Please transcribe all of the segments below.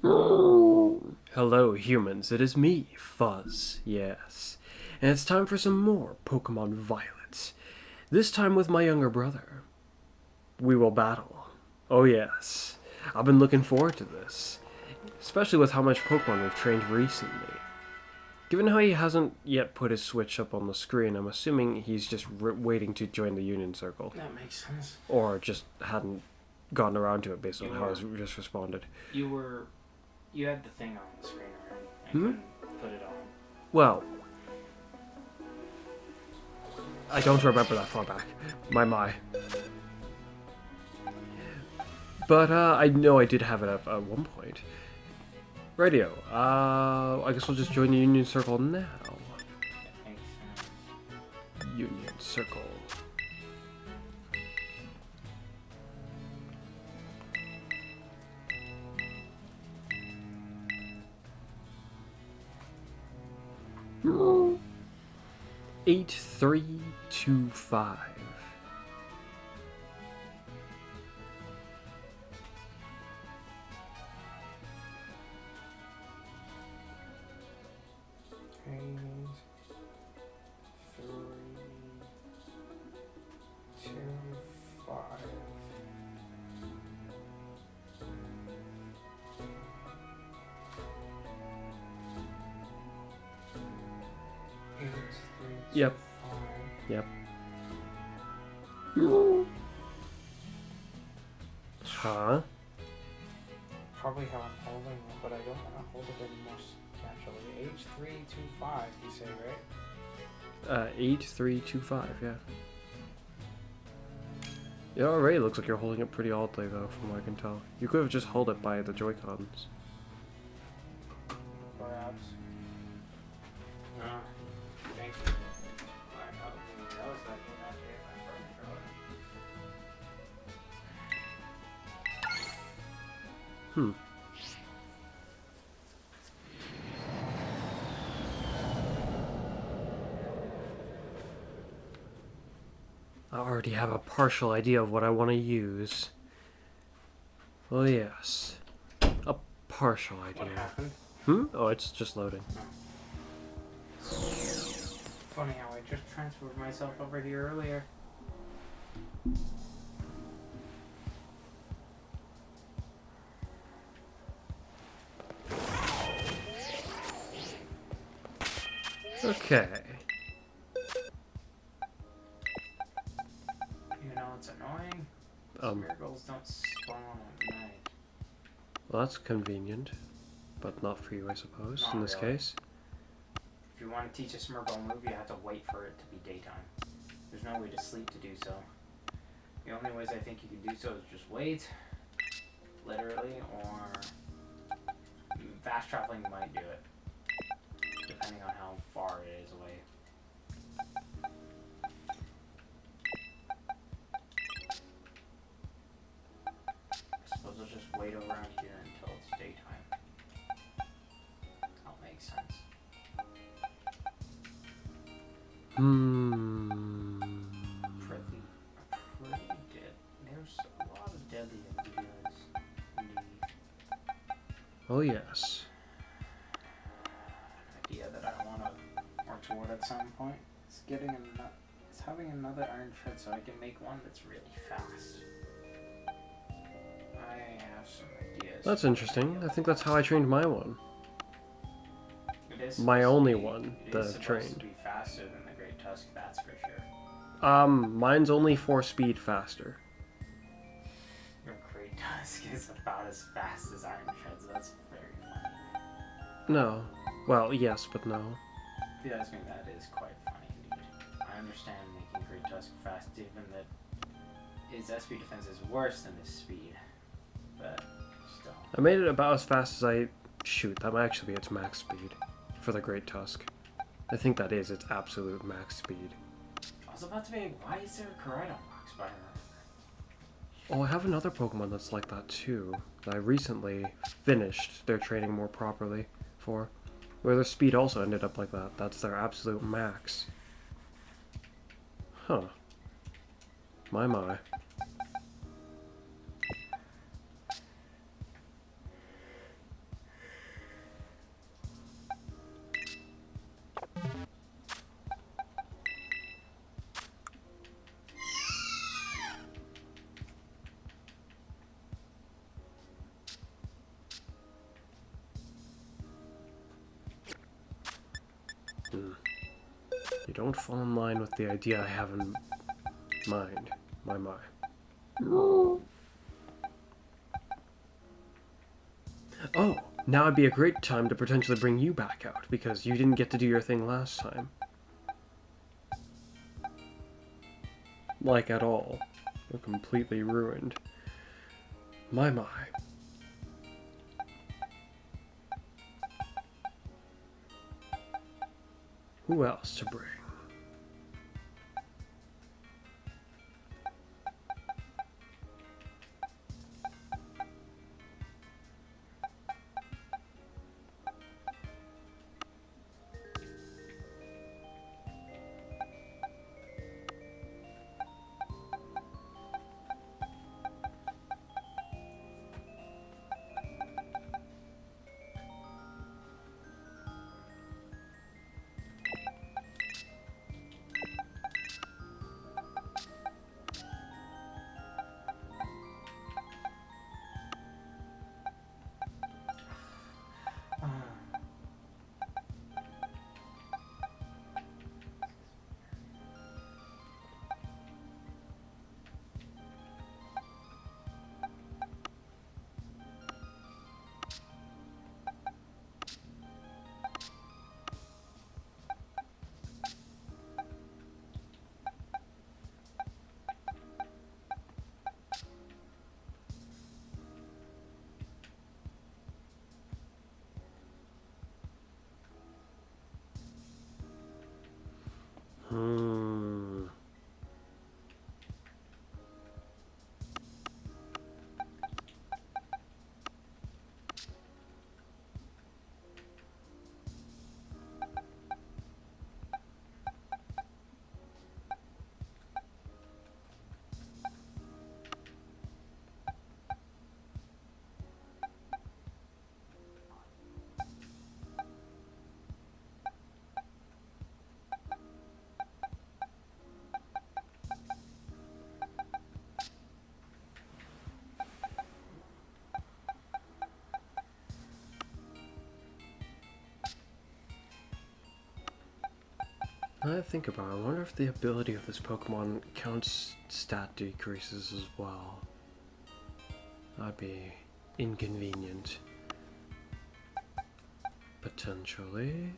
Hello, humans. It is me, Fuzz. Yes. And it's time for some more Pokemon Violet. This time with my younger brother. We will battle. Oh, yes. I've been looking forward to this. Especially with how much Pokemon we've trained recently. Given how he hasn't yet put his Switch up on the screen, I'm assuming he's just waiting to join the Union Circle. That makes sense. Or just hadn't gotten around to it based on how he's just responded. You had the thing on the screen already. I couldn't put it on. Well, I don't remember that far back. My. But I know I did have it up at one point. Radio. I guess we'll just join the Union Circle now. That makes sense. Union Circle. Hmm. 8325. Yep. Yep. Huh? Probably how I'm holding it, but I don't want to hold it anymore naturally. H325, you say, right? 8325, yeah. It already looks like you're holding it pretty oddly, though, from what I can tell. You could have just held it by the Joy-Cons. Perhaps. Thank you. I didn't realize I did not get my controller. I already have a partial idea of what I want to use. Well, yes. A partial idea. What happened? Oh, it's just loading. Funny how I just transferred myself over here earlier. Okay. You know it's annoying? Miracles don't spawn at night. Well, that's convenient. But not for you, I suppose, Not in this really. case. If you want to teach a Smirgle move, you have to wait for it to be daytime. There's no way to sleep to do so. The only ways I think you can do so is just wait, literally, or fast traveling might do it, depending on how far it is away. I suppose I'll just wait around here until it's daytime. That'll make sense. Pretty dead. There's a lot of deadly ideas. Indeed. Oh, yes. An idea that I want to work toward at some point is having another iron shred so I can make one that's really fast. I have some ideas. That's interesting. I think that's how I trained my one. It is My supposed to only be- one it that is I've supposed trained. to be faster than the Great Tusk, that's for sure. Mine's only 4 speed faster. Your Great Tusk is about as fast as Iron Shreds. That's very funny. No. Well, yes, but no. If you ask me, that is quite funny indeed. I understand making Great Tusk fast, given that his SP defense is worse than his speed. But still. I made it about as fast as I... Shoot, that might actually be its max speed for the Great Tusk. I think that is its absolute max speed. I was about to be like, why is there a Koraidon box by her? Oh, I have another Pokemon that's like that too, that I recently finished their training more properly for, where their speed also ended up like that. That's their absolute max. Huh. My. don't fall in line with the idea I have in mind. My. Oh, now would be a great time to potentially bring you back out, because you didn't get to do your thing last time. Like, at all. You're completely ruined. My. Who else to bring? Now that I think about it, I wonder if the ability of this Pokemon counts stat decreases as well. That'd be inconvenient. Potentially.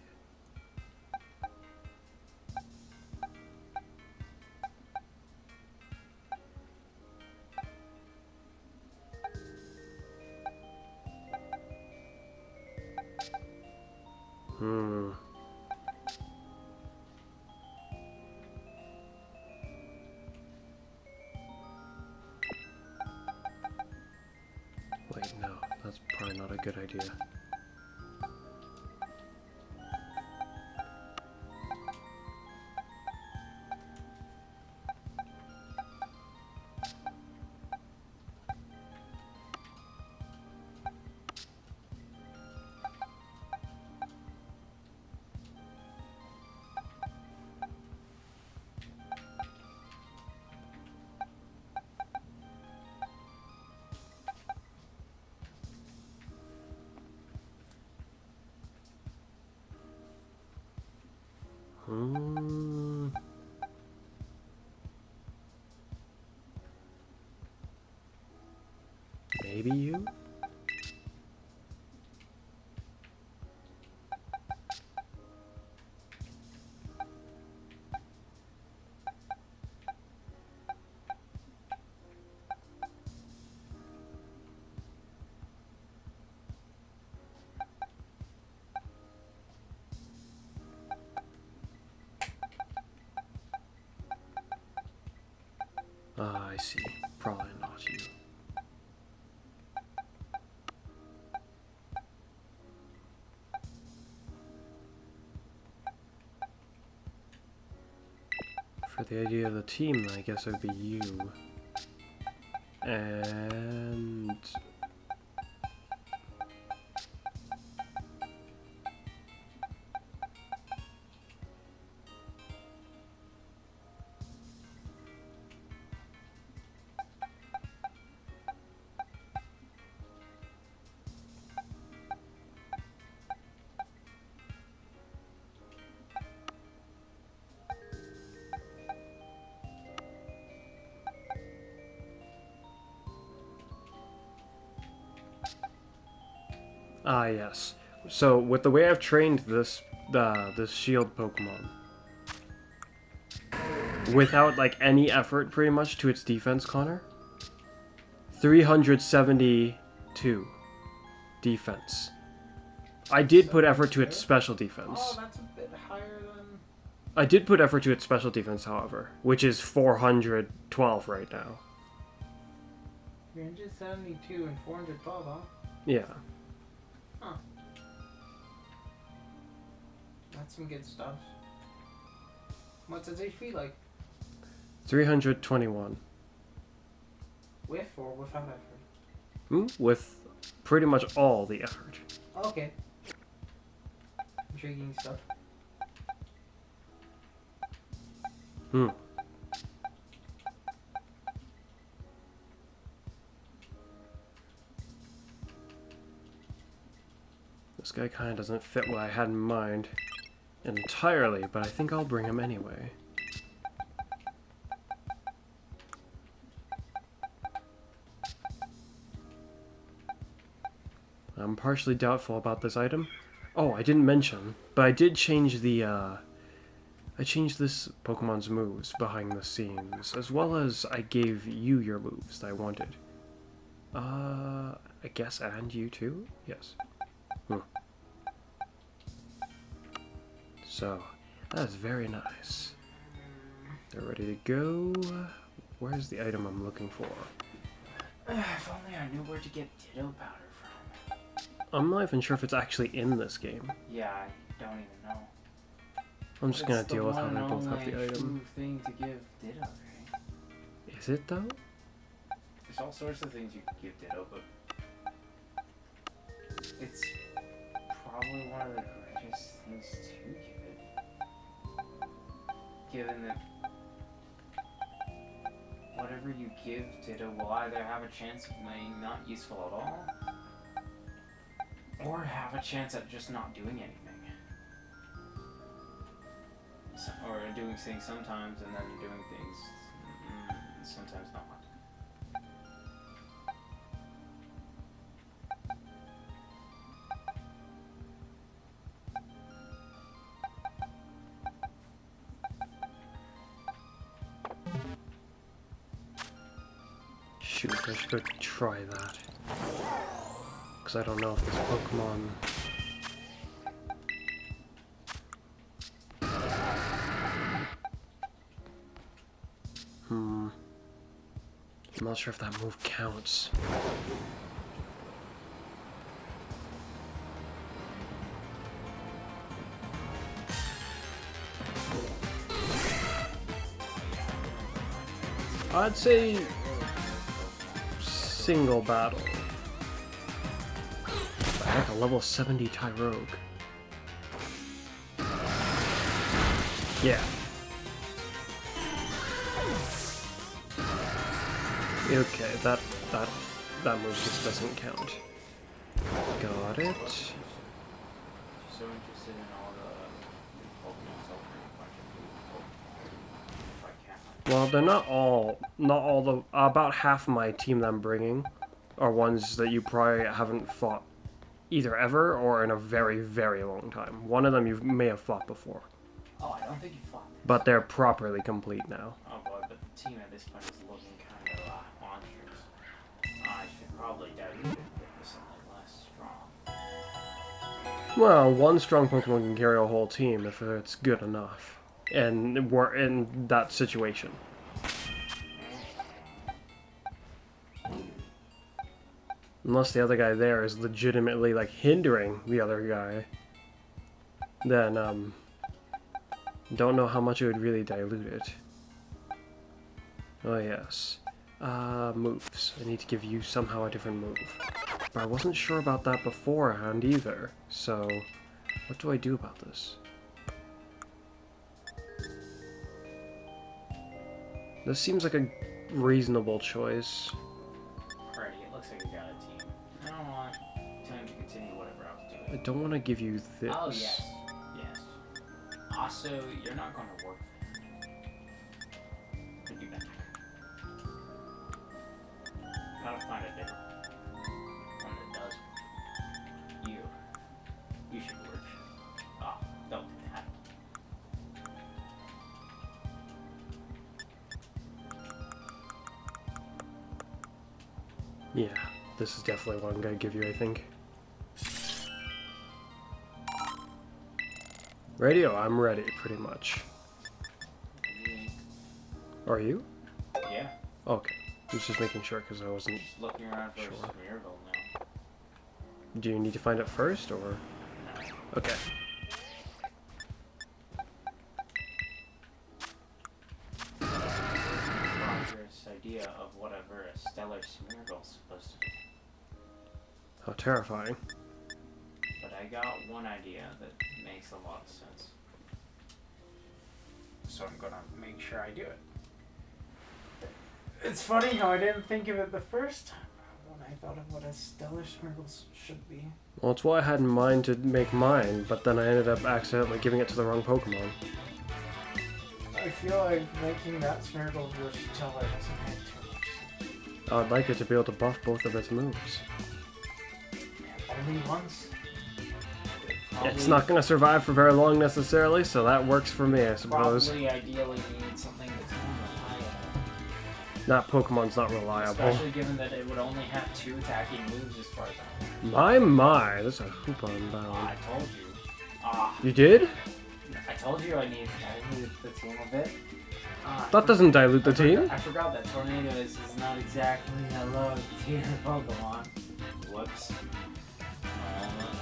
Wait, no, that's probably not a good idea. Maybe you? Ah, I see. Probably not you. For the idea of the team, I guess it would be you. And... Ah, yes. So, with the way I've trained this shield Pokemon, without, like, any effort, pretty much, to its defense, Connor, 372 defense. I did put effort to its special defense. Oh, that's a bit higher than... I did put effort to its special defense, however, which is 412 right now. 372 and 412, huh? Yeah. Huh. That's some good stuff. What's its HP like? 321. With or without effort? With pretty much all the effort. Okay. Intriguing stuff. This guy kind of doesn't fit what I had in mind entirely, but I think I'll bring him anyway. I'm partially doubtful about this item. Oh, I didn't mention, but I did change the, I changed this Pokemon's moves behind the scenes, as well as I gave you your moves that I wanted. I guess, and you too? Yes. So, that is very nice. They're ready to go. Where's the item I'm looking for? If only I knew where to get Ditto powder from. I'm not even sure if it's actually in this game. Yeah, I don't even know. I'm just gonna deal with how they both have the It's the item. one thing to give Ditto, right? Is it though? There's all sorts of things you can give Ditto, but it's probably one of the greatest things to give it. Given that whatever you give Ditto will either have a chance of being not useful at all, or have a chance at just not doing anything. Or doing things sometimes and then doing things sometimes not. Shoot, I should go try that. Because I don't know if this Pokemon... I'm not sure if that move counts. I'd say single battle. Like a level 70 Tyrogue. Yeah. Okay, that move just doesn't count. Got it. So interested in all the Pokemon's opening if I can. Well, they're not all the about half my team that I'm bringing are ones that you probably haven't fought either ever or in a very, very long time. One of them you may have fought before. Oh, I don't think you fought this. But they're properly complete now. Oh boy, but the team at this point is looking kind of monstrous. I should probably dilute it with something less strong. Well, one strong Pokemon can carry a whole team if it's good enough. And we're in that situation. Unless the other guy there is legitimately, like, hindering the other guy. Then, don't know how much it would really dilute it. Oh, yes. Moves. I need to give you somehow a different move. But I wasn't sure about that beforehand either. So, what do I do about this? This seems like a reasonable choice. Alrighty, it looks like you got a team. I don't want time to continue whatever I was doing. I don't want to give you this. Oh, yes. Yes. Also, you're not going to work for do that. Gotta find a different one that does. You. Yeah, this is definitely what I'm gonna give you, I think. Radio, I'm ready, pretty much. Are you? Yeah. Okay. I was just making sure because I wasn't Just looking around for sure. a Smeargle now. Do you need to find it first, or? No. Okay. Dangerous idea of whatever a stellar Smeargle's supposed to be. How terrifying. But I got one idea that makes a lot of sense. So I'm gonna make sure I do it. It's funny how I didn't think of it the first time when I thought of what a stellar Smeargle should be. Well, it's what I had in mind to make mine, but then I ended up accidentally giving it to the wrong Pokemon. I feel like making that Smeargle your stellar doesn't make too much sense. I'd like it to be able to buff both of its moves. Only once? It's not going to survive for very long necessarily, so that works for me, I suppose. Probably ideally need something that's more reliable. That Pokemon's not reliable. Especially given that it would only have 2 attacking moves as far as I'm My, aware. my, that's a hoop on bound. I told you. You did? I told you I need to dilute the team a bit. That doesn't dilute the team. I forgot that Tornado is not exactly a low tier Pokemon. Whoops.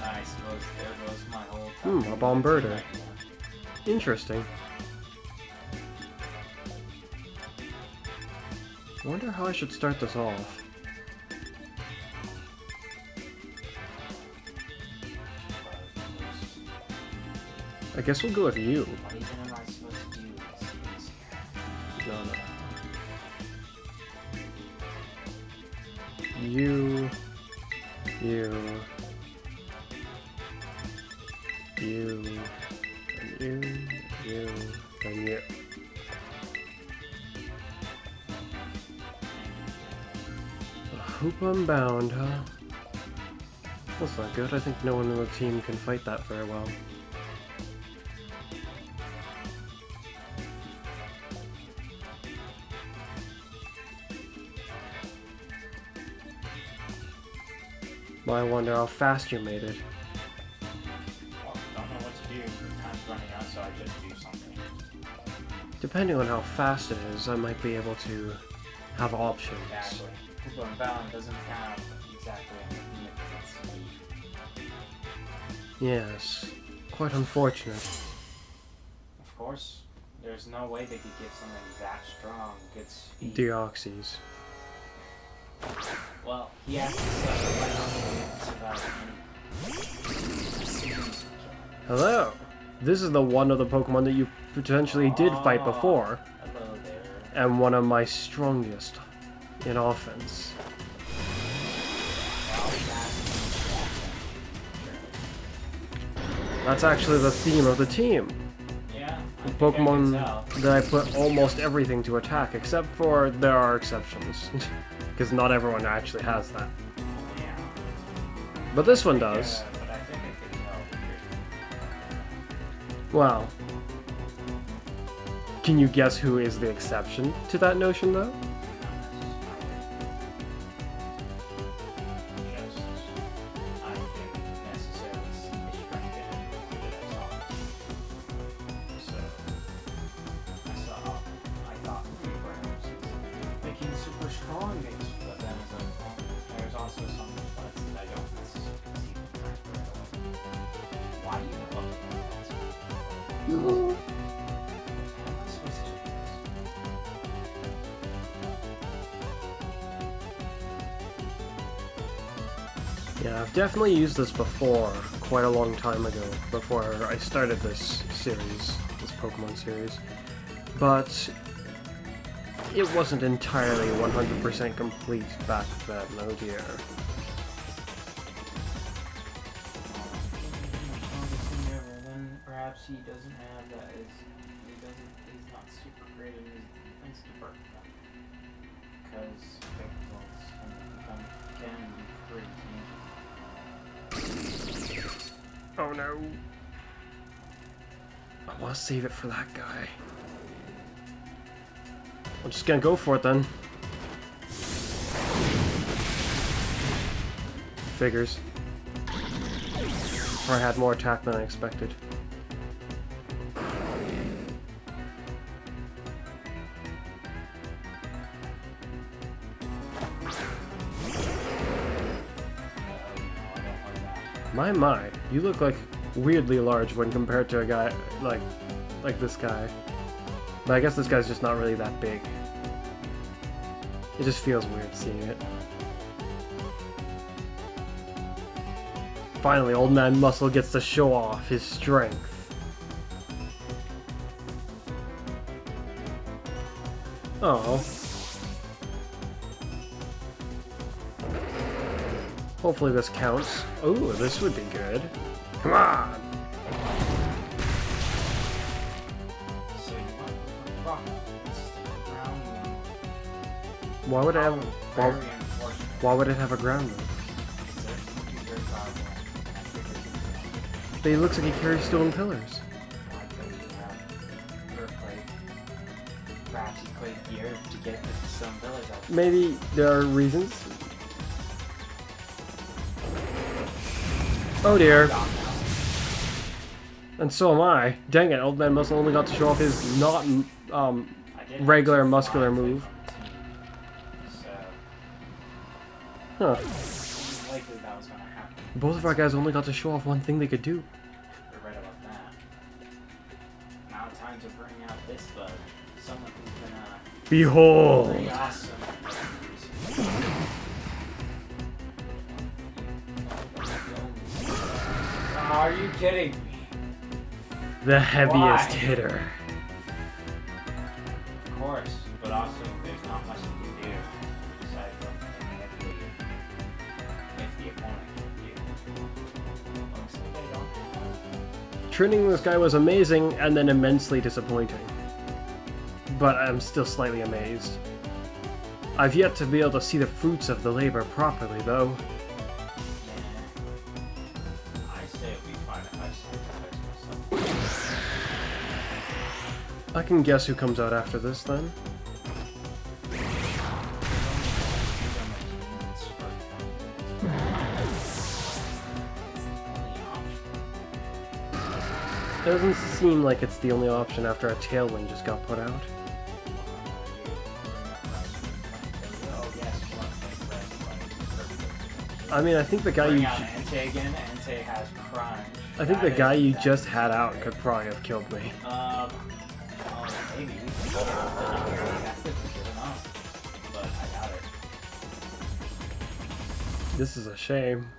I suppose there goes my whole A Bomberta. Interesting. I wonder how I should start this off. I guess we'll go with you. What even am I supposed to do this here? No. You, and you. A hoop unbound, huh? That's not good. I think no one in the team can fight that very well. I wonder how fast you made it. Well, don't know what to do. The time's running out, so I just do something. Depending on how fast it is, I might be able to have options. Exactly. Hoopa Unbound doesn't have exactly a significant speed. Yes. Quite unfortunate. Of course, there's no way they could give something that strong good speed. Deoxys. Well, he has to survive any. Hello! This is the one of the Pokemon that you potentially did fight before, Hello there. and one of my strongest in offense. That's actually the theme of the team. Yeah, The Pokemon that I put almost everything to attack, except for there are exceptions. Because not everyone actually has that. Yeah. But this one does. But I think it could help. Well, can you guess who is the exception to that notion, though? Yeah, I've definitely used this before, quite a long time ago, before I started this series, this Pokemon series. But it wasn't entirely 100% complete back then, oh dear. Then perhaps he doesn't have that he's not super great in his defense department. Because Pokeballs can be pretty dangerous. Oh no. I want to save it for that guy. I'm just gonna go for it then. Figures. Or I had more attack than I expected. My, you look like weirdly large when compared to a guy like this guy. But I guess this guy's just not really that big. It just feels weird seeing it. Finally, Old Man Muscle gets to show off his strength. Oh. Hopefully this counts. Ooh, this would be good. Come on! Why would it have? Why would it have a ground move? But he looks like he carries stone pillars. Maybe there are reasons. Oh dear. And so am I. Dang it, Old Man Muscle only got to show off his not regular muscular move. Huh. Both of our guys only got to show off one thing they could do. You're right about that. Now time to bring out this bug. Someone who's gonna... Behold! Pretty awesome. Oh, are you kidding me? The heaviest Why? hitter. Of course, but also there's not much you can do aside from manipulate if the opponent can do. Looks like I don't have. Training this guy was amazing and then immensely disappointing. But I'm still slightly amazed. I've yet to be able to see the fruits of the labor properly, though. I can guess who comes out after this, then. It doesn't seem like it's the only option after a tailwind just got put out. I mean, I think the guy you... I think the guy you just had out could probably have killed me. Maybe. But I doubt it. This is a shame.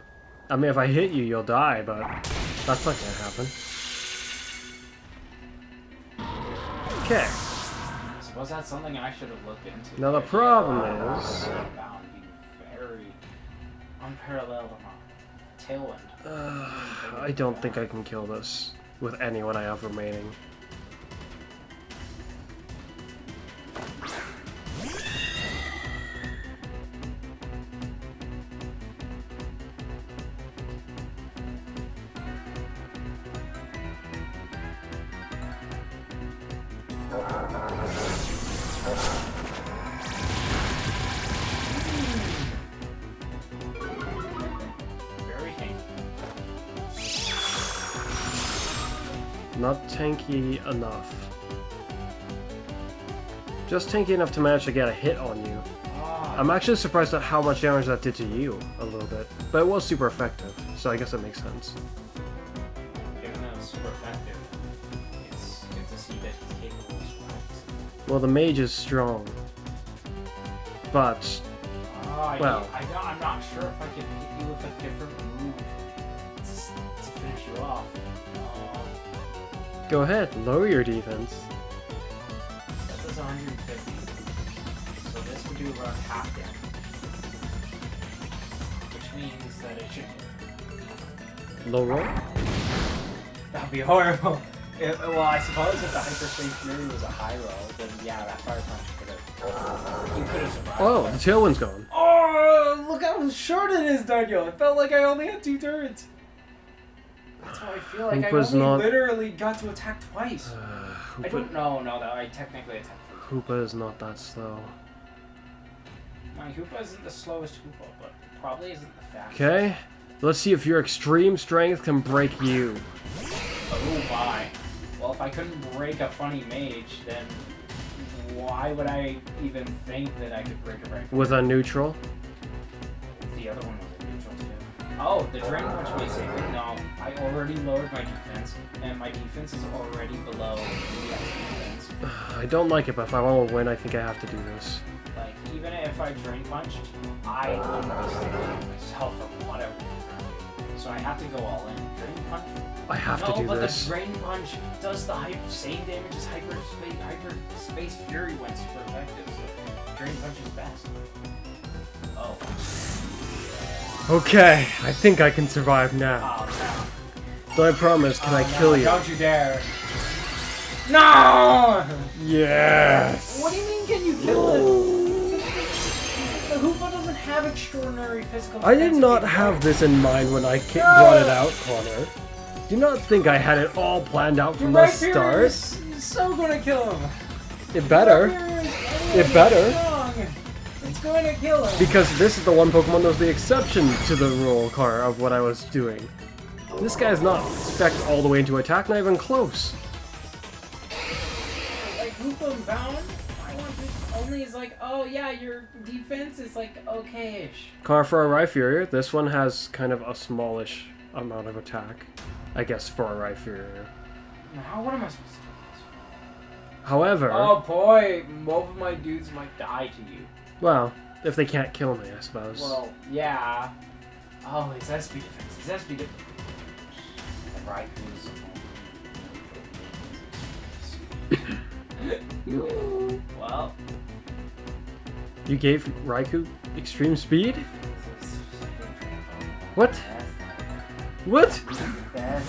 I mean, if I hit you, you'll die, but that's not gonna happen. Okay. Suppose that's something I should have looked into. Now the problem is... Very unparalleled amount. Tailwind. I don't think I can kill this with anyone I have remaining. Not tanky enough. Just tanky enough to manage to get a hit on you. I'm actually surprised at how much damage that did to you, a little bit. But it was super effective, so I guess it makes sense. Even though it's super effective, it's good to see that he's capable of strikes. Well, the mage is strong. But... well... I'm not sure if I can hit you with a different move to finish you off. Go ahead, lower your defense. That does 150. So this would do around half damage. Which means that it should hit. Low roll? That'd be horrible. Well, I suppose if the Hyperspace Fury was a high roll, then yeah, that fire punch could have... You could have survived. Oh, the tailwind's gone. Oh, look how short it is, Daniel. It felt like I only had 2 turns. That's why I feel like Hoopa's I only literally got to attack twice. I don't know, I technically attacked 3 times. Hoopa is not that slow. My Hoopa isn't the slowest Hoopa, but probably isn't the fast. Okay. Let's see if your extreme strength can break you. Oh my. Well, if I couldn't break a funny mage, then why would I even think that I could break a break? With a neutral? The other one was a neutral too. Oh, the drain punch was it. No, I already lowered my defense, and my defense is already below the defense. I don't like it, but if I want to win, I think I have to do this. Like, even if I drain punched, I understand myself or whatever. So I have to go all in. Drain punch? I have to do No, but this. the drain punch does the same damage as hyperspace fury when super effective. So drain punch is best. Oh. Okay, I think I can survive now. Oh no. So I promise, can I kill you? Don't you dare. No! Yes! What do you mean can you kill it? The Hoopa doesn't have extraordinary physical I did defense not capability. have this in mind when I brought it out, Connor. Do not think I had it all planned out from the start. You're so gonna kill him. It better. It better. It's going to kill him. Because this is the one Pokemon that was the exception to the rule, Car, of what I was doing. This guy's not spec all the way into attack, not even close. Like Hoopa bound, I want to only is like, oh yeah, your defense is like okay-ish. Car for a Rhyperior, this one has kind of a smallish amount of attack. I guess for a Rhyperior. Now what am I supposed to do with this? However, Oh boy, both of my dudes might die to you. well, if they can't kill me, I suppose. Well, yeah. Oh, his SP defense. His SP defense. Well. You gave Raikou extreme speed? What? What? I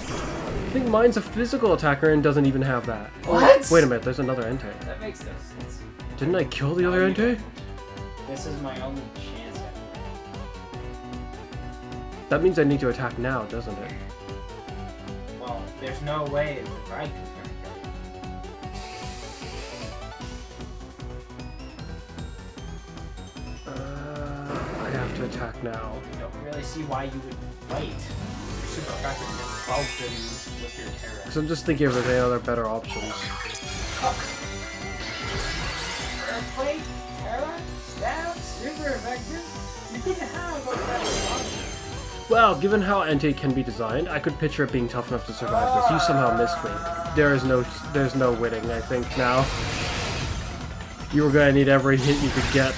think mine's a physical attacker and doesn't even have that. What? Wait a minute, there's another Entei. That makes no sense. Didn't I kill the other Entei? This is my only chance at it. That means I need to attack now, doesn't it? Well, there's no way the Raikou's gonna kill you. I have to attack now. I don't really see why you would wait. You're super effective against both things with your terror. Because I'm just thinking if there's any other better options. Plate, terror, stab, super effective. You couldn't have a better option. Well, given how Entei can be designed, I could picture it being tough enough to survive this. You somehow missed me. There's no winning, I think, now. You were gonna need every hit you could get.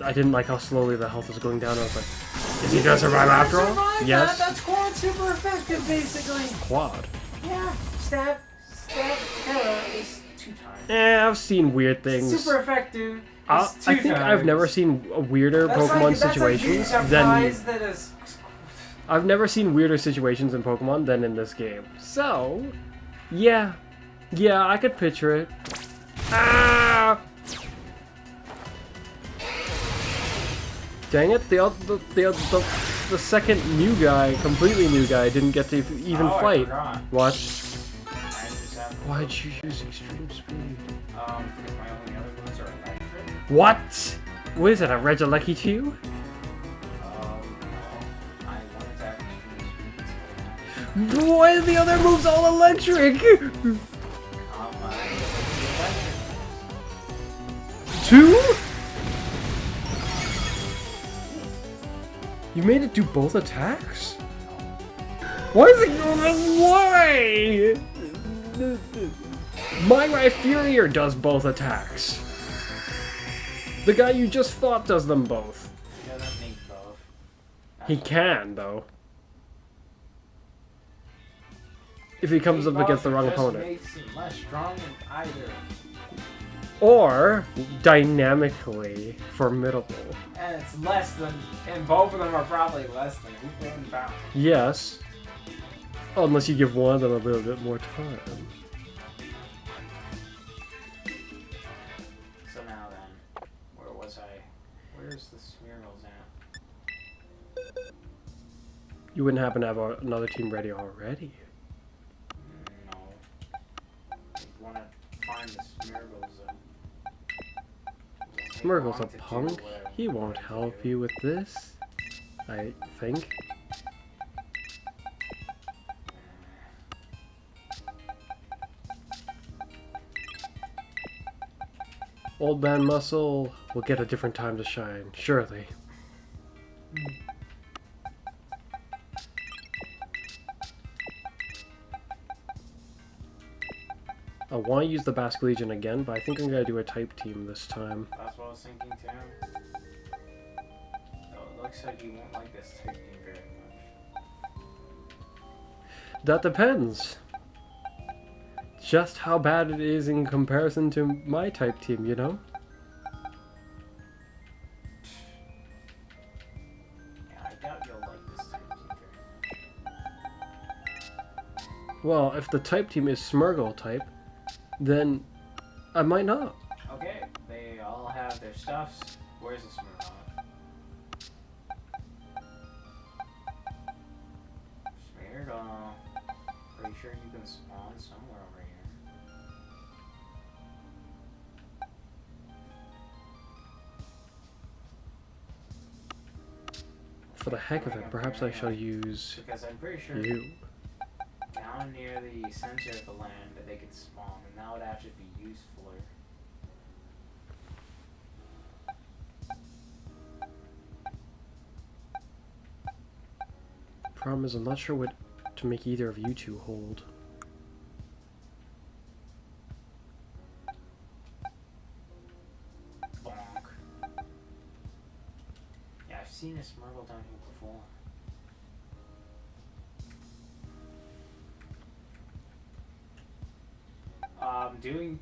I didn't like how slowly the health was going down. I was like, is he gonna survive after all? Yes. That's quad super effective, basically. Quad. Yeah, stab, terror is 2 times. I've seen weird things. Super effective. I Is 2 think times. I've never seen weirder Pokemon situations than... I've never seen weirder situations in Pokemon than in this game. So, yeah. Yeah, I could picture it. Ah! Dang it, the second new guy, completely new guy, didn't get to even fight. What? Why'd you use extreme speed? Because my only other ones are electric. What? What is it, a Regieleki to you? No. I wanted to have extreme speed. Why are the other moves all electric? Two? You made it do both attacks? Why is it going why? My Rhyperior does both attacks. The guy you just fought does them both. He doesn't need both. He can, though. If he comes up against the wrong opponent. Makes him less strong in either. Or dynamically formidable. And it's less than, and both of them are probably less than Hoopa and Bound. Yes. Unless you give one of them a little bit more time. So now then, where was I? Where's the Smeargles at? You wouldn't happen to have another team ready already? No. I want to find the Smeargles. Smeargle's a punk? He won't help you with this, I think. Old man muscle will get a different time to shine, surely. I want to use the Basque Legion again, but I think I'm going to do a type team this time. That's what I was thinking too. Though it looks like you won't like this type team very much. That depends. Just how bad it is in comparison to my type team, you know? Yeah, I doubt you'll like this type team very much. Well, if the type team is Smurgle type, then I might not. Okay, they all have their stuffs. Where's the Smurf? Smeargle. Pretty sure you can spawn somewhere over here. For the heck of it, perhaps I shall use Because I'm pretty sure you. down near the center of the land that they can spawn, and that would actually be usefuler. Problem is, I'm not sure what to make either of you two hold. Bonk. Yeah, I've seen a Smurgle down here before.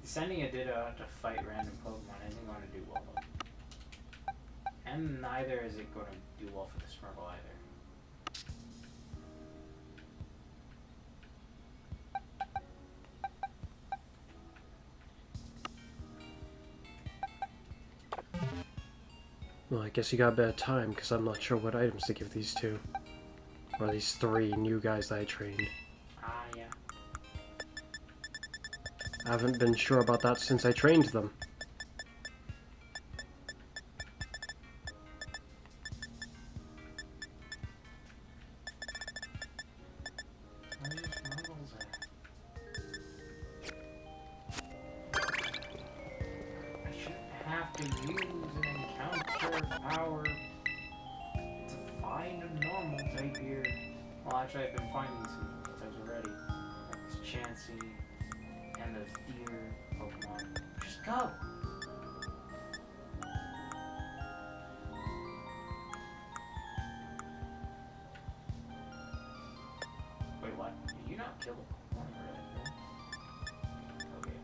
Sending a Ditto out to fight random Pokemon isn't going to do well. And neither is it going to do well for the Smurgle either. Well, I guess you got a bit of time, because I'm not sure what items to give these two. Or these three new guys that I trained. Ah, yeah. I haven't been sure about that since I trained them. Where are the Smurgles at? I shouldn't have to use an encounter power to find a normal type here. Well, actually, I've been finding some types already. Like this Chansey and those deer Pokemon. Just go! Wait, what? Did you not kill the Pokemon already? Okay.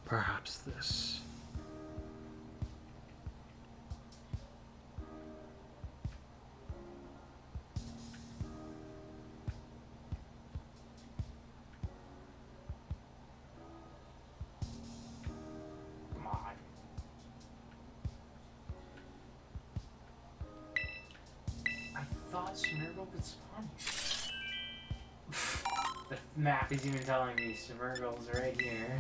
Perhaps this. Come on. I thought Smeargle could spawn here. The map is even telling me Smeargle's right here.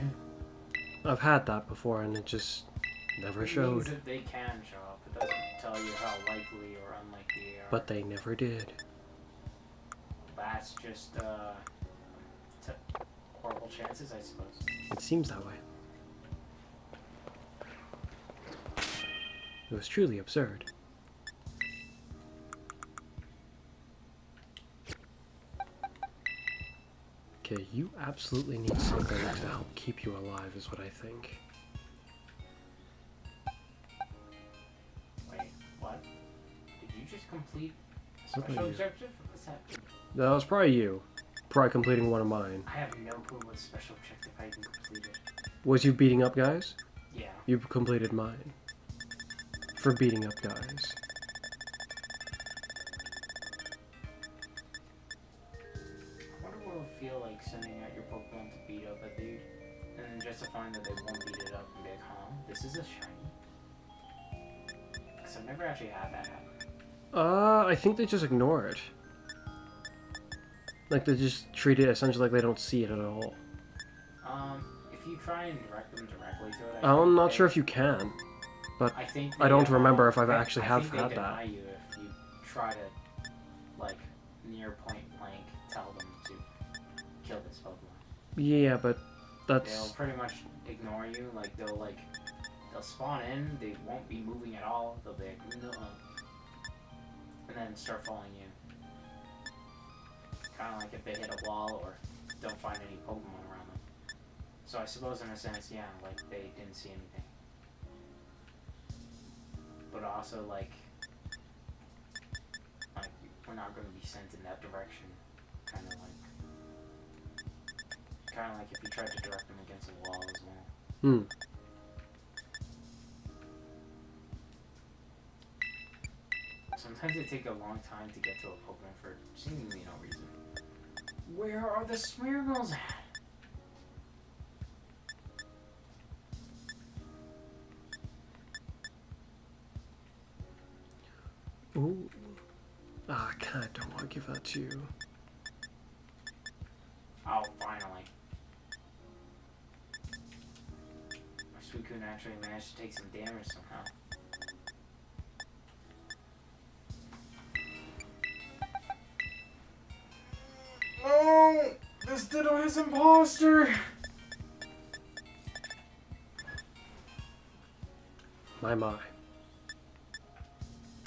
I've had that before and it just never It means showed. that they can show up. It doesn't tell you how likely or unlikely they are. But they never did. That's just horrible chances, I suppose. It seems that way. It was truly absurd. Okay, you absolutely need something to help keep you alive is what I think. Wait, what? Did you just complete a Something special you- objective? What's that? That was probably you. Probably completing one of mine. I have no clue what special objective I even completed. Was you beating up guys? Yeah. You completed mine. For beating up guys. I wonder what it would feel like sending out your Pokemon to beat up a dude, and then just to find that they won't beat it up and be like, huh? This is a shiny? Because I've never actually had that happen. I think they just ignore it. Like, they just treat it essentially like they don't see it at all. If you try and direct them directly to it, I'm not sure if you can, but I think I don't remember if I've I actually think had they that. deny you if you try to, like, near point blank tell them to kill this Pokemon. Yeah, but They'll that's... pretty much ignore you. They'll spawn in. They won't be moving at all. They'll be like, no, and then start following you. Kind of like if they hit a wall or don't find any Pokemon around them. So I suppose in a sense, yeah, like they didn't see anything. But also like we're not going to be sent in that direction. Kind of like if you tried to direct them against a wall as well. Hmm. Sometimes it takes a long time to get to a Pokemon for seemingly no reason. Where are the Smeargles at? Ooh. Ah, I kinda don't want to give that to you. Oh, finally. My Suicune actually managed to take some damage somehow. No! This Ditto is imposter! My.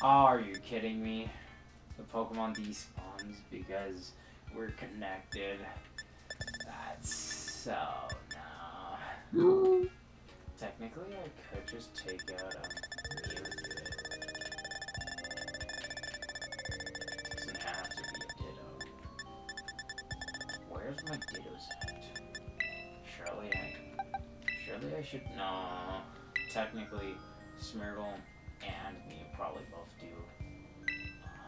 Are you kidding me? The Pokemon despawns because we're connected. That's so no. Technically, I could just take out Infiltrate. Doesn't have to be a Ditto. Where's my Dittos at? Surely I should. No. Technically, Smeargle and me probably both do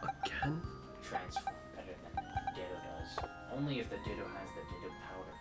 Again? transform better than Ditto does. Only if the Ditto has the Ditto powder.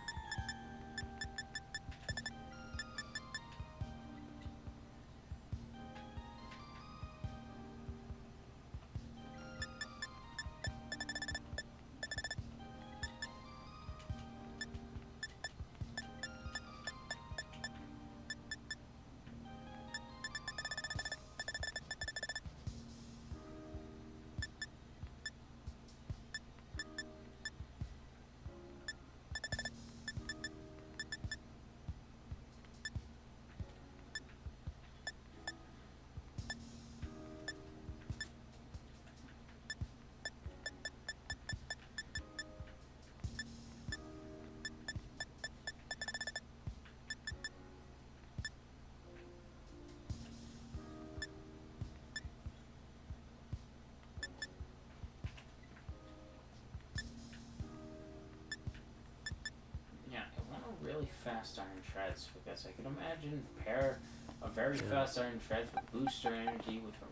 Really fast Iron Shreds because I can imagine pair a very fast Iron Shreds with booster energy with a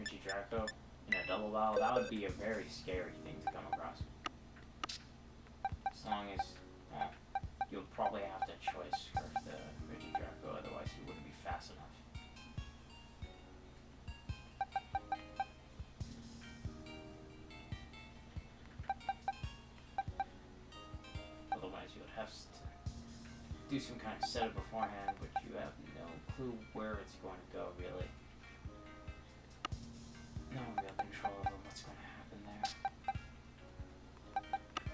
Regidraco in a double battle. That would be a very scary thing to come across. As long as you'll probably have to choice for the Regidraco, otherwise you wouldn't be fast enough. Otherwise you would have to do some kind of setup beforehand, which you have no clue where it's going to go, really. No real control over what's going to happen there.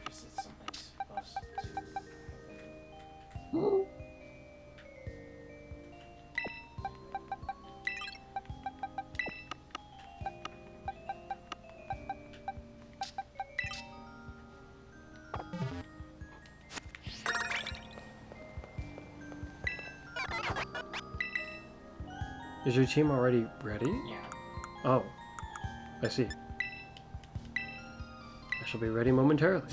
Just that something's supposed to happen. Is your team already ready? Yeah. Oh, I see. I shall be ready momentarily.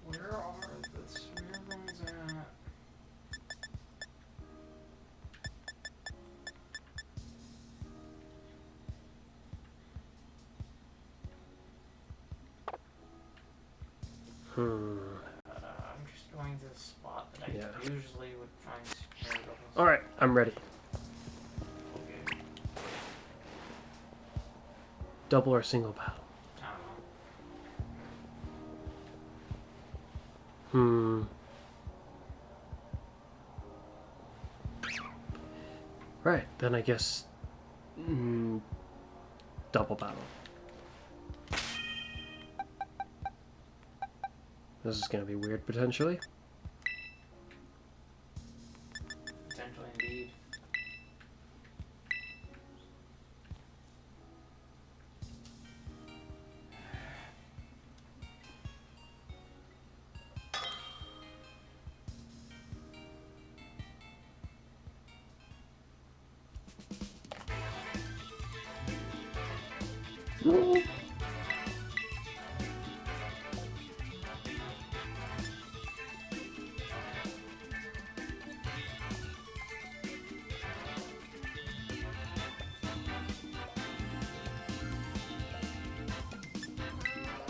Where are the Smeargles at? I'm just going to the spot that I usually would find supernatural. Alright, I'm ready. Okay. Double or single battle? I don't know. Right, then I guess... double battle. This is gonna be weird, potentially. Potentially, indeed.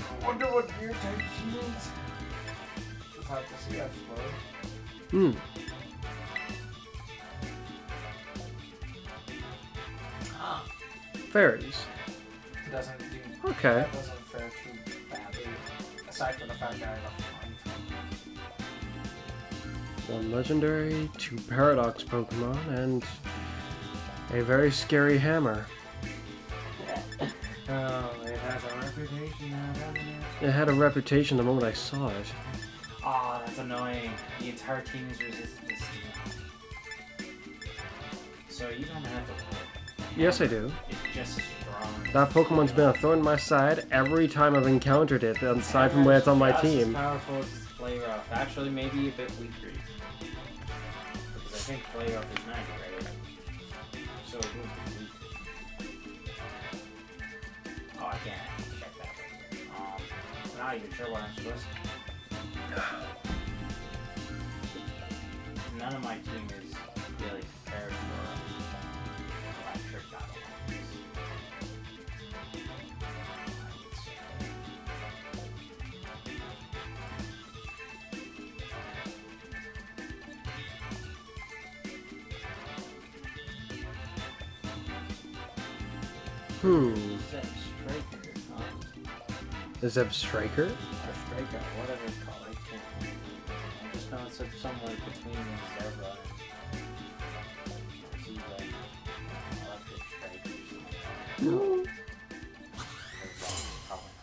I wonder what gear type she needs. Just have to see, I suppose. Ah. Fairies. Doesn't do. Okay. That doesn't fare too badly. Aside from the fact that I love flying. 1 legendary, 2 paradox Pokemon, and a very scary hammer. Oh, it has a reputation now, doesn't it? It had a reputation the moment I saw it. Oh, that's annoying. The entire team is resistant this team. So you don't have to worry. Yes, I do. It's just strong. That Pokemon's been a thorn in my side every time I've encountered it, aside from when it's on my team. As powerful as Play Rough. Actually, maybe a bit weaker. Because I think Play Rough is 90, right? So it would be weak. Oh, I can't check that right here. I'm not even sure what I'm supposed to. None of my team is really prepared for electric battle like The Zeb Striker? Or Striker, whatever it's called. I can't remember. I just know it's somewhere between Zebra and Zebra and Electric Striker or something like that. Probably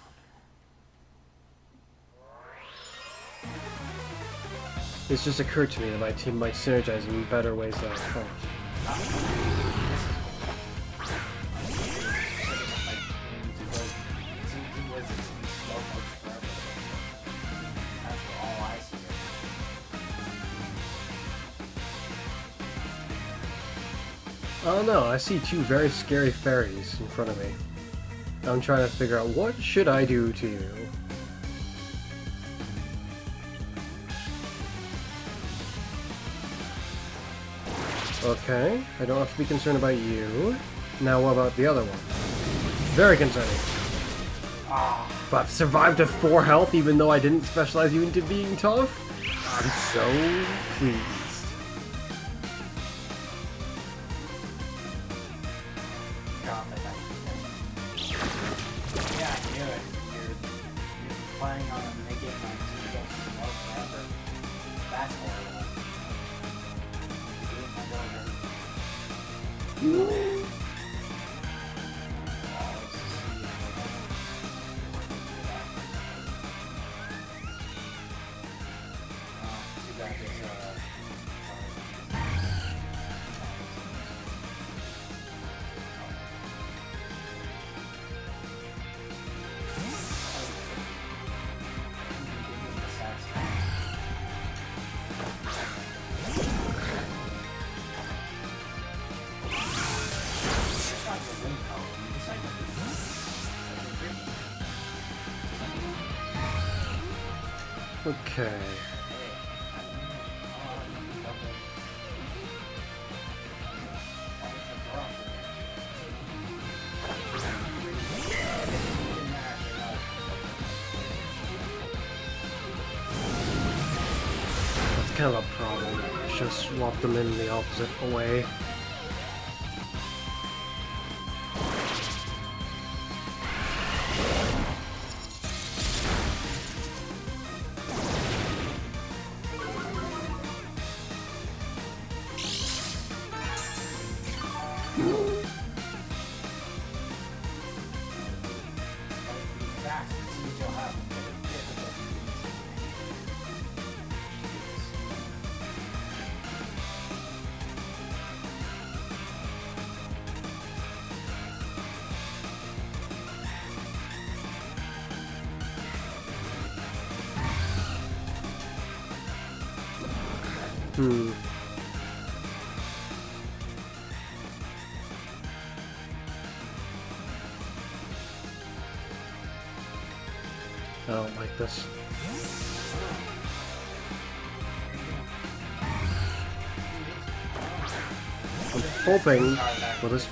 not. It's just occurred to me that my team might synergize in better ways than I thought. Oh no, I see 2 very scary fairies in front of me. I'm trying to figure out what should I do to you. Okay, I don't have to be concerned about you. Now what about the other one? Very concerning. But I've survived to 4 health even though I didn't specialize you into being tough? I'm so pleased. Okay. kind of a problem. Just swap them in the opposite way. I don't like this. I'm hoping for this.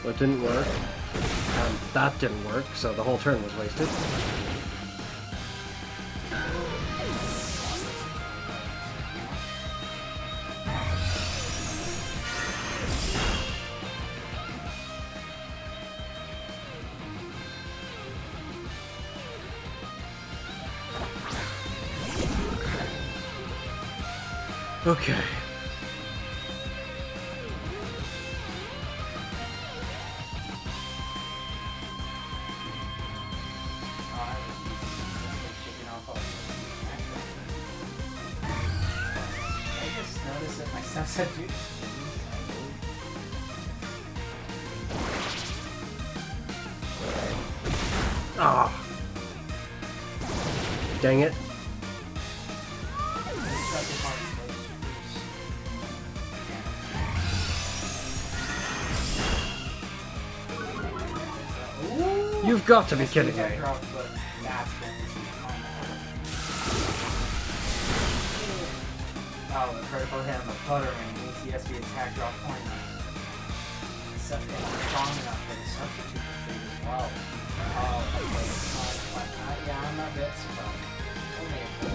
Well, it didn't work. And that didn't work, so the whole turn was wasted. Okay. I just noticed that my stuff said dude. Ah. Dang it. You've got to be kidding me. Oh, the critical hit on the buttering means the SB attack drop point. Except it's strong enough for the substitute to as well. Oh, okay. Yeah, I'm not bit surprised. Only a 4.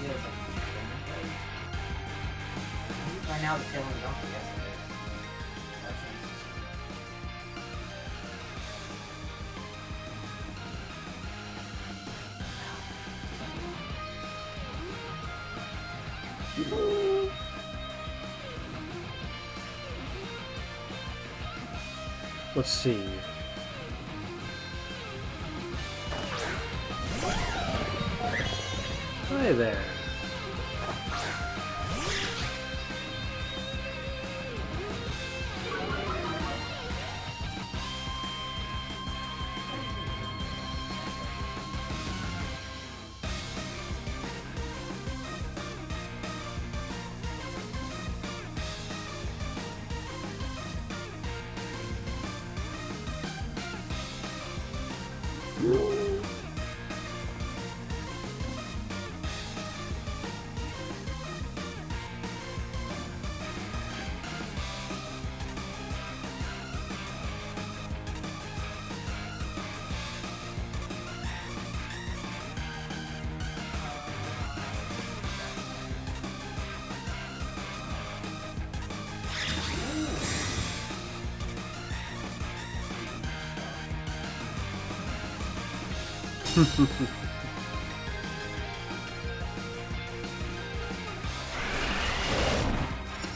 Feels like right now the tail is off, I guess. That's interesting. Let's see. Hi there.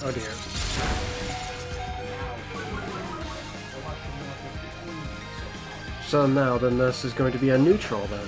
Oh dear. So now then this is going to be a neutral then.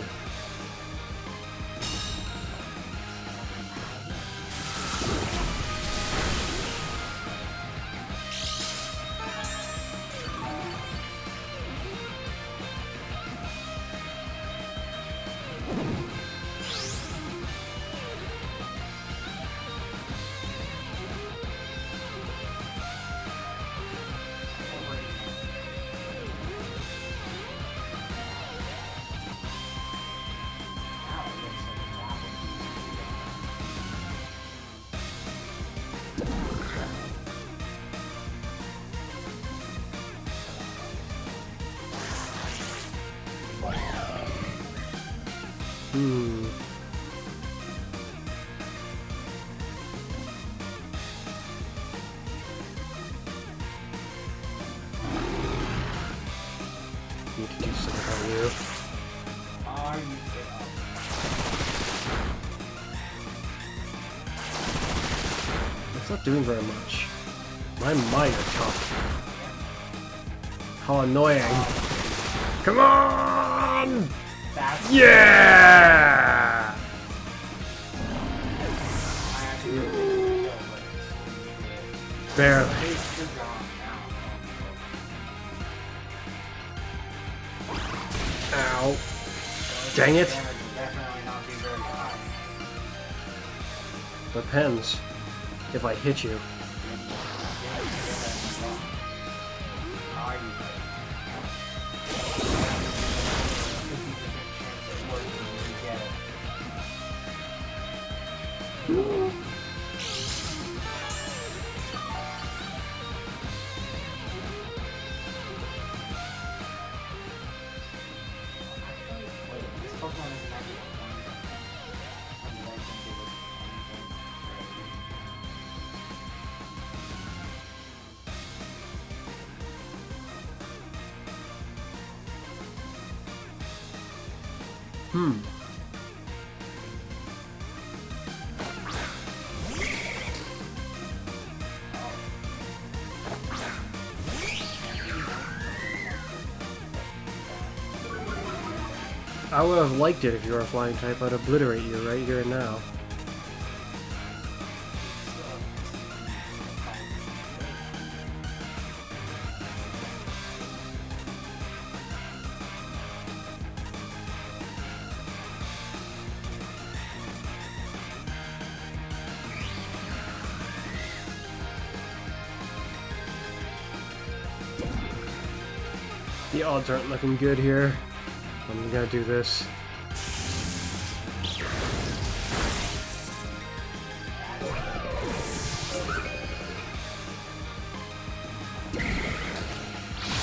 Hmm. Need to do something on you. Are you kidding? It's not doing very much. My minor tough. How annoying. Come on! That's Yeah! I actually didn't kill, but Barely. you're gone now. Ow. Dang it. Damage will definitely not be very high. Depends. If I hit you. Are you Hmm. I would have liked it if you were a flying type. I'd obliterate you right here and now. The odds aren't looking good here. I'm gonna do this.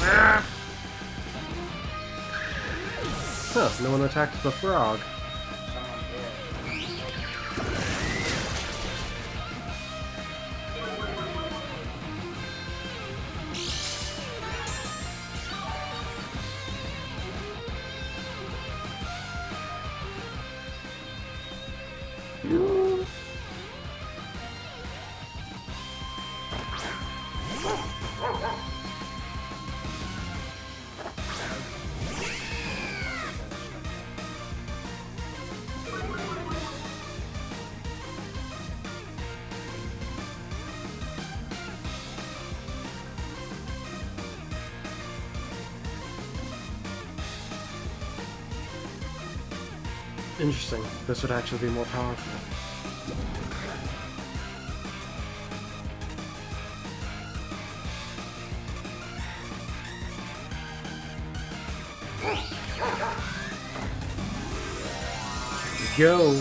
Ah! Huh, no one attacked the frog. Interesting. This would actually be more powerful. Go!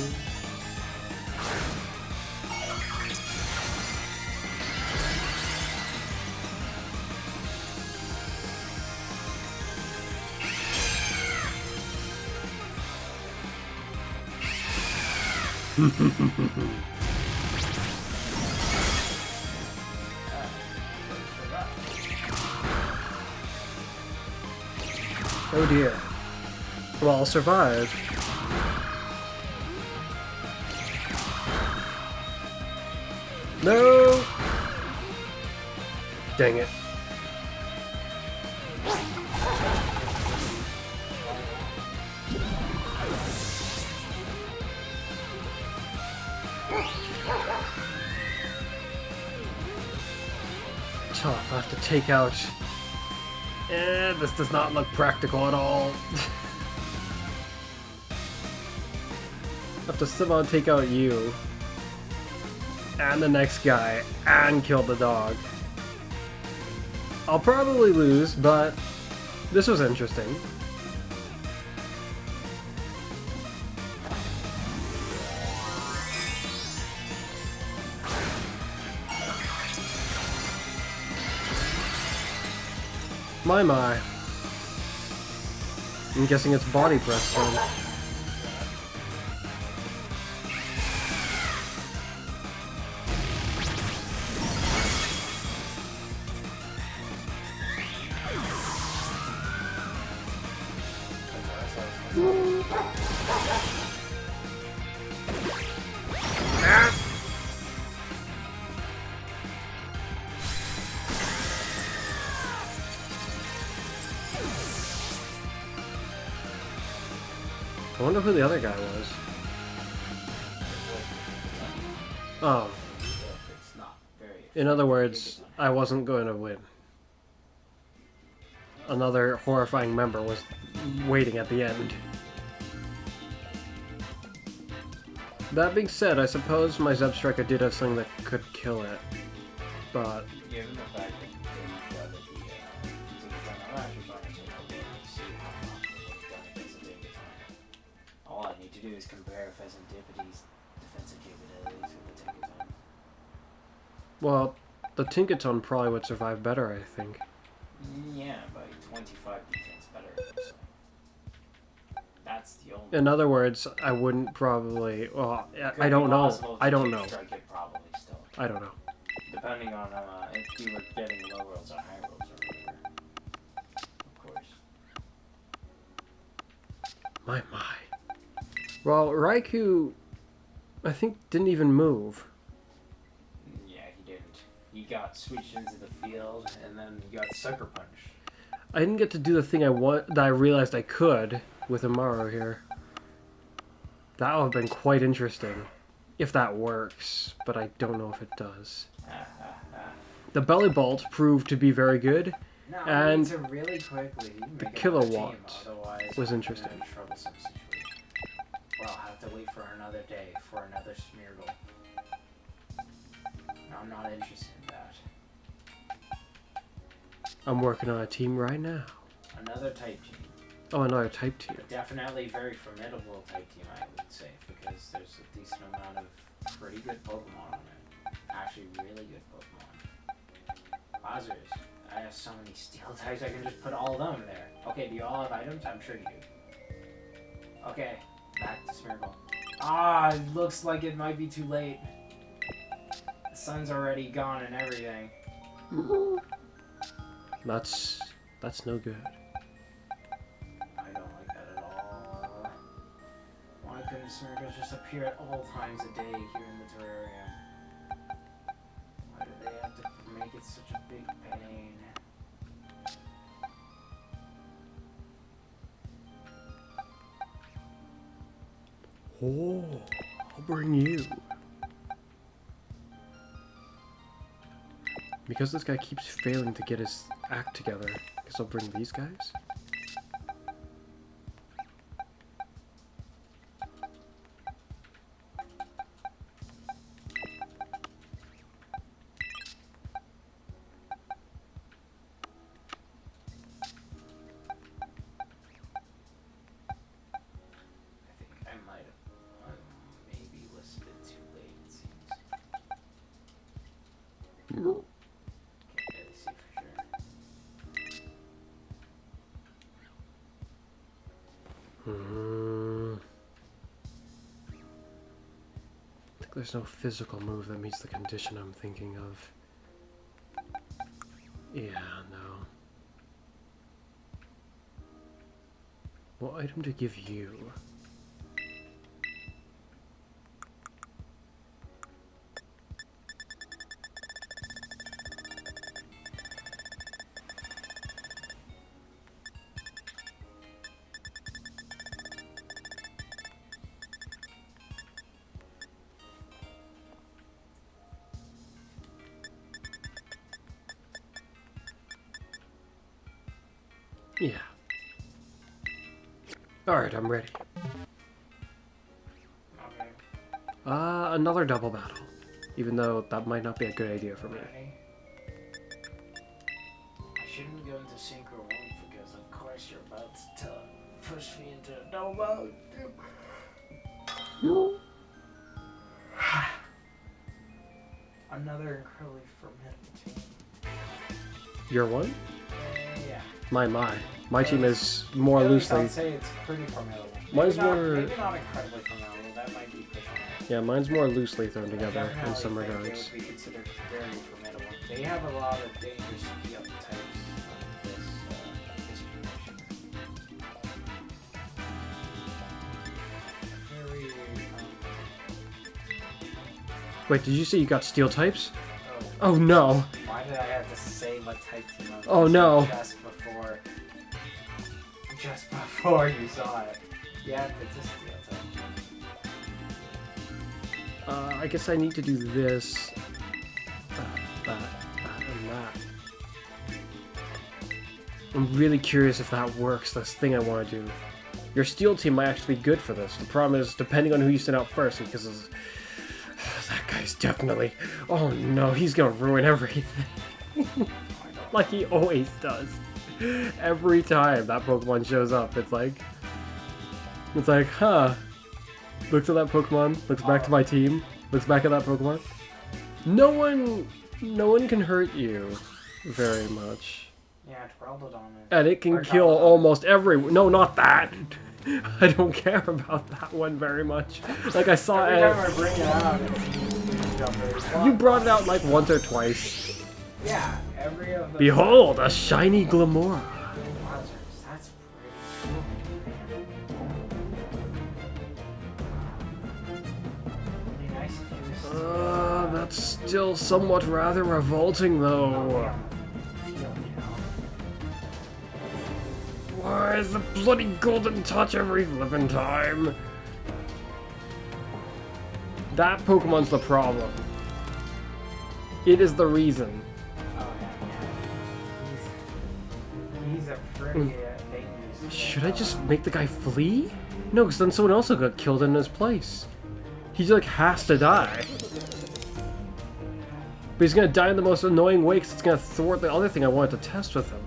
Oh dear. Well, I'll survive. No! Dang it. Tough, I have to take out... this does not look practical at all. I have to somehow take out you. And the next guy. And kill the dog. I'll probably lose, but... this was interesting. My. I'm guessing it's body press then. I wonder who the other guy was. Oh. It's not very. In other words, I wasn't going to win. Another horrifying member was waiting at the end. That being said, I suppose my Zeb Striker did have something that could kill it. But... Given the fact that you didn't whether the I'm actually trying to take a look and see how much it would have done against the Tinkaton. All I need to do is compare Pheasantipity's defensive capabilities with the Tinkaton. well, the Tinkaton probably would survive better, I think. Yeah, by 25 defense better. So. That's the only. In other words, I wouldn't probably... Well, I don't know. I don't know. Strike it probably still. I don't know. Depending on if you were getting low rolls or high rolls or whatever. Of course. My. Well, Raikou, I think, didn't even move. Yeah, he didn't. He got switched into the field, and then he got Sucker Punch. I didn't get to do the thing that I realized I could with Amaru here. That would have been quite interesting. If that works, but I don't know if it does. The Belly Bolt proved to be very good, No, and to really quickly the make Kilowatt was I'm interesting. in a troublesome situation. Well, I'll have to wait for another day for another Smeargle. No, I'm not interested in that. I'm working on a team right now. Another type team. Oh, another type team. Definitely very formidable type team, I would say, because there's a decent amount of pretty good Pokemon on it. Actually, really good Pokemon. Buzzers. I have so many steel types, I can just put all of them there. Okay, do you all have items? I'm sure you do. Okay, back to Smeargle. Ah, it looks like it might be too late. The sun's already gone and everything. That's no good. I don't like that at all. Why couldn't Smeargle just appear at all times a day here in the terrarium? Why do they have to make it such a big pain? Oh, I'll bring you. Because this guy keeps failing to get his act together, I guess I'll bring these guys. There's no physical move that meets the condition I'm thinking of. Yeah, no. What item to give you? Yeah. Alright, I'm ready. Okay. Another double battle. Even though that might not be a good idea for me. Ready? I shouldn't go into Synchro 1 because of course you're about to push me into a double battle. Another incredibly formidable team. Your one? Yeah. My. My team is more loosely... I'd say it's pretty formidable. Mine's maybe more... Maybe not incredibly formidable. That might be pushing it. Yeah, mine's more loosely thrown together in some They regards. would be considered very formidable. They have a lot of dangerous heal types on this generation. Wait, did you say you got steel types? Oh, Oh no. why did I have to say what type team I was? Oh no. Just before you saw it. Yeah, it's a steel type. I guess I need to do this, that, and that. I'm really curious if that works, this thing I want to do. Your steel team might actually be good for this. The problem is, depending on who you send out first, because that guy's definitely... Oh no, he's gonna ruin everything. Like he always does. Every time that Pokemon shows up, it's like, huh. Looks at that Pokemon, looks back to my team, looks back at that Pokemon. No one can hurt you very much. Yeah, Terraldodon is... And it can kill almost every... No, not that! I don't care about that one very much. Like I saw Every time I bring it out, you brought it out like once or twice. Yeah, every of the... Behold, a shiny Glamora. That's pretty cool. It'd be nice if you was... That's still somewhat rather revolting though. Why is the bloody golden touch every flippin' time? That Pokemon's the problem. It is the reason. Oh yeah. He's a pretty dangerous... Should I just make the guy flee? No, because then someone else will get killed in his place. He like has to die. But he's gonna die in the most annoying way because it's gonna thwart the other thing I wanted to test with him.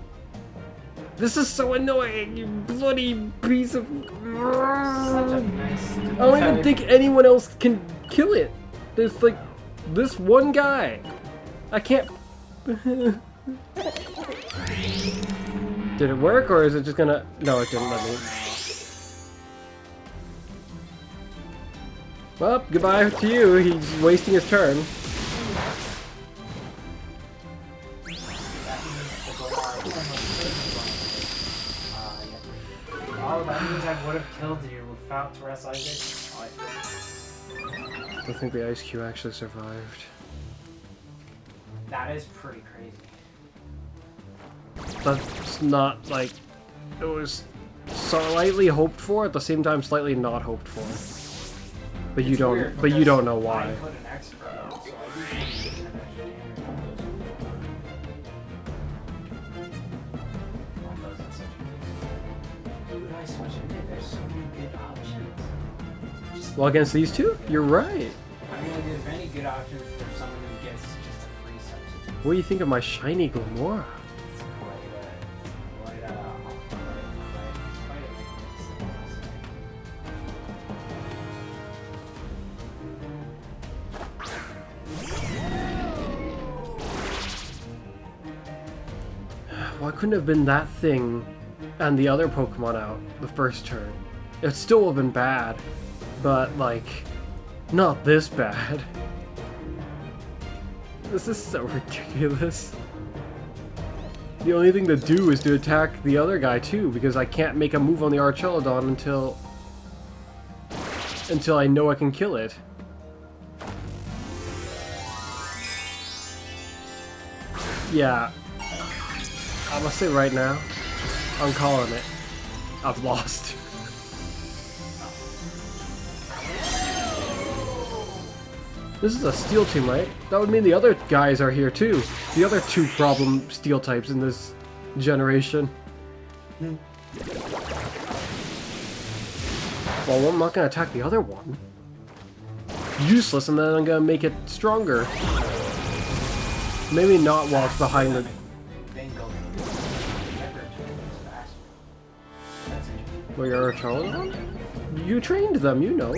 This is so annoying, you bloody piece of... Such a nice... I don't even think anyone else can kill it. There's like this one guy. I can't... Did it work or is it just gonna... No, it didn't let me. Well, goodbye to you. He's wasting his turn. Oh, that means I would have killed you without Terrace Isaac. I think the Ice Cube actually survived. That is pretty crazy. That's not like... It was slightly hoped for, at the same time slightly not hoped for. But you don't. But you don't know why. I put an expert on, so I do think it's an extra damage. Who would I switch into? There's so many good options. Well, against these two, you're right. I mean, like, there's many good options for someone who gets just a free substitute. What do you think of my shiny Glamora? It's quite a Why couldn't it have been that thing and the other Pokemon out the first turn? It still would have been bad, but like, not this bad. This is so ridiculous. The only thing to do is to attack the other guy too, because I can't make a move on the Archelodon until I know I can kill it. Yeah. I'm gonna say right now, I'm calling it. I've lost. This is a steel team, right? That would mean the other guys are here too. The other two problem steel types in this generation. Well, I'm not gonna attack the other one. Useless, and then I'm gonna make it stronger. Maybe not while it's behind the... Well, you're a Charlton? You trained them, you know.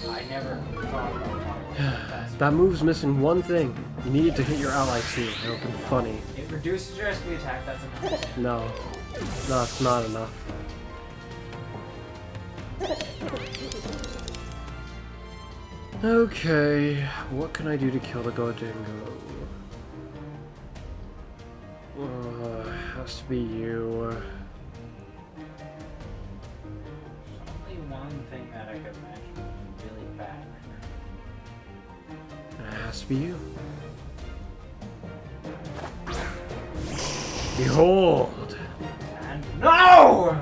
I never thought about That move's missing one thing. You needed to hit your ally too. That would have been funny. It reduces your SP attack, that's enough. No. No, it's not enough. Okay, what can I do to kill the Godingo? Has to be you. Only one one thing that I could imagine would be really bad right It has to be you. Behold! And no!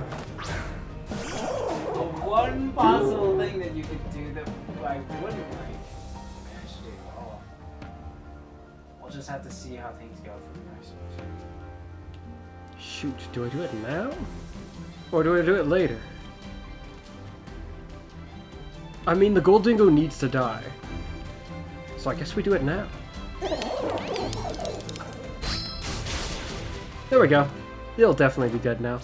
The one possible thing that you could do that I wouldn't like manage to do. Oh. We'll just have to see how things go from there, I suppose. Shoot, do I do it now? Or do I do it later? I mean, the gold dingo needs to die. So I guess we do it now. There we go. He'll definitely be dead now.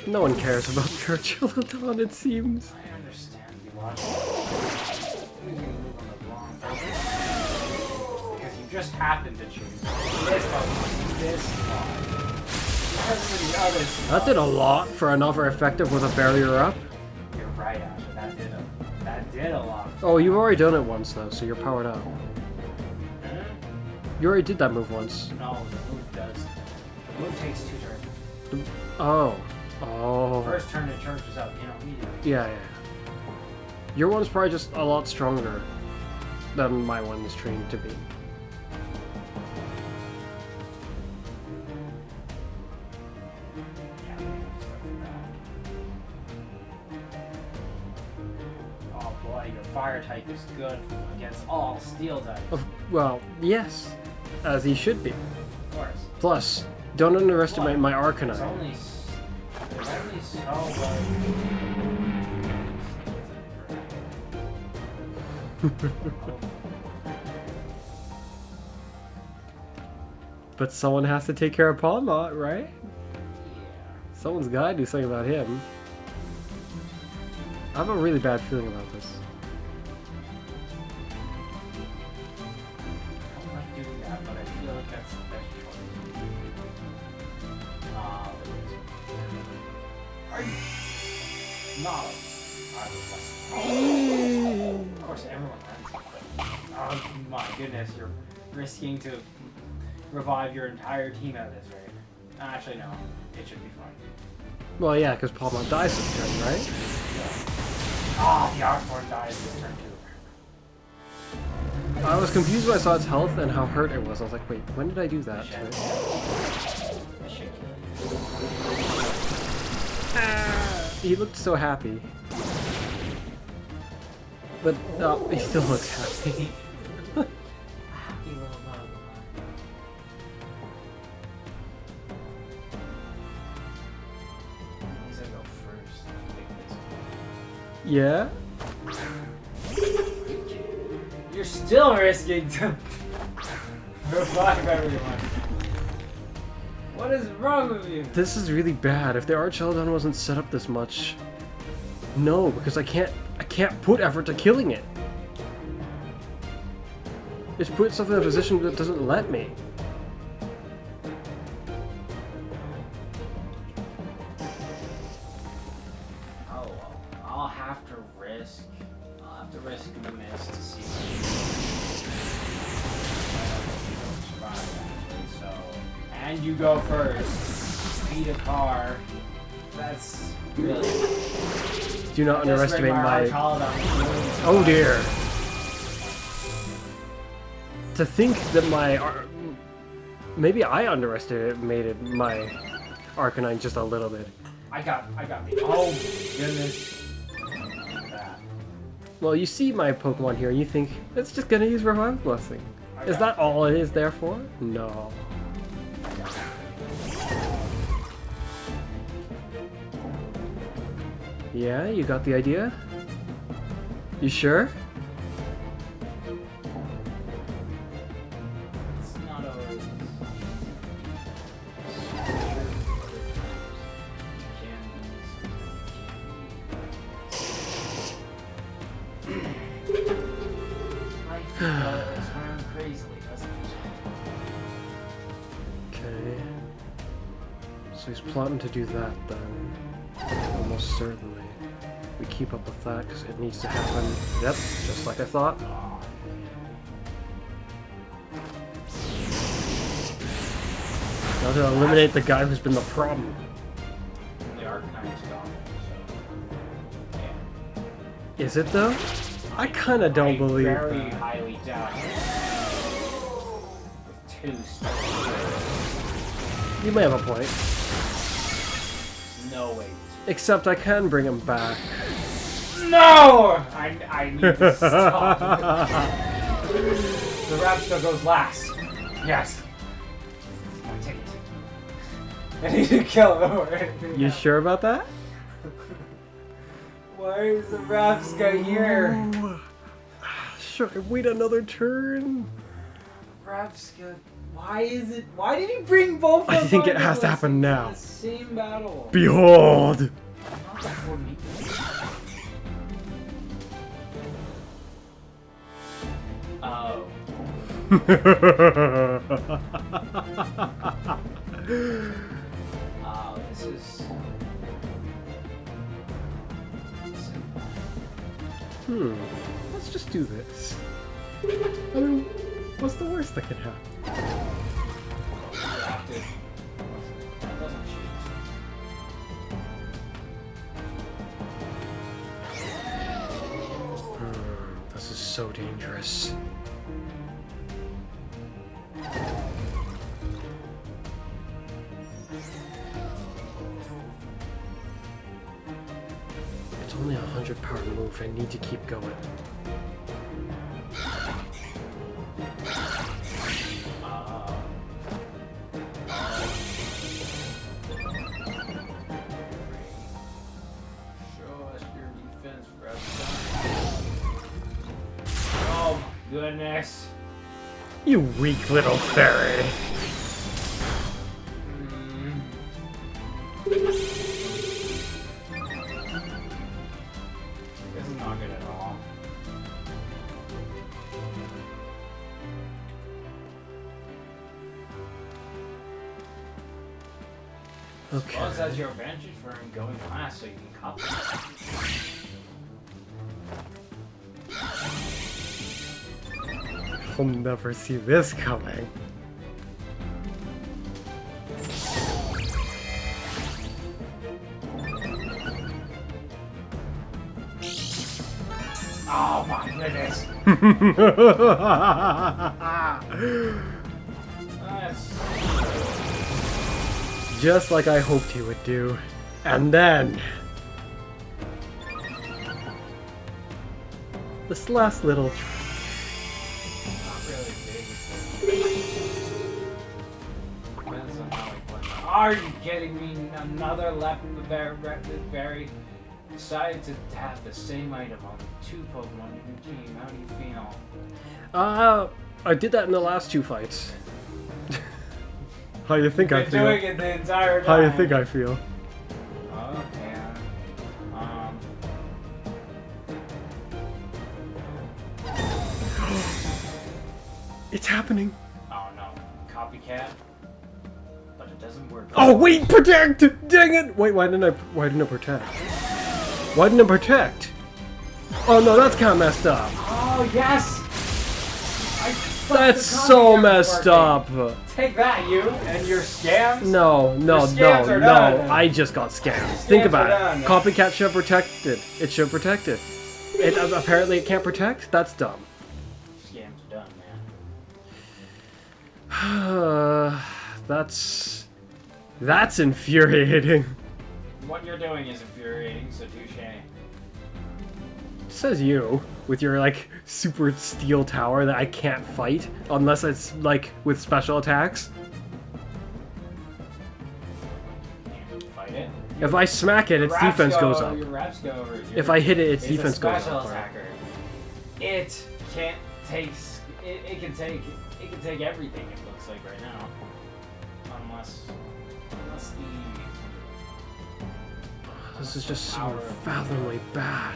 No one cares about Churchill at all, it seems. I understand you watch. You're gonna move on the wrong button. Because you just happened to choose this button, this one. Because of the others. That did a lot for another effective with a barrier up. You're right, Asher. That did a lot. Oh, you've already done it once though, so you're powered up. You already did that move once. No, the move does. The move takes 2 turns. Oh. Oh. First turn it charges up, immediately. Yeah. Your one's probably just a lot stronger than my one is trained to be. Oh boy, your fire type is good against all steel types. Well, yes. As he should be. Of course. Plus, don't underestimate my Arcanine. There's only so But someone has to take care of Palmot, right? Yeah. Someone's gotta do something about him. I have a really bad feeling about this. I don't like doing that, but I feel like that's the best choice. Are you not? Of course, everyone runs. Oh my goodness, you're risking to revive your entire team out of this, right? Actually, no. It should be fine. Well, yeah, because Palmot dies this turn, right? Ah, the Archborn dies this turn too. I was confused when I saw its health and how hurt it was. I was like, wait, when did I do that? He looked so happy. But he still looks happy. Happy little bug. He's gonna go first. Yeah? You're still risking to revive everyone. What is wrong with you? This is really bad. If the Archelodon wasn't set up this much... No, because I can't put effort to killing it. It's put itself in a position that doesn't let me. Oh well, I'll have to risk the miss to see if I don't survive actually, so. And you go first. Beat a car. That's really. Do not underestimate my... Oh Oh dear. To think that my... Maybe I underestimated my Arcanine just a little bit. I got me. Oh goodness. That. Well, you see my Pokemon here and you think, it's just gonna use Revive Blessing. Is that all it is there for? No. Yeah, you got the idea? You sure? It's not always. Life goes around crazily, doesn't it? Okay. So he's plotting to do that then. Almost certainly. We keep up with that because it needs to happen. Yep, just like I thought. Now to eliminate the guy who's been the problem. The Arcanine's gone, so... Yeah. Is it though? I kinda don't believe very that. highly doubt it. With 2 special... You may have a point. No way. Except I can bring him back. No! I need to stop. The Rapsco goes last. Yes. My ticket. I need to kill him or anything You else. sure about that? Why is the Rapsco here? Oh. Sure, wait another turn. Rapsco, why is it? Why did he bring both of I them think it into has to happen now. the same battle? Behold! Not before me. Oh. Oh, this is. Let's just do this. I mean, what's the worst that can happen? Drafted. That doesn't cheat. This is so dangerous. It's only a 100 power move. I need to keep going. Show us your defense, Rapsco. Oh my goodness. You weak little fairy. This is not good at all. Okay. Well, that's your advantage for him going last, so you can copy. I'll never see this coming. Oh my goodness. That's... Just like I hoped he would do. And then... this last little... not really big. Depends on how he plays. Are you kidding me? Another berry decided to have the same item on 2 Pokemon in your team. How do you feel? I did that in the last 2 fights. How you think I Been feel? doing it the entire time. How you think I feel? Okay. It's happening. Oh no. Copycat. But it doesn't work. Oh wait, protect! Dang it! Wait, why didn't I protect? Why didn't I protect? Oh no, that's kind of messed up. Oh yes! That's so messed up. Take that, you and your scams. No, Your scams are done. I just got scammed. Think about are done. it. Copycat should have protected. It should protect it. Apparently it can't protect? That's dumb. Scams are done, man. That's infuriating. What you're doing is infuriating, so touche. Says you, with your like super steel tower that I can't fight unless it's like with special attacks. Can't fight it. If I smack it, its defense goes up. Your Rapsco over here If I hit it, its is a defense goes special up. attacker. It can't take. It can take. It can take everything. It looks like right now, unless the. This is just so unfathomably bad.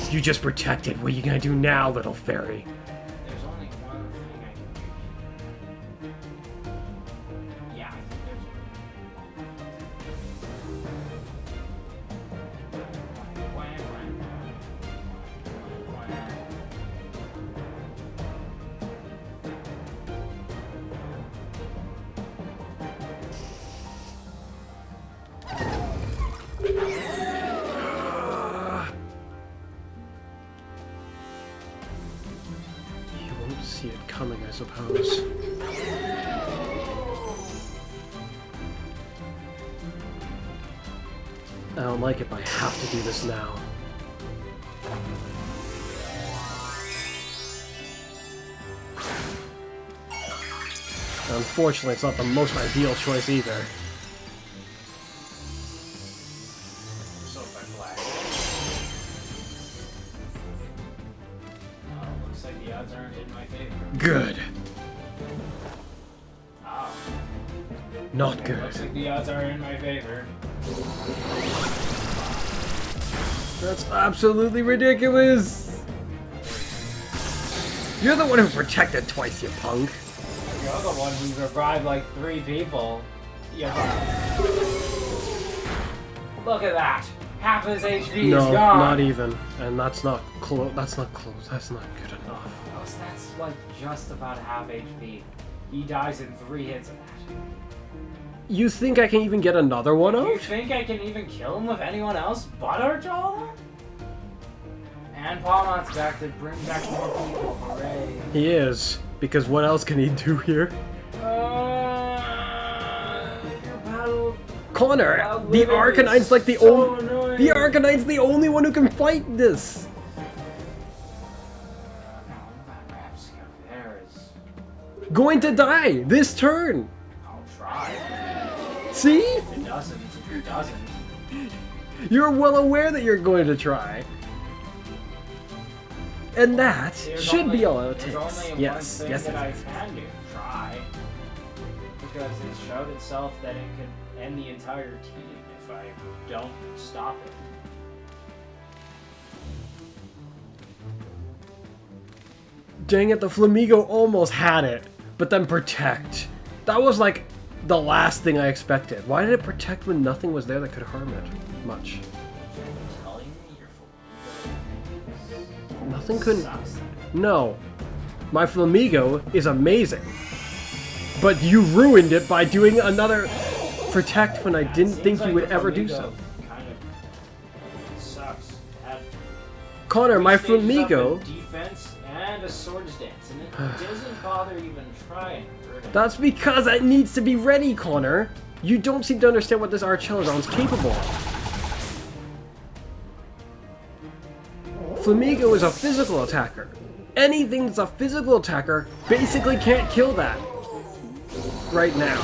You just protected. What are you gonna do now, little fairy? There's only one thing I can do. Yeah, I think there's. I suppose. I don't like it, but I have to do this now. Unfortunately, it's not the most ideal choice either. So if I flag. Oh, looks like the odds aren't in my favor. Good. Oh. Not good. Looks like the odds are in my favor. That's absolutely ridiculous! You're the one who protected twice, you punk. You're the one who revived like 3 people. Yeah. Look at that! Half his HP is No, gone! not even. And that's not close. That's not close. That's not good enough. Oh, so that's like just about half HP. He dies in 3 hits of that. You think I can even get another one You out? think I can even kill him with anyone else but Arjala? And Palmot's back to bring back more people. Hooray. He is. Because what else can he do here? Your battle. Connor, the Arcanine's like the only. The Arcanine's the only one who can fight this. There is. Going to die this turn. I'll try. See? If it doesn't, it doesn't. You're well aware that you're going to try. And that There's should only- be all it there's takes. only Yes, one thing yes, that yes. I can do. Try. Because it showed itself that it could end the entire team if I don't stop it. Dang it, the Flamigo almost had it. But then protect. That was like the last thing I expected. Why did it protect when nothing was there that could harm it much? Telling me you're full. Nothing couldn't. Sucks. No. My Flamigo is amazing. But you ruined it by doing another protect when I didn't think you would ever do so. Kind of sucks. Had Connor, my three stages up Flamigo. in defense and a swords dance, and it doesn't bother even trying. Really. That's because it needs to be ready, Connor. You don't seem to understand what this Archelodon's capable of. Flamigo is a physical attacker. Anything that's a physical attacker basically can't kill that. Right now.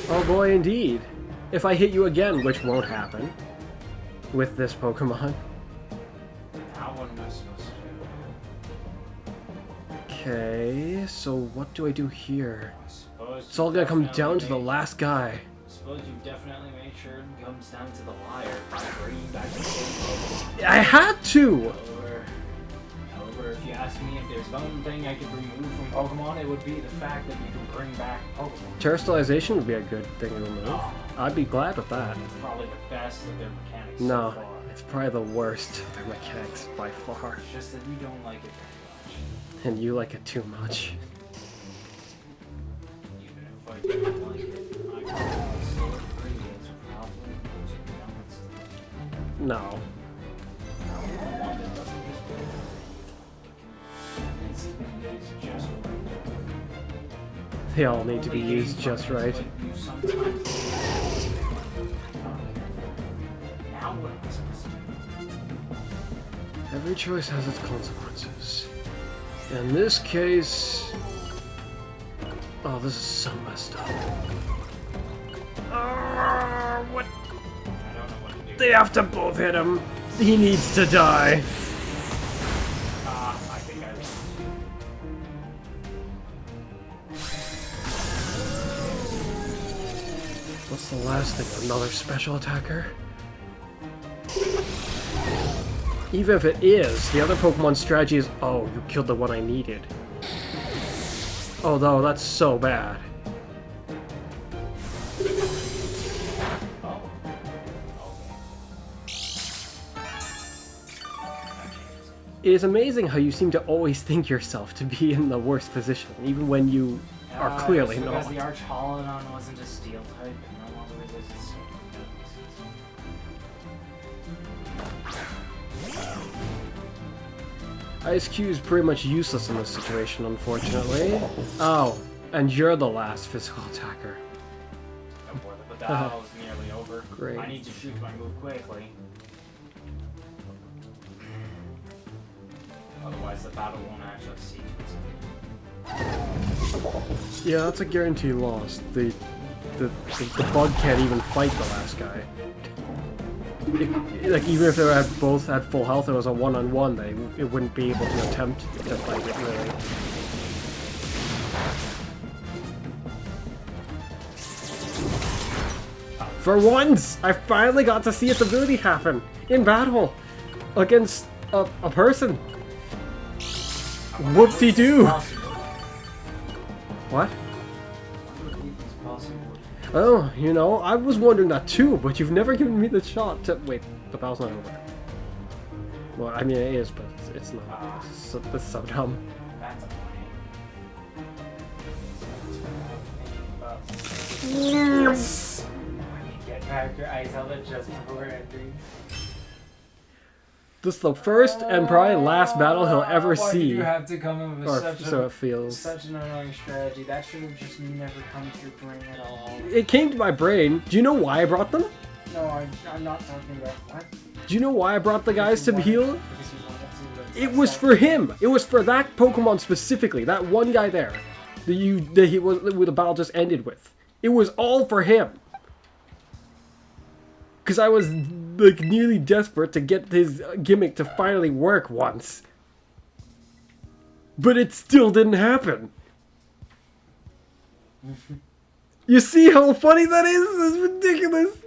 Oh boy, indeed. If I hit you again, which won't happen with this Pokemon. Now what am I supposed to do? Okay, so what do I do here? I suppose It's all gonna come definitely down to the make- last guy. I suppose you definitely make sure it comes down to the wire by bringing back the same I had to! However, if you ask me if there's one thing I could remove from Pokemon, it would be the fact that you can bring back Pokemon. Terrestrialization would be a good thing to remove. I'd be glad with that. It's probably the best of their mechanics No, so far. it's probably the worst of their mechanics by far. It's just that you don't like it very much. And you like it too much. Even if I didn't like it, I probably still agree it's probably No. one that doesn't just work. It can be used just right. They all need to be used just right. But you sometimes now what am I supposed to do? Every choice has its consequences. In this case... Oh, this is so messed up. What? I don't know what to do. They have to both hit him. He needs to die. I think I lost. What's the last thing? Another special attacker? Even if it is, the other Pokemon's strategy is, oh, you killed the one I needed. Oh no, that's so bad. Oh. It is amazing how you seem to always think yourself to be in the worst position, even when you are clearly it's not. because the Archelodon wasn't a steel type and no longer resists. ISQ is pretty much useless in this situation, unfortunately. Oh, and you're the last physical attacker. But that was nearly over. Great. I need to shoot my move quickly. Otherwise, the battle won't actually see. Yeah, that's a guaranteed loss. The bug can't even fight the last guy. Like, even if they were both at full health, it was a one-on-one, it wouldn't be able to attempt to fight it, really. For once, I finally got to see its ability happen in battle against a person. Whoop-de-doo! What? Oh, you know, I was wondering that too, but you've never given me the shot to... Wait, the battle's not over. Well, I mean, it is, but it's not. It's so dumb. That's Yes! Get back your eyes on it just before ending. This is the first and probably last battle he'll ever Why see. did you have to come up with Or so it feels. such an annoying strategy? That should have just never come to your brain at all. It came to my brain. Do you know why I brought them? No, I'm not talking about what? Do you know why I brought the guys to heal? Because you wanted to. It was for him. It was for that Pokemon specifically. That one guy there. That he was the battle just ended with. It was all for him. Because I was like nearly desperate to get his gimmick to finally work once. But it still didn't happen. You see how funny that is? It's ridiculous.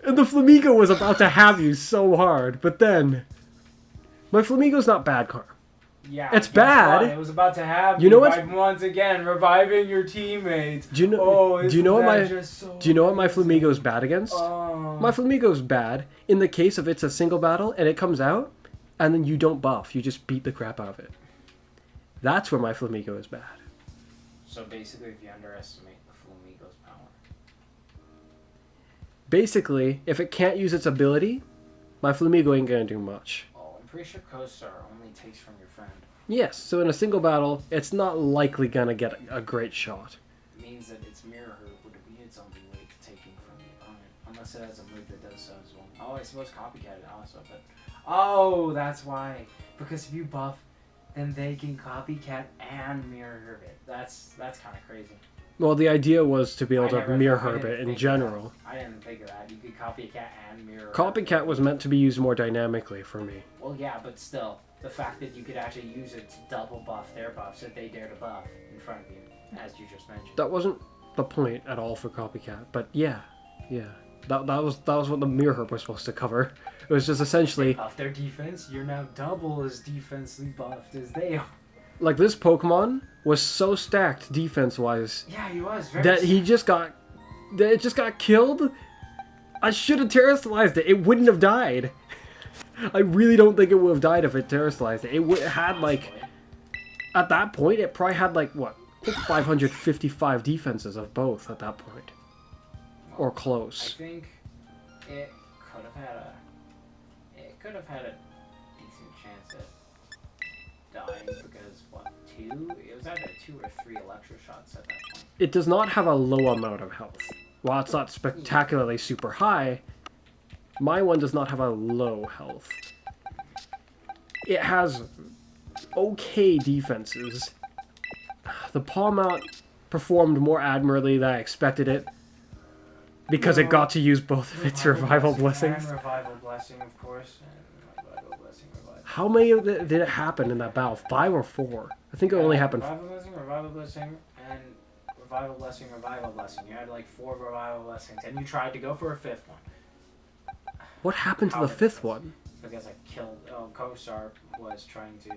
And the Flamigo was about to have you so hard, but then... My Flamigo's not bad, Car. Yeah, it's guess bad. what? It was about to have you know what? By once again reviving your teammates. Do you know? Oh, do you know what my? So do you know what my Flamigo's bad against? Oh. My Flamigo's bad in the case of it's a single battle and it comes out, and then you don't buff. You just beat the crap out of it. That's where my Flamigo is bad. So basically, if you underestimate the Flamigo's power. Basically, if it can't use its ability, my Flamigo ain't gonna do much. Oh, I'm pretty sure Co-Star only takes from your friend. Yes, so in a single battle, it's not likely gonna get a great shot. It means that its Mirror Herb would be its only way to taking from the opponent. Unless it has a move that does so as well. Oh, I suppose Copycat it also, but... Oh, that's why. Because if you buff, then they can Copycat and Mirror Herb it. That's kind of crazy. Well, the idea was to be able I to never mirror thought- I herb didn't it in think of general. that. I didn't think of that. You could Copycat and Mirror Herb. Copycat was meant to be used more dynamically for me. Well, yeah, but still. The fact that you could actually use it to double buff their buffs if they dare to buff in front of you, as you just mentioned. That wasn't the point at all for Copycat, but yeah. That was what the mirror herb was supposed to cover. It was just essentially Buff their defense, you're now double as defensively buffed as they are. like this Pokemon was so stacked defense-wise Yeah, he was very that it just got killed. I should have terrestrialized it. It wouldn't have died. I really don't think it would have died if it terrestrialized it. It had like, at that point, it probably had like what, I think 555 defenses of both at that point, or close. I think it could have had a decent chance at dying because what, it was either 2 or 3 electroshots at that point. It does not have a low amount of health. While it's not spectacularly super high, my one does not have a low health. It has okay defenses. The Palm Mount performed more admirably than I expected it, because it got to use both of its revival blessings. And revival blessing, of course. And revival blessing, revival. How many of did it happen in that battle? 5 or 4? I think it only happened. Revival blessing, and revival blessing, revival blessing. You had like 4 revival blessings, and you tried to go for a 5th one. What happened to the 5th one? Because I killed. Kosar was trying to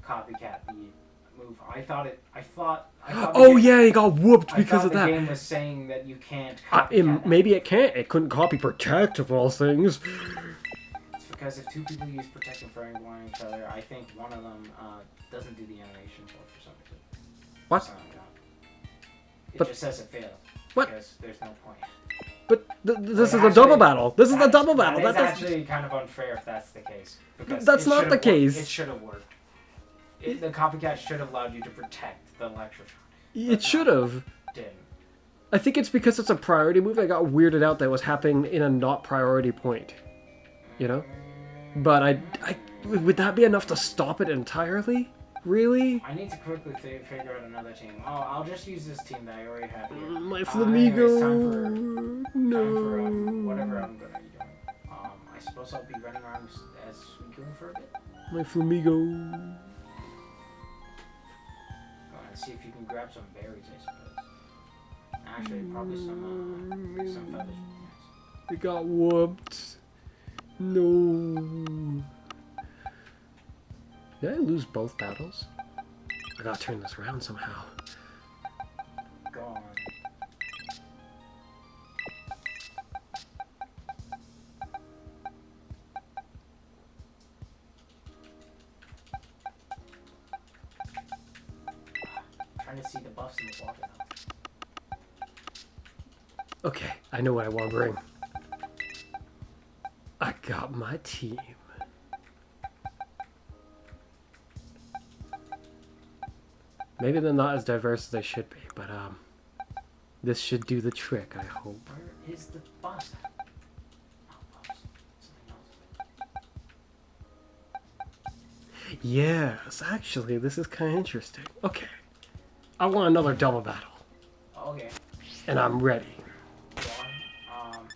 copycat the move. I thought. Oh yeah, he got whooped because of the that. game was saying that you can't copycat that. Maybe it can't. It couldn't copy protect of all things. It's because if 2 people use protect and fairy blind each other, I think one of them doesn't do the animation for some reason. What? So, it But- just says it failed. What? Because there's no point. But this Like, is a double actually, battle. This is a double battle. That is That doesn't- actually kind of unfair if that's the case. Because That's it not should've the case. It should have worked. The copycat should have allowed you to protect the electrotron. It should have. Didn't. I think it's because it's a priority move. I got weirded out that it was happening in a not priority point. You know? But I would that be enough to stop it entirely? Really? I need to quickly figure out another team. Oh, I'll just use this team that I already have here. My Anyways, Flamigo. time for No. whatever I'm gonna be doing. I suppose I'll be running around as we go for a bit. My Flamigo. Go on and see if you can grab some berries, I suppose. Actually, probably some feathers. I got whooped. No. Did I lose both battles? I gotta turn this around somehow. Go on. Trying to see the buffs in the water now. Okay, I know what I want to bring. I got my team. Maybe they're not as diverse as they should be, but this should do the trick, I hope. Where is the boss? Not boss. Something else. Yes, actually, this is kind of interesting. Okay, I want another double battle, Okay. and I'm ready. Go on.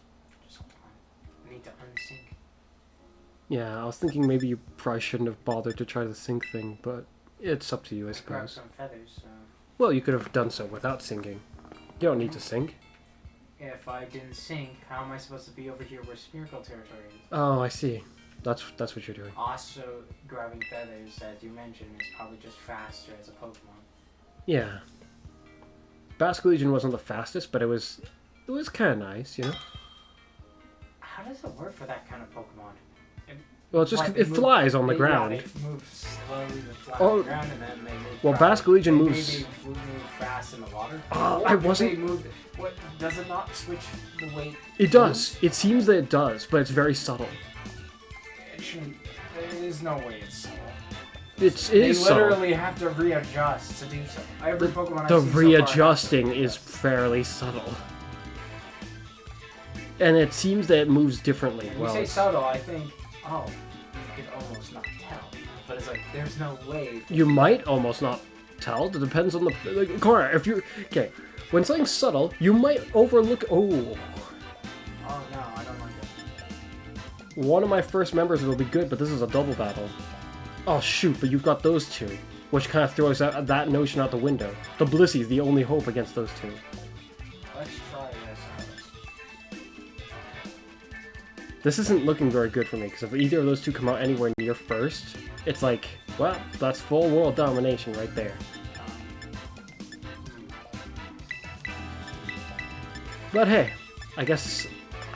Just hold on. I need to unsync. Yeah, I was thinking maybe you probably shouldn't have bothered to try the sync thing, but it's up to you, I Grab suppose. some feathers. Well, you could have done so without syncing. You don't need to sync. If I didn't sync, how am I supposed to be over here where Smeargle territory is? Oh, I see. That's what you're doing. Also, grabbing feathers, as you mentioned, is probably just faster as a Pokemon. Yeah. Basculegion wasn't the fastest, but it was kind of nice, you know? How does it work for that kind of Pokemon? Well, it's just Like, it flies on the yeah, ground. they move slowly, they fly Oh. on the ground, and then they move. Well, fast. Basculegion They moves- maybe move fast in the water. Oh, Or I if wasn't- They move, what does it not switch the weight? It does. It seems that it does, but it's very subtle. It shouldn't. There is no way it's subtle. It They is subtle. literally have to readjust to do so. Every Pokemon The I've seen readjusting so far is fairly subtle. And it seems that it moves differently. When you Well, say subtle, I think, oh, you could almost not tell. But it's like, there's no way. you might almost not tell. It depends on the... Like, Cora, if you... Okay, when something's subtle, you might overlook... Oh, Oh no, I don't like it. one of my first members will be good, but this is a double battle. Oh, shoot, but you've got those two, which kind of throws that notion out the window. The Blissey's the only hope against those two. Let's try this. This isn't looking very good for me, because if either of those two come out anywhere near first, it's like, well, that's full world domination right there. But hey, I guess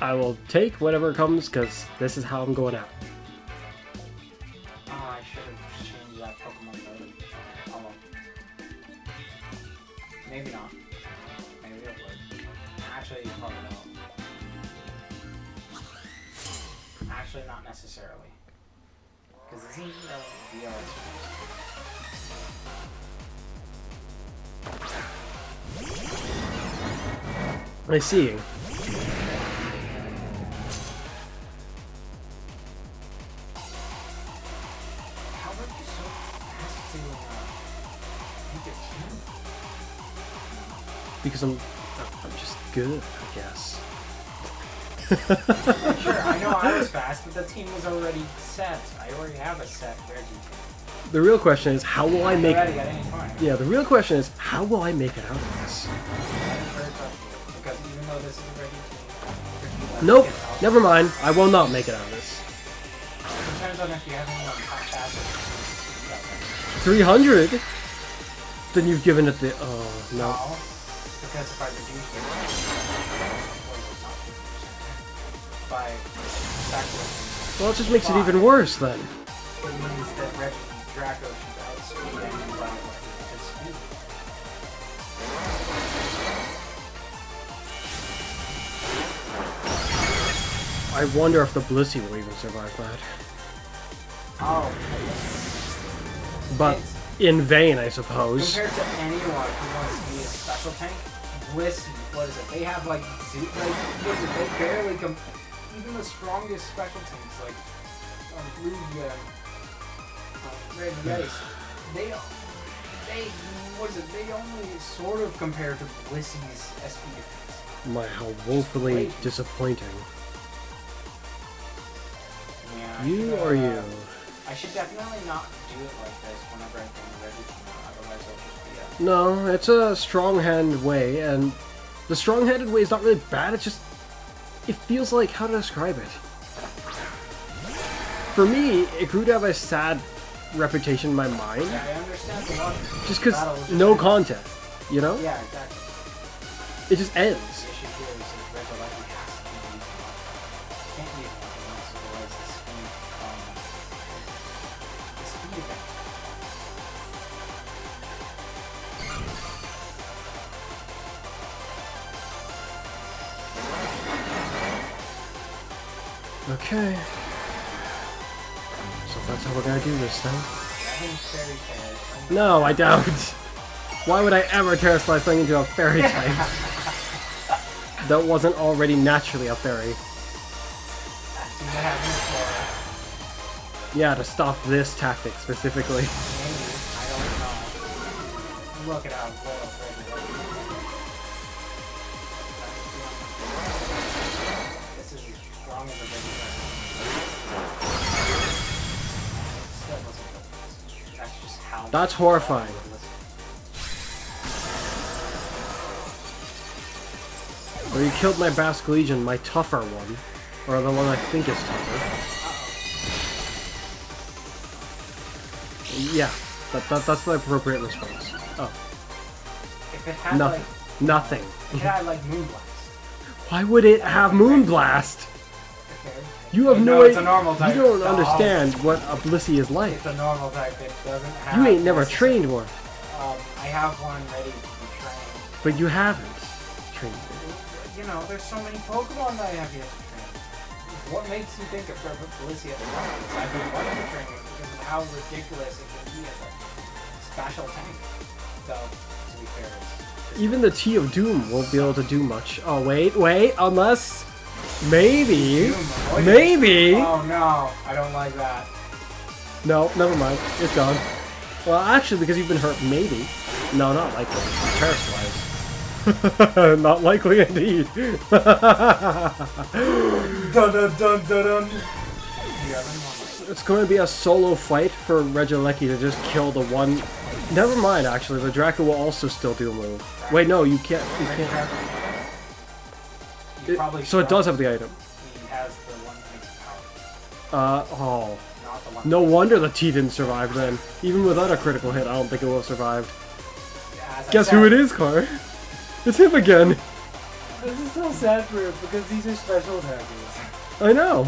I will take whatever comes, because this is how I'm going out. Oh, I should have changed that Pokemon mode. Oh well. Maybe not. Maybe it would. Actually, probably not. Actually, not necessarily. Because this isn't VR. I see. How are you so fast to make it team? Because I'm just good, I guess. Sure, I know I was fast, but the team was already set. I already have a set Reggie team. The real question is, how will I make... Ready at any point. Yeah, the real question is, how will I make it out of this? That is very tough, because even though this is a Reggie team, Nope, never mind. I will not make it out of this. Depends on if you have anyone faster. 300? Then you've given it the... Oh, no. No, because if I reduce it by backwards, Well, it just makes it even worse, then. it means that Reggie Draco should outspeed anyone by his speed. I wonder if the Blissey will even survive that. Oh. But in vain, I suppose. Compared to anyone who wants to be a special tank, Blissey, what is it? They have like, what is it? They barely even the strongest special tanks, like Blue, Red and Ice, they, what is it? They only sort of compare to Blissey's SP defense. My, how woefully disappointing. Yeah, You or you? I should definitely not do it like this whenever I think ready to, otherwise I'll just be No, it's a strong-handed way, and the strong-handed way is not really bad, it's just... It feels like... How to describe it? For me, it grew to have a sad reputation in my mind. Yeah, I understand the logic. Just because no content, you know? Yeah, exactly. It just ends. The issue here is that Red Electric has to be used a lot. Can't be nothing else, otherwise the speed effect. Okay. So that's how we're gonna do this then. No, I don't. Why would I ever tear Slice thing into a fairy type? That wasn't already naturally a fairy. Yeah, to stop this tactic specifically. Maybe. I don't know. Look at how well this is strong as a big That's just how. That's horrifying. Or you killed my Basque Legion, my tougher one. Or the one I think is tougher. Yeah, that's the appropriate response. Oh. If it had nothing. Like, nothing. It had like Moonblast. Why would it have Moonblast? Okay. You have no idea. You don't understand what a Blissey is like. It's a normal type. It doesn't have. You ain't never trained one. I have one ready to be trained. But you haven't trained it. You know, there's so many Pokemon that I have yet to train. What makes you think of Blissey at the moment? I've been wanting to train it because of how ridiculous it can be as a special tank. So, to be fair, it's even the Tea of Doom won't be able to do much. Oh, wait, unless... Maybe... Maybe... Oh no, I don't like that. No, never mind. It's gone. Well, actually, because you've been hurt, maybe. No, not likely. Terrorist-wise. Not likely indeed. Dun dun dun dun dun. It's going to be a solo fight for Regieleki to just kill the one... Never mind, actually. The Draco will also still do a move. Wait, no, you can't... So it does have the item. He has the one that makes power. Oh. Not the one No wonder the T didn't survive then. Even without a critical hit, I don't think it would have survived. Yeah, Guess who it is, Car? It's him again. This is so sad for him because these are special attackers. I know.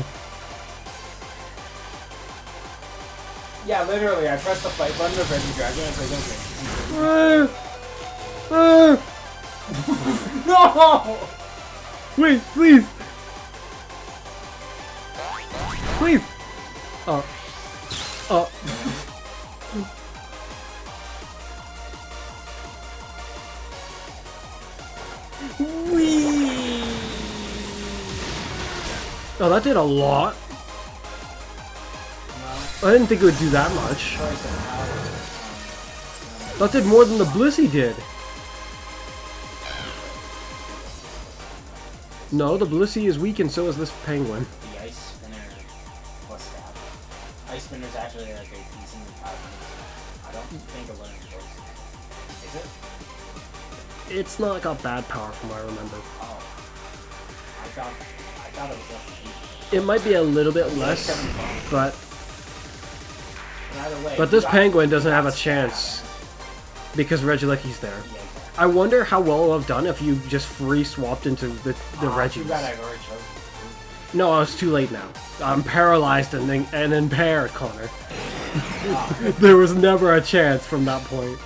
Yeah, literally, I pressed the fight button of Reggie Dragon and it's like, okay. No! Wait, please! Please! Whee! Oh, that did a lot. I didn't think it would do that much. That did more than the Blissey did. No, the Blissey is weak and so is this penguin. The Ice Spinner plus stab. Ice Spinner is actually like a decent powerful. I don't think it learns close. Is it? It's not got bad power from what I remember. Oh. I thought it was less than 8. It might be a little bit less, but... Either way, But this penguin doesn't have a chance because Regieleki's there. Yeah, exactly. I wonder how well it would have done if you just free swapped into the Reggies. Too bad I already chose. No, it's too late now. I'm paralyzed and impaired, Connor. There was never a chance from that point.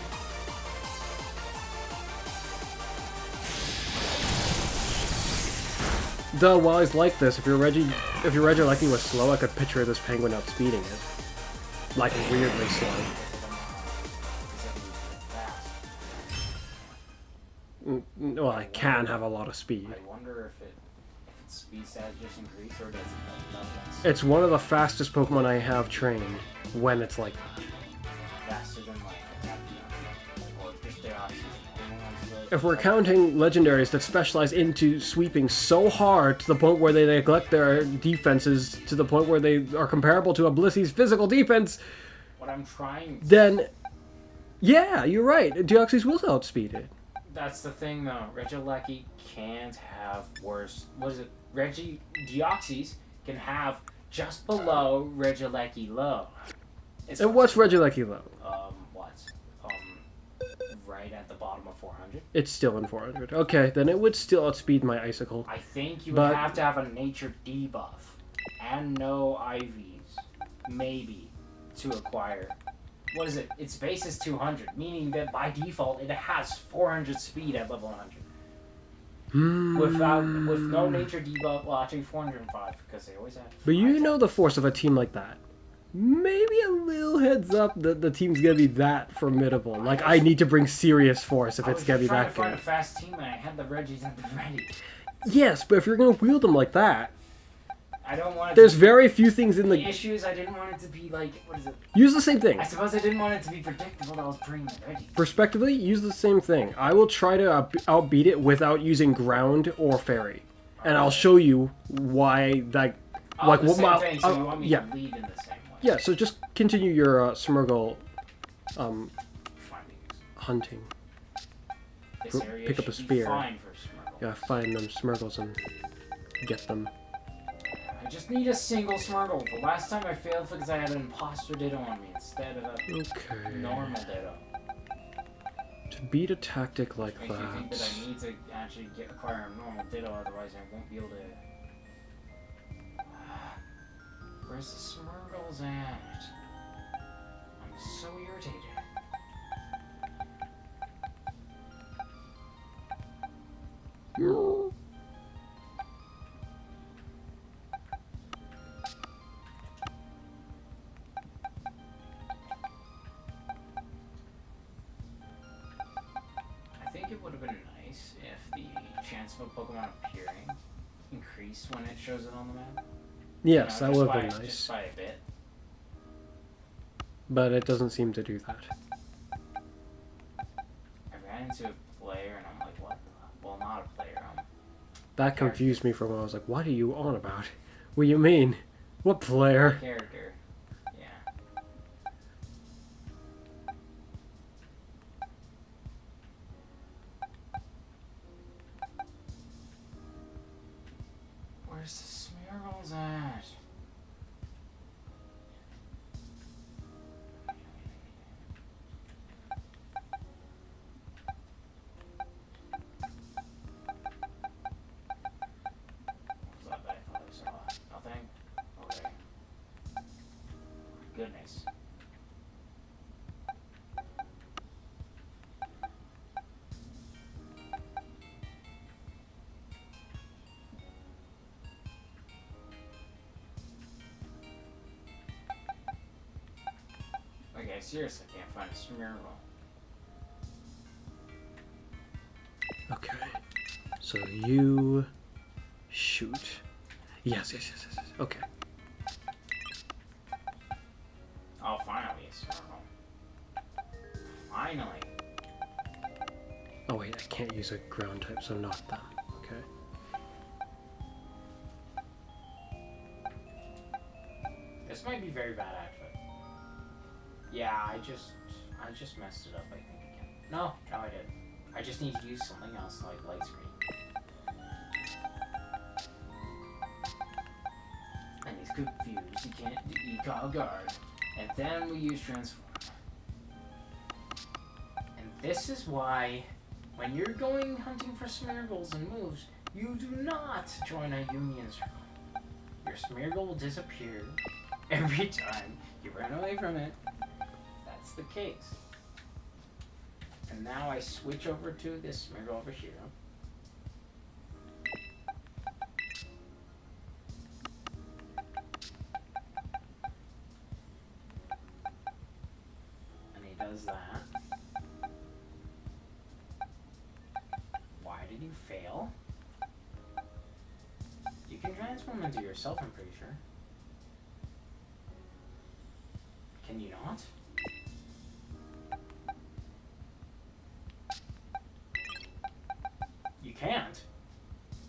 Duh, while he's like this, if your Regieleki was slow, I could picture this penguin outspeeding it. Like, weirdly slow. Well, I can have a lot of speed. I wonder if its speed stats just increase or does it like nothing? It's one of the fastest Pokemon I have trained when it's like that. Faster than like or just Deoxys. If we're counting legendaries that specialize into sweeping so hard to the point where they neglect their defenses to the point where they are comparable to a Blissey's physical defense, what I'm trying to... then yeah, you're right. Deoxys will outspeed it. That's the thing though. Regieleki can't have worse. What is it? Deoxys can have just below Regieleki low. And what's Regieleki low? What? Right at the bottom of 400. It's still in 400. Okay, then it would still outspeed my Icicle. I think you would have to have a nature debuff and no IVs, maybe, to acquire. What is it? Its base is 200, meaning that by default it has 400 speed at level 100. With no nature debuff, well actually 405 because they always have. But you know the force of a team like that. Maybe a little heads up that the team's gonna be that formidable. Like, I need to bring serious force if it's gonna be that good. I was trying to find a fast team and I had the Reggies at the ready. Yes, but if you're gonna wield them like that, I don't want it there's to be, very few things in the issue is I didn't want it to be like, what is it? Use the same thing. I suppose I didn't want it to be predictable that I was bringing the Reggie. Prospectively, use the same thing. I will try to outbeat it without using ground or fairy. And I'll show you why that... Oh, like, the same thing, so you want me to lead in the same way. Yeah, so just continue your Smeargle hunting. This area pick up a should spear. Be fine for Smeargle. Yeah, find them Smeargles and get them. I just need a single Smeargle. The last time I failed because I had an imposter Ditto on me instead of a normal Ditto. To beat a tactic like Makes that... me think that I need to actually acquire a normal Ditto, otherwise I won't be able to... Where's the Smeargles at? I'm so irritated. I think it would have been nice if the chance of a Pokemon appearing increased when it shows it on the map. Yes, that would have been nice. Just by a bit. But it doesn't seem to do that. I ran into a player and I'm like, what the... Well, not a player, That confused me for a while. I was like, what are you on about? What do you mean? What player? Character. Yeah. Where's the Smeargles at? Goodness. Okay, seriously, can't find a Smeargle. Okay. So you shoot. Yes. Okay. Oh, finally a Smeargle. Finally. Oh wait, I can't use a ground type, so not them. Okay. This might be very bad, actually. Yeah, I just messed it up, I think, again. No, I didn't. I just need to use something else, like light screen. And he's confused, he can't do Call Guard. And then we use Transform. And this is why, when you're going hunting for Smeargles and moves, you do not join a Union Circle. Your Smeargle will disappear every time you run away from it. That's the case. And now I switch over to this Smeargle over here. and you fail, you can transform into yourself, I'm pretty sure. Can you not? You can't.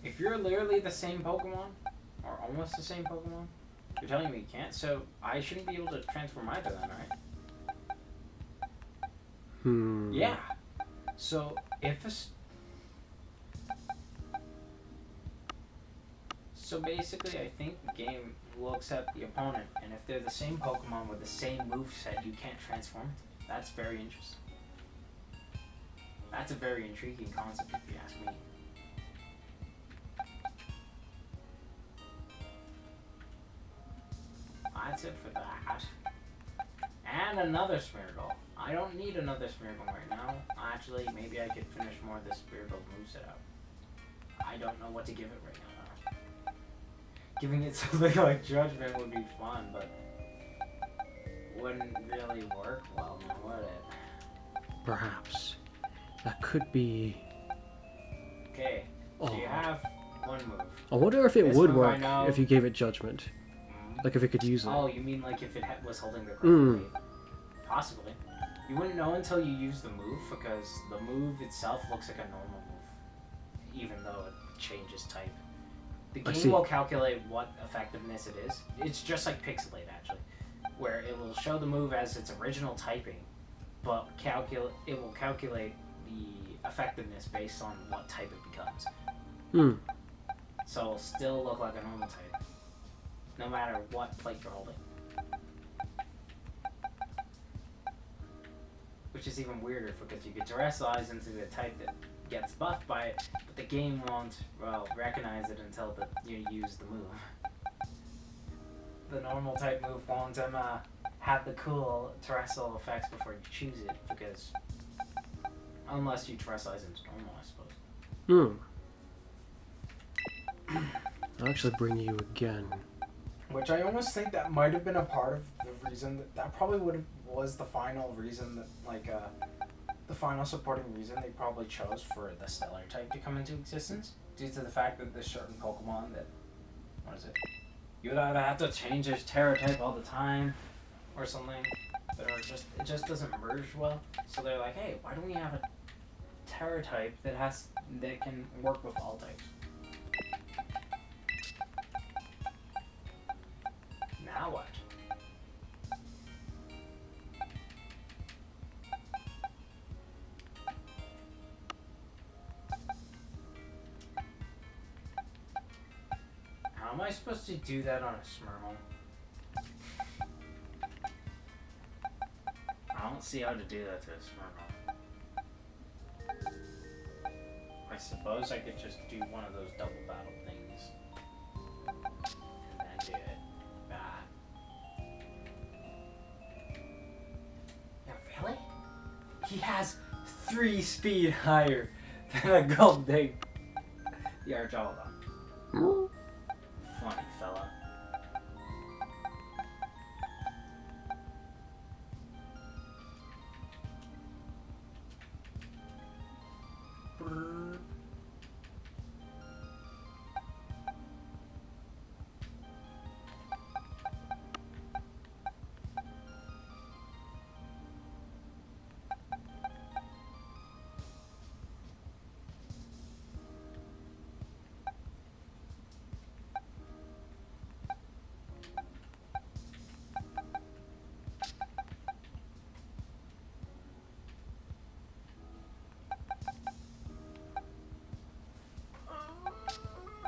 If you're literally the same Pokemon, or almost the same Pokemon, you're telling me you can't, so I shouldn't be able to transform either then, right? Yeah. So, if a... So basically, I think the game looks at the opponent, and if they're the same Pokemon with the same moveset, you can't transform. That's very interesting. That's a very intriguing concept, if you ask me. That's it for that. And another Smeargle. I don't need another Smeargle right now. Actually, maybe I could finish more of this Smeargle moveset out. I don't know what to give it right now, though. Giving it something like Judgment would be fun, but wouldn't really work well, now would it? Perhaps. That could be... Okay, so you have one move. I wonder if it This would move I work know. if you gave it Judgment. Like if it could use it. Oh, you mean like if it was holding the correct weight? Possibly. You wouldn't know until you use the move, because the move itself looks like a normal move, even though it changes type. The game will calculate what effectiveness it is. It's just like Pixelate, actually, where it will show the move as its original typing, but it will calculate the effectiveness based on what type it becomes. So it'll still look like a normal type, no matter what plate you're holding. Which is even weirder, because you get terrestrialize into the type that gets buffed by it, but the game won't, well, recognize it until you use the move. The normal type move won't have the cool terrestrial effects before you choose it, because unless you terrestrialize into normal, I suppose. I'll actually bring you again. Which I almost think that might have been a part of the reason that probably was the final reason that, like, the final supporting reason they probably chose for the Stellar type to come into existence, due to the fact that there's certain Pokemon that, what is it? You would either have to change their Terra type all the time, or something, that are just, it just doesn't merge well. So they're like, hey, why don't we have a Terra type that can work with all types? Now what? How am I supposed to do that on a Smeargle? I don't see how to do that to a Smeargle. I suppose I could just do one of those double battle things. And then do it. Yeah, really? He has 3 speed higher than a Gold Dig. The Archalodon. Funny fella.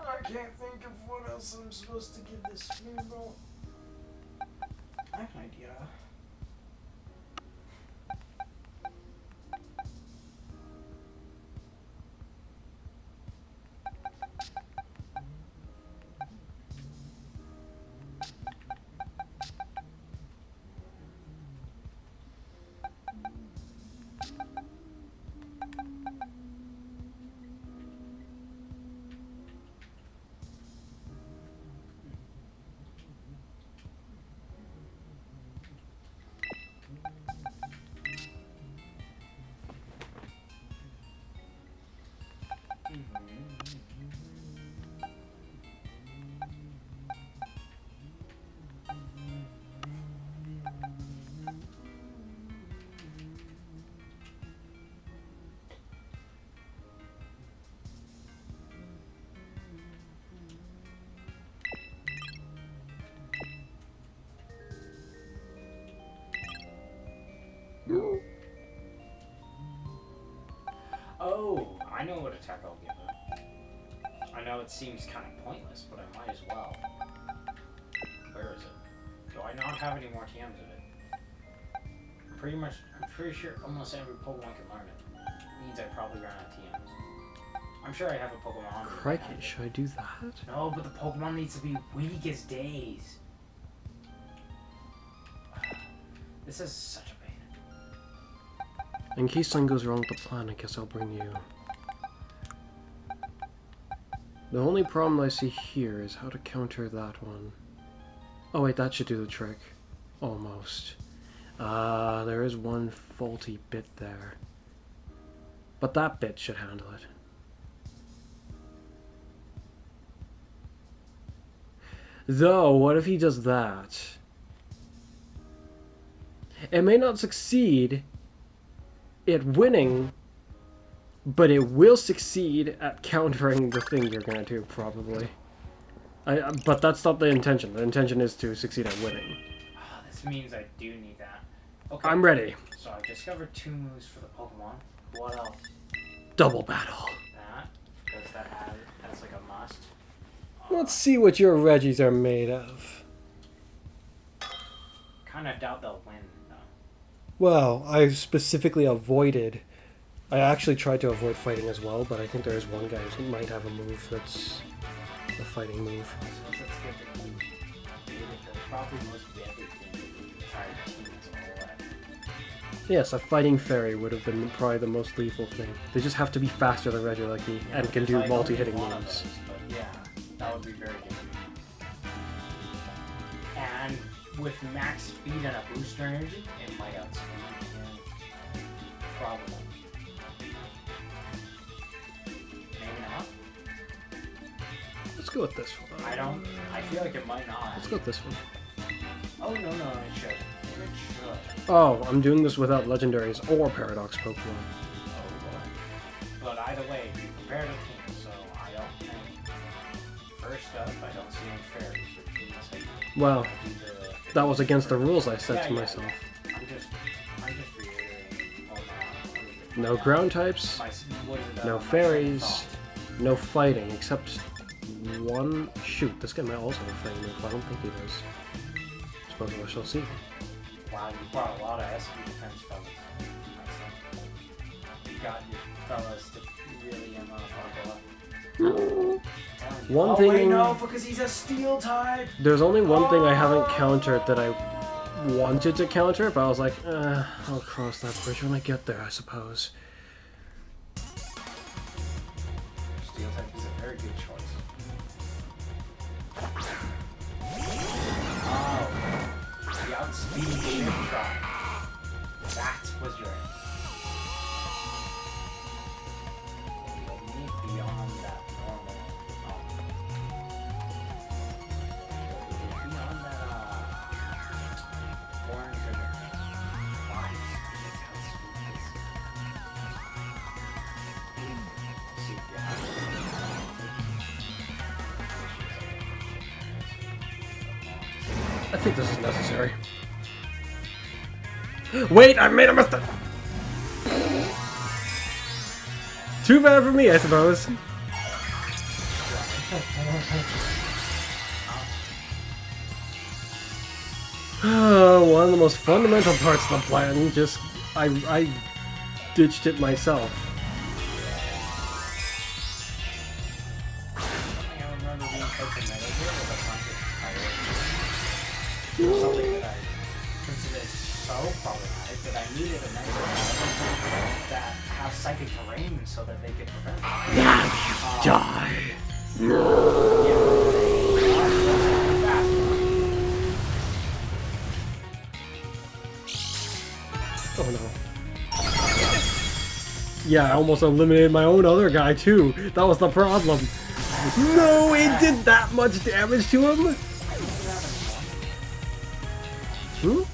I can't think of what else I'm supposed to give this Smeargle. I have an idea. I know what attack I'll give it. I know it seems kind of pointless, but I might as well. Where is it? Do I not have any more TMs of it? I'm pretty sure almost every Pokemon can learn it. Means I probably ran out of TMs. I'm sure I have a Pokemon on me. Crikey, should I do that? No, but the Pokemon needs to be weak as days. This is such a pain. In case something goes wrong with the plan, I guess I'll bring you. The only problem I see here is how to counter that one. Oh wait, that should do the trick. Almost. There is one faulty bit there. But that bit should handle it. Though, what if he does that? It may not succeed at winning, but it will succeed at countering the thing you're gonna do, probably. But that's not the intention. The intention is to succeed at winning. Oh, this means I do need that. Okay. I'm ready. So I've discovered 2 moves for the Pokemon. What else? Double battle. That, because that's like a must. Let's see what your Reggies are made of. Kind of doubt they'll win, though. Well, I specifically avoided... I actually tried to avoid fighting as well, but I think there is one guy who might have a move that's a fighting move. So let's get the team. Probably most deadly thing to the entire team is all that. Yes, a fighting fairy would have been probably the most lethal thing. They just have to be faster than Reggie like me, and can do multi-hitting moves. Those, but yeah, that would be very good. And with max speed and a booster energy, it might outspeed him. Probably. Maybe not. Let's go with this one. I feel like it might not. Let's go with this one. Oh, no, it should. It should. Oh, I'm doing this without legendaries or paradox Pokemon. Oh, boy. But either way, you prepared a team, so I don't think... First up, I don't see any fairies, which means Well, that was against the rules I set to myself. I'm just reiterating. No ground types, no fairies, no fighting, except one... Shoot, this guy might also have a fighting move. I don't think he does. Suppose we shall see. Wow, you brought a lot of SP defense fellas. You got your fellas to really One thing... Wait, no, because he's a steel type! There's only one thing I haven't countered that I wanted to counter, but I was like, I'll cross that bridge when I get there, I suppose. Steel type is a very good choice. Oh, the outspeed shift try. That was your aim. You'll need beyond that normal. Beyond that, orange and white. See if you have I think this is necessary. Wait, I made a mistake! Too bad for me, I suppose. One of the most fundamental parts of the plan, just... I ditched it myself. I remember being such a metal here with a bunch of pirates. Something that I considered so problematic that I needed a metal that have psychic terrain so that they could prevent it. Die! Oh no. Yeah, I almost eliminated my own other guy too. That was the problem. No, it did that much damage to him?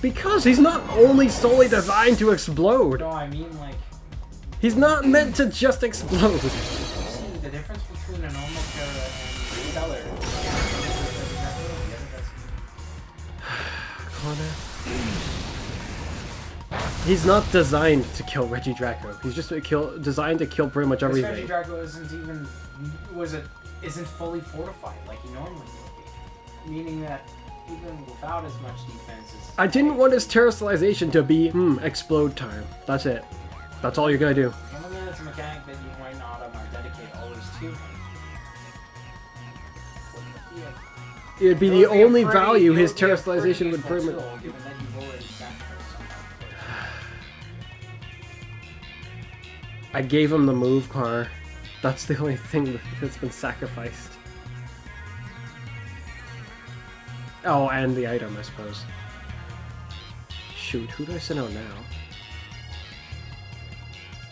Because he's not only solely designed to explode. No, I mean like... He's not meant to just explode. See, the difference between a normal Terra and Stellar. Connor. He's not designed to kill Regidrago. He's just designed to kill pretty much everything. This Regidrago isn't fully fortified like he normally would be. Meaning that even without as much defenses. I didn't want his terrestrialization to be explode time. That's it. That's all you're gonna do. Only that's a mechanic that you might not dedicate always to him. It'd be the only value his terrestrialization would bring. I gave him the move car. That's the only thing that's been sacrificed. Oh, and the item, I suppose. Shoot, who do I send out now?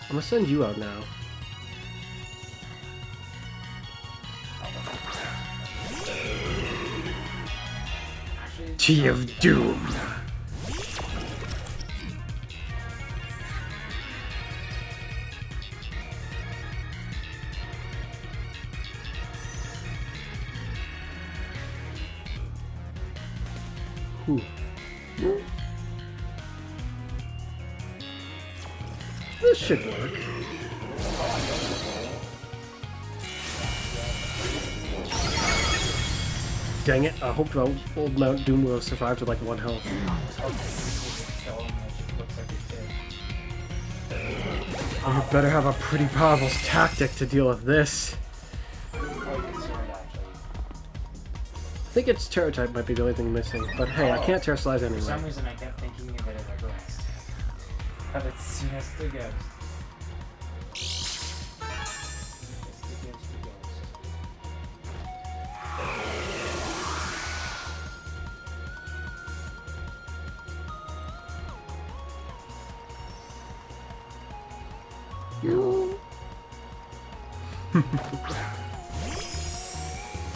I'm gonna send you out now. Tea of Doom. Ooh. This should work. Dang it, I hope old Mount Doom will survive to like 1 health. You better have a pretty powerful tactic to deal with this. I think its Terror type might be the only thing missing, but hey, I can't Terrorize anyway. For some reason I kept thinking of it as a ghost. But it's just a ghost.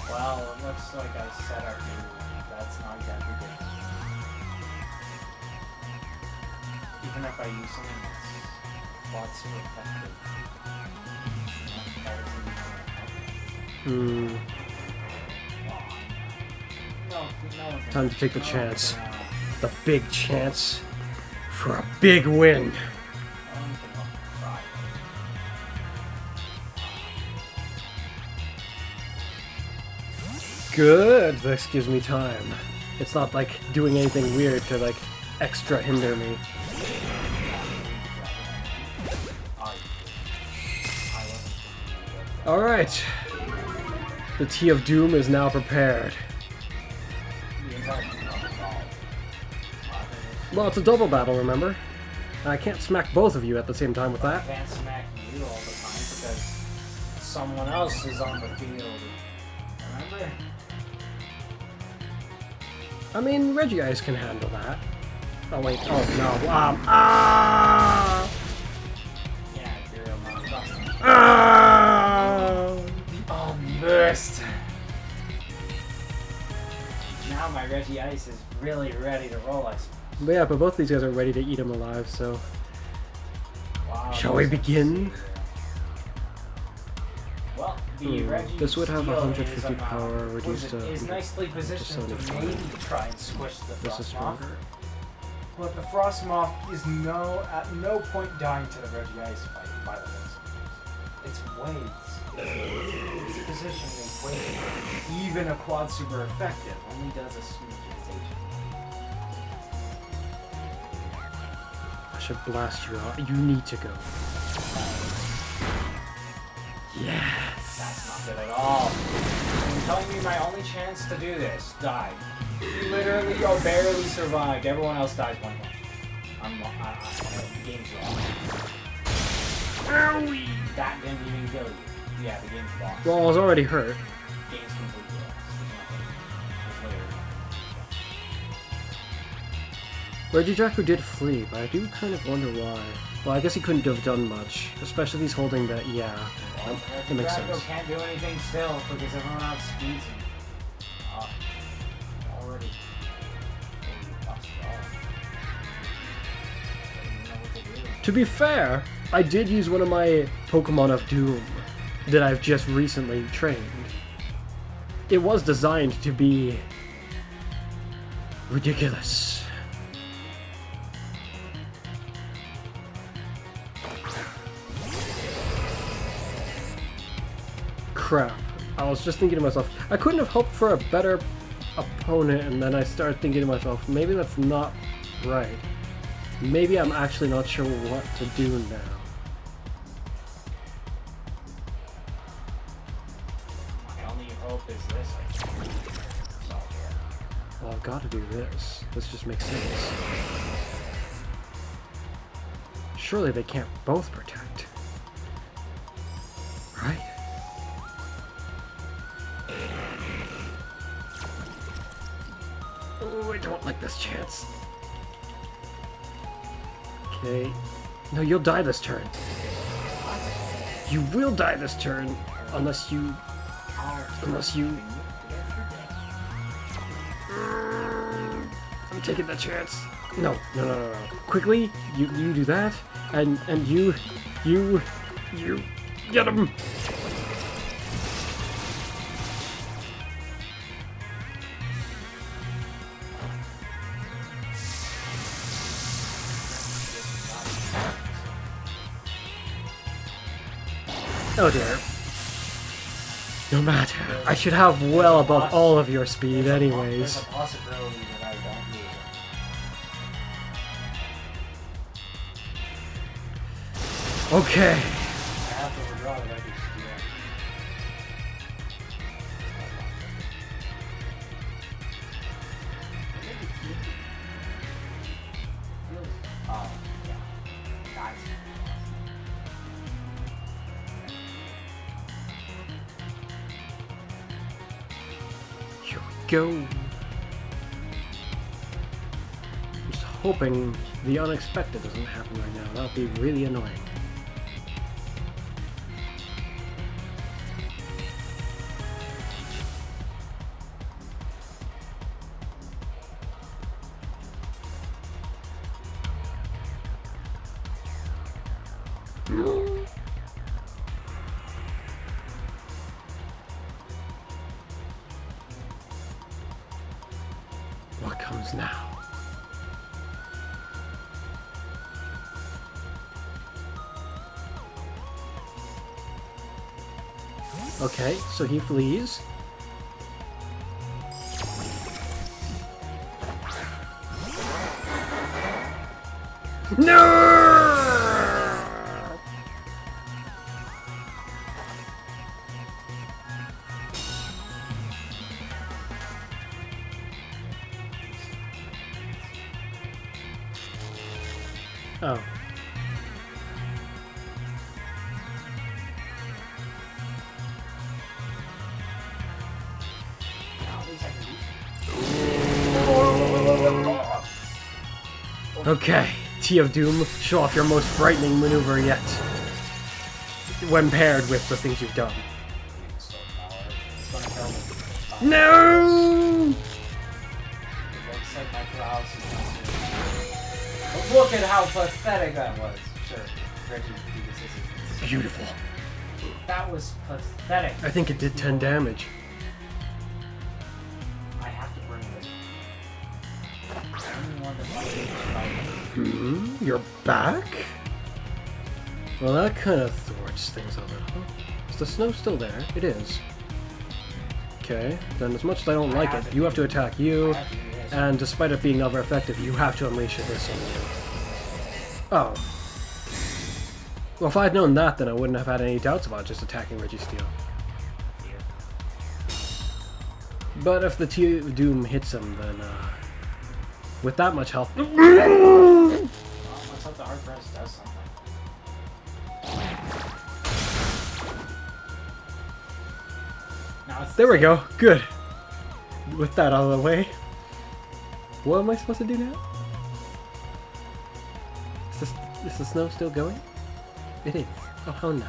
Well, it looks like I set our new one. That's not exactly good. Even if I use something that's lots more effective. Time to take the chance. The big chance for a big win. Good, this gives me time. It's not like doing anything weird to like extra hinder me. Alright. The Tea of Doom is now prepared. Well, it's a double battle, remember? I can't smack both of you at the same time with that. I can't smack you all the time because someone else is on the field. Remember? I mean, Regice can handle that. Oh wait, oh no, ah! Yeah, Imperial Mountain. Ah! Burst! Now my Regice is really ready to roll us. But yeah, but both these guys are ready to eat him alive, so... Wow, shall we begin? Well, the this would have Steel 150 is, power, reduced to... is nicely positioned to 75. maybe try and squish the This is Frost Moth. stronger. But the Frost Moth is at no point dying to the Regice fight by the looks. It's waves. Its position is waves. Even a quad super effective only does a smoothization. I should blast you out. You need to go. Yes! That's not good at all. You're telling me my only chance to do this died. You literally barely survived. Everyone else dies one punch. The game's lost. Owie! That didn't even kill you. Yeah, the game's lost. Well, I was already hurt. Game's completely lost. There's nothing. Regidraco did flee, but I do kind of wonder why. Well, I guess he couldn't have done much. Especially if he's holding that, yeah. Well, That makes Regidraco sense. can't do anything still because everyone else speeds him. Already. Lost it all. Don't know what to do. To be fair, I did use one of my Pokemon of Doom that I've just recently trained. It was designed to be ridiculous. crap. I was just thinking to myself, I couldn't have hoped for a better opponent, and then I started thinking to myself, maybe that's not right. Maybe I'm actually not sure what to do now. My only hope is this. Well, I've got to do this. This just makes sense. Surely they can't both protect. Right? Oh, I don't like this chance. Okay. No, you'll die this turn. You will die this turn unless you... I'm taking that chance. No. Quickly, you do that, and you get him. Oh dear. No matter. I should have well above all of your speed anyways. There's a possibility that I don't lose it. Okay. I have to withdraw the record Oh, yeah. That's Here we go. Just hoping the unexpected doesn't happen right now. That would be really annoying. What comes now? Okay, so he flees. No! Oh. Okay, Tea of Doom, show off your most frightening maneuver yet. When paired with the things you've done. No! Look at how pathetic that was. Sure, Reggie beat Beautiful. That was pathetic. I think it did 10 damage. I have to bring this. You're back? Well, that kind of thwarts things a little. Is the snow still there? It is. Okay, then as much as I don't like it, you have to attack you, and despite it being never effective, you have to unleash this on you. Oh. Well, if I'd known that, then I wouldn't have had any doubts about just attacking Registeel. But if the Tea of Doom hits him, then, with that much health... Let's hope the hard press does something. There we go. Good. With that out of the way. What am I supposed to do now? Is the snow still going? It is. Oh, how nice.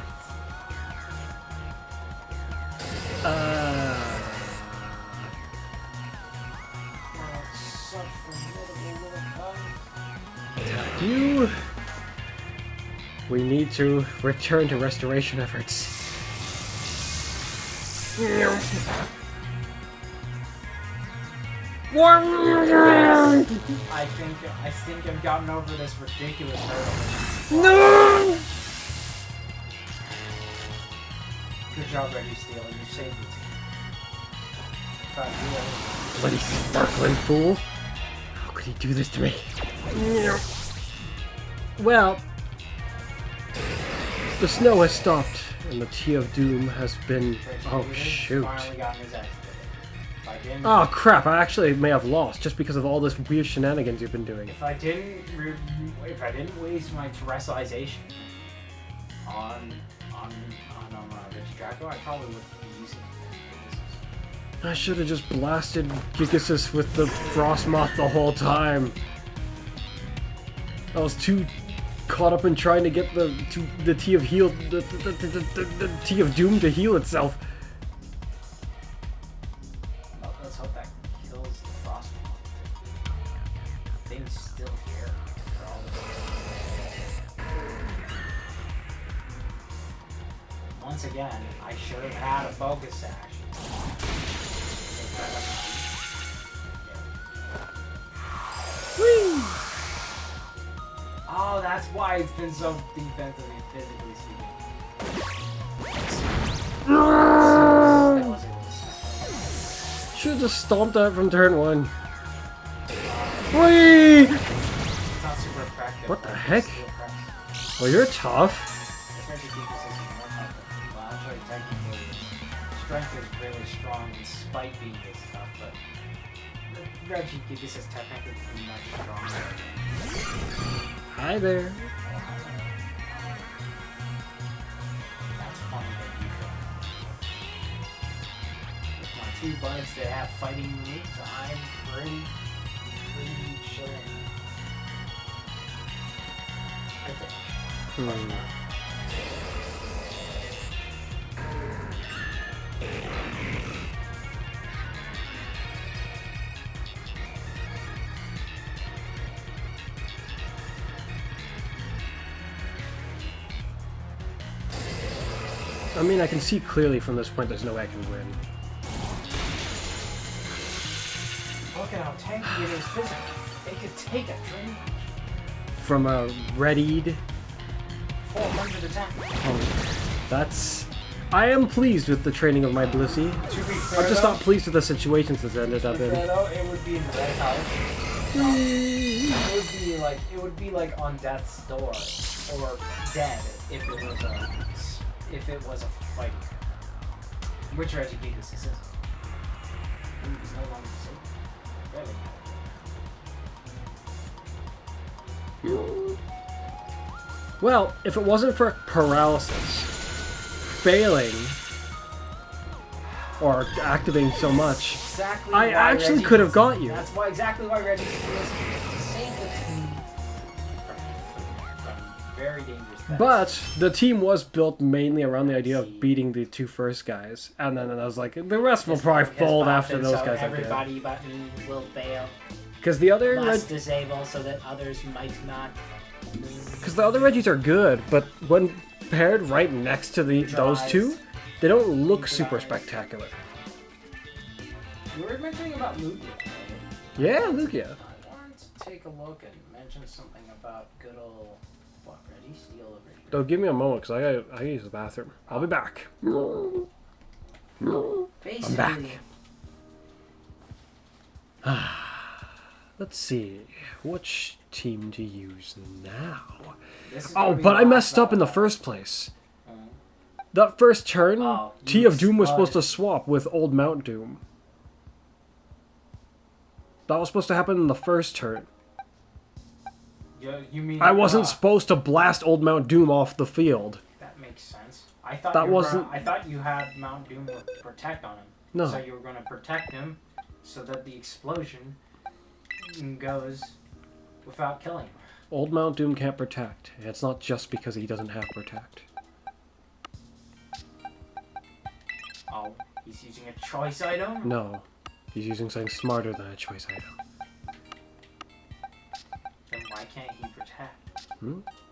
Attack you. We need to return to restoration efforts. I think I've gotten over this ridiculous hurdle. No! Good job, Reggie Steele. You saved the team. Bloody sparkling fool. How could he do this to me? Well, the snow has stopped, and the Tea of Doom has been... Oh, shoot. Oh, crap. I actually may have lost just because of all this weird shenanigans you've been doing. If I didn't waste my terrestrialization on Rich Draco, I probably would be using it. I should have just blasted Gigasus with the Frostmoth the whole time. I was too caught up in trying to get the Tea of Heal, the Tea of Doom to heal itself. Well, let's hope that kills the Frostmoth. Thing's still here for all this. Once again, I should have had a focus sash. Whee! Oh, that's why it's been so defensive and physically speaking. Should have just stomped out from turn 1. Whee! It's not super effective. What the heck? Well, you're tough. Well, actually, technically, strength is really strong despite being this tough, but Reggie Gigas is technically much stronger. Hi there. That's funny that you feel. With my two buds that have fighting moves, I'm pretty sure. I think. I mean, I can see clearly from this point there's no way I can win. Look at how tanky it is physically. It could take a drain From a readied... 400 attack. That's... I am pleased with the training of my Blissey. To be fair, I'm just not pleased with the situations it's ended up in. It would be in the red house. It would be like on death's door or dead if it was a fight. Which Reggie Gigas is this? He's no longer disabled. Well, if it wasn't for paralysis, failing, or activating so much, Exactly I actually could have got you. That's exactly why Reggie Gigas saved the team from very dangerous deaths. But the team was built mainly around the idea of beating the two first guys, and then I was like, the rest will probably fold after those guys are dead. Everybody but me will fail. Because the other Must disable so that others might not. Because the other Reggies are good, but when paired right next to those two, they don't look super spectacular. You were mentioning about Lugia. Yeah, Lugia. I wanted to take a look and mention something about good old Reggie Steele over here. Don't give me a moment, because I gotta use the bathroom. I'll be back. Basically, I'm back. Let's see, which team to use now? Oh, but I messed up in the first place. That first turn, Tea of Doom was supposed to swap with Old Mount Doom. That was supposed to happen in the first turn. You mean I wasn't supposed to blast Old Mount Doom off the field. That makes sense. I thought I thought you had Mount Doom with protect on him. No. So you were going to protect him so that the explosion goes without killing him. Old Mount Doom can't protect. It's not just because he doesn't have protect. Oh, he's using a choice item? No. He's using something smarter than a choice item. Then why can't he protect?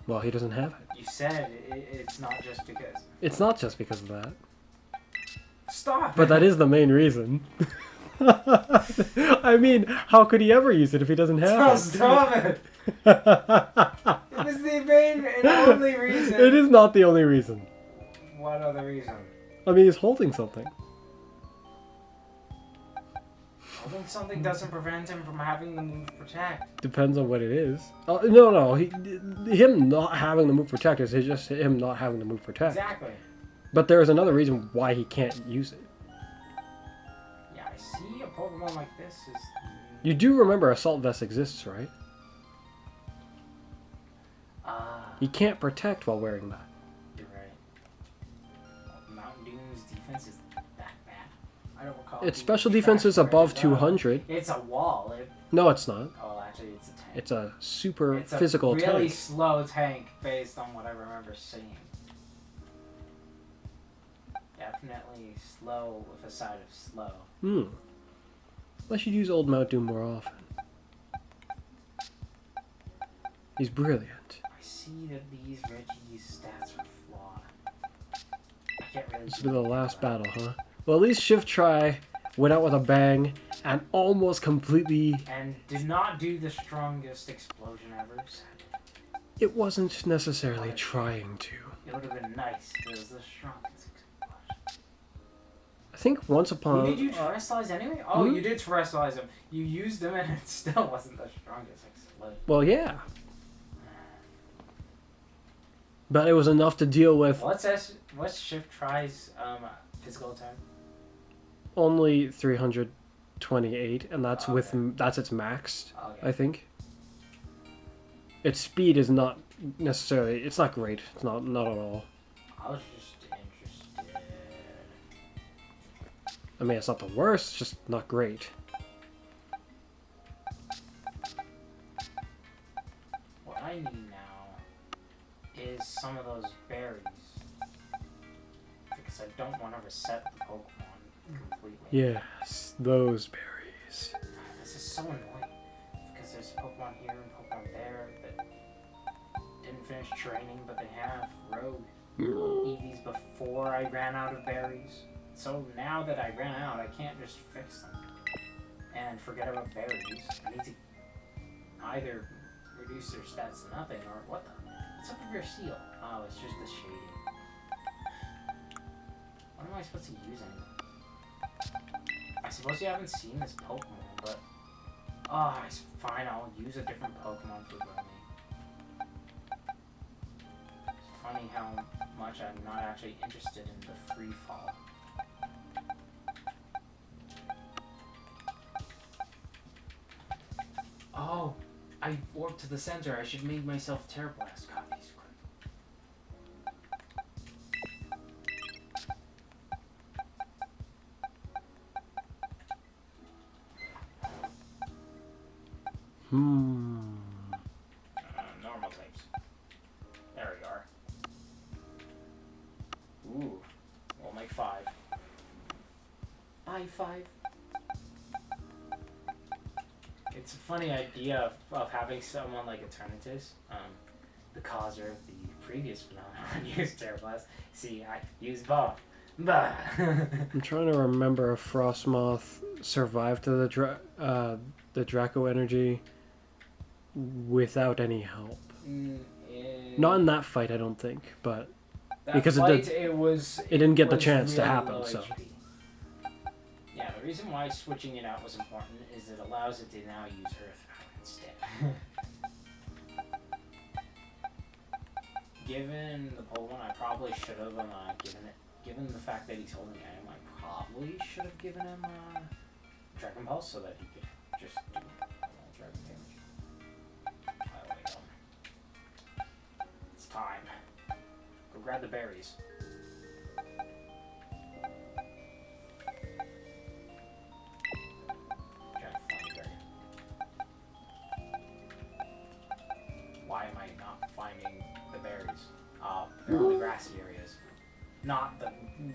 Well, he doesn't have it. You said it's not just because. It's not just because of that. Stop! But that is the main reason. I mean, how could he ever use it if he doesn't have it? Stop it! It was the main and only reason. It is not the only reason. What other reason? I mean, he's holding something. Holding something doesn't prevent him from having the move protect. Depends on what it is. No. Him not having the move protect is just him not having the move protect. Exactly. But there is another reason why he can't use it. Yeah, I see a Pokemon like this is... You do remember Assault Vest exists, right? He can't protect while wearing that. You're right. Mountain Dew's defense is that bad. I don't recall. Its special defense is above 200. It's a wall. No, it's not. Oh, actually, it's a tank. It's a super It's a physical really tank. slow tank based on what I remember seeing. Definitely slow with a side of slow. I should use Old Mount Doom more often. He's brilliant. I see that these Reggie's stats are flawed. I can't really. This will be the last battle, huh? Well, at least Shift Try went out with a bang and almost completely... And did not do the strongest explosion ever. It wasn't necessarily trying to. It would have been nice if it was the strongest explosion. I think once upon... Did you terrestrialize anyway? Oh, you did terrestrialize him. You used him and it still wasn't the strongest explosion. Well, yeah. But it was enough to deal with... What's Shift Try's physical attack? Only 328, and that's that's its max, Okay. I think. Its speed is not necessarily... It's not great. It's not at all. I was just interested. I mean, it's not the worst, it's just not great. What I need now is some of those berries. Because I don't want to reset the Pokemon completely. Yes, those berries. This is so annoying. Because there's Pokemon here and Pokemon there that didn't finish training, but they have Rogue EVs before I ran out of berries. So now that I ran out, I can't just fix them and forget about berries. I need to either reduce their stats to nothing or what the... What's up with your seal? Oh, it's just the shading. What am I supposed to use anymore? I suppose you haven't seen this Pokemon, but... Oh, it's fine, I'll use a different Pokemon for roaming. It's funny how much I'm not actually interested in the free fall. Oh, I warped to the center. I should make myself Terrablast copies quick. Normal types. There we are. Ooh, we'll make 5. 5. It's a funny idea of having someone like Eternatus, the causer of the previous phenomenon, use Terrablast. See, I use both. Bah. I'm trying to remember if Frostmoth survived to the Draco energy without any help. Not in that fight, I don't think, but that because fight, it didn't get the chance to really happen. low So HP. Yeah, the reason why switching it out was important is it allows it to now use Earth Power instead. Given the Pokemon, I probably should have given the fact that he's holding item, I probably should have given him Dragon Pulse so that he could just do dragon damage. There we go. It's time. Go grab the berries. Why am I not finding the berries? They're on the grassy areas, not the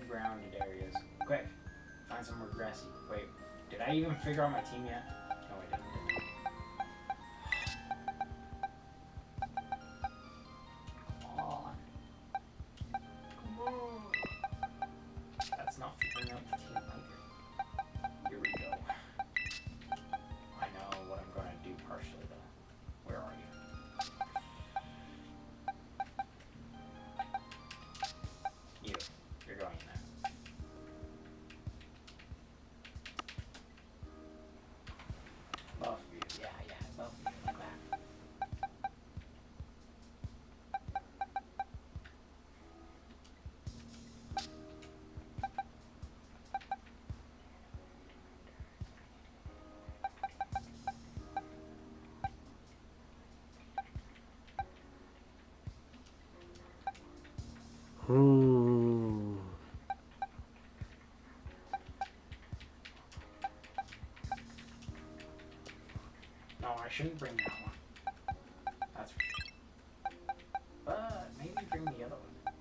grounded areas. Quick, find some more grassy. Wait, did I even figure out my team yet? No, I didn't. Come on. Come on. That's not figuring out the team either. Here we go. I know what I'm going to do partially though. Where are you? You're going in there. Hmm. No, I shouldn't bring that one. That's for sure. But maybe bring the other one,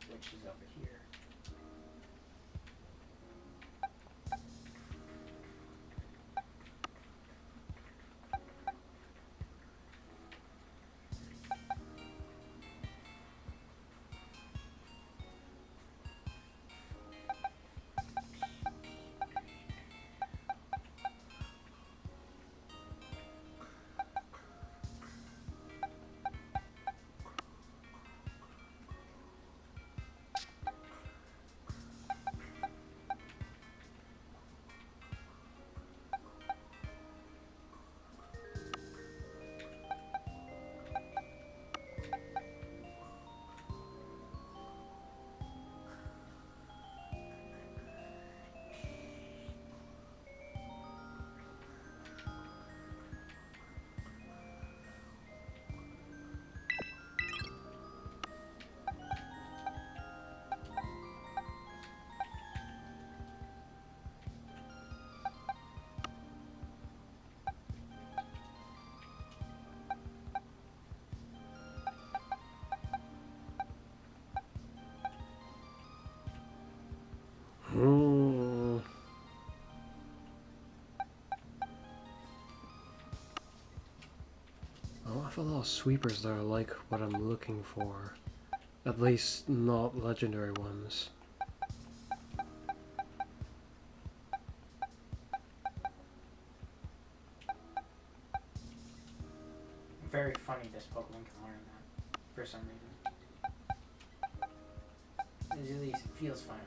which is over here. Hmm. Oh, I have a lot of sweepers that are like what I'm looking for. At least not legendary ones. Very funny this Pokemon can learn that, for some reason. At least it feels funny.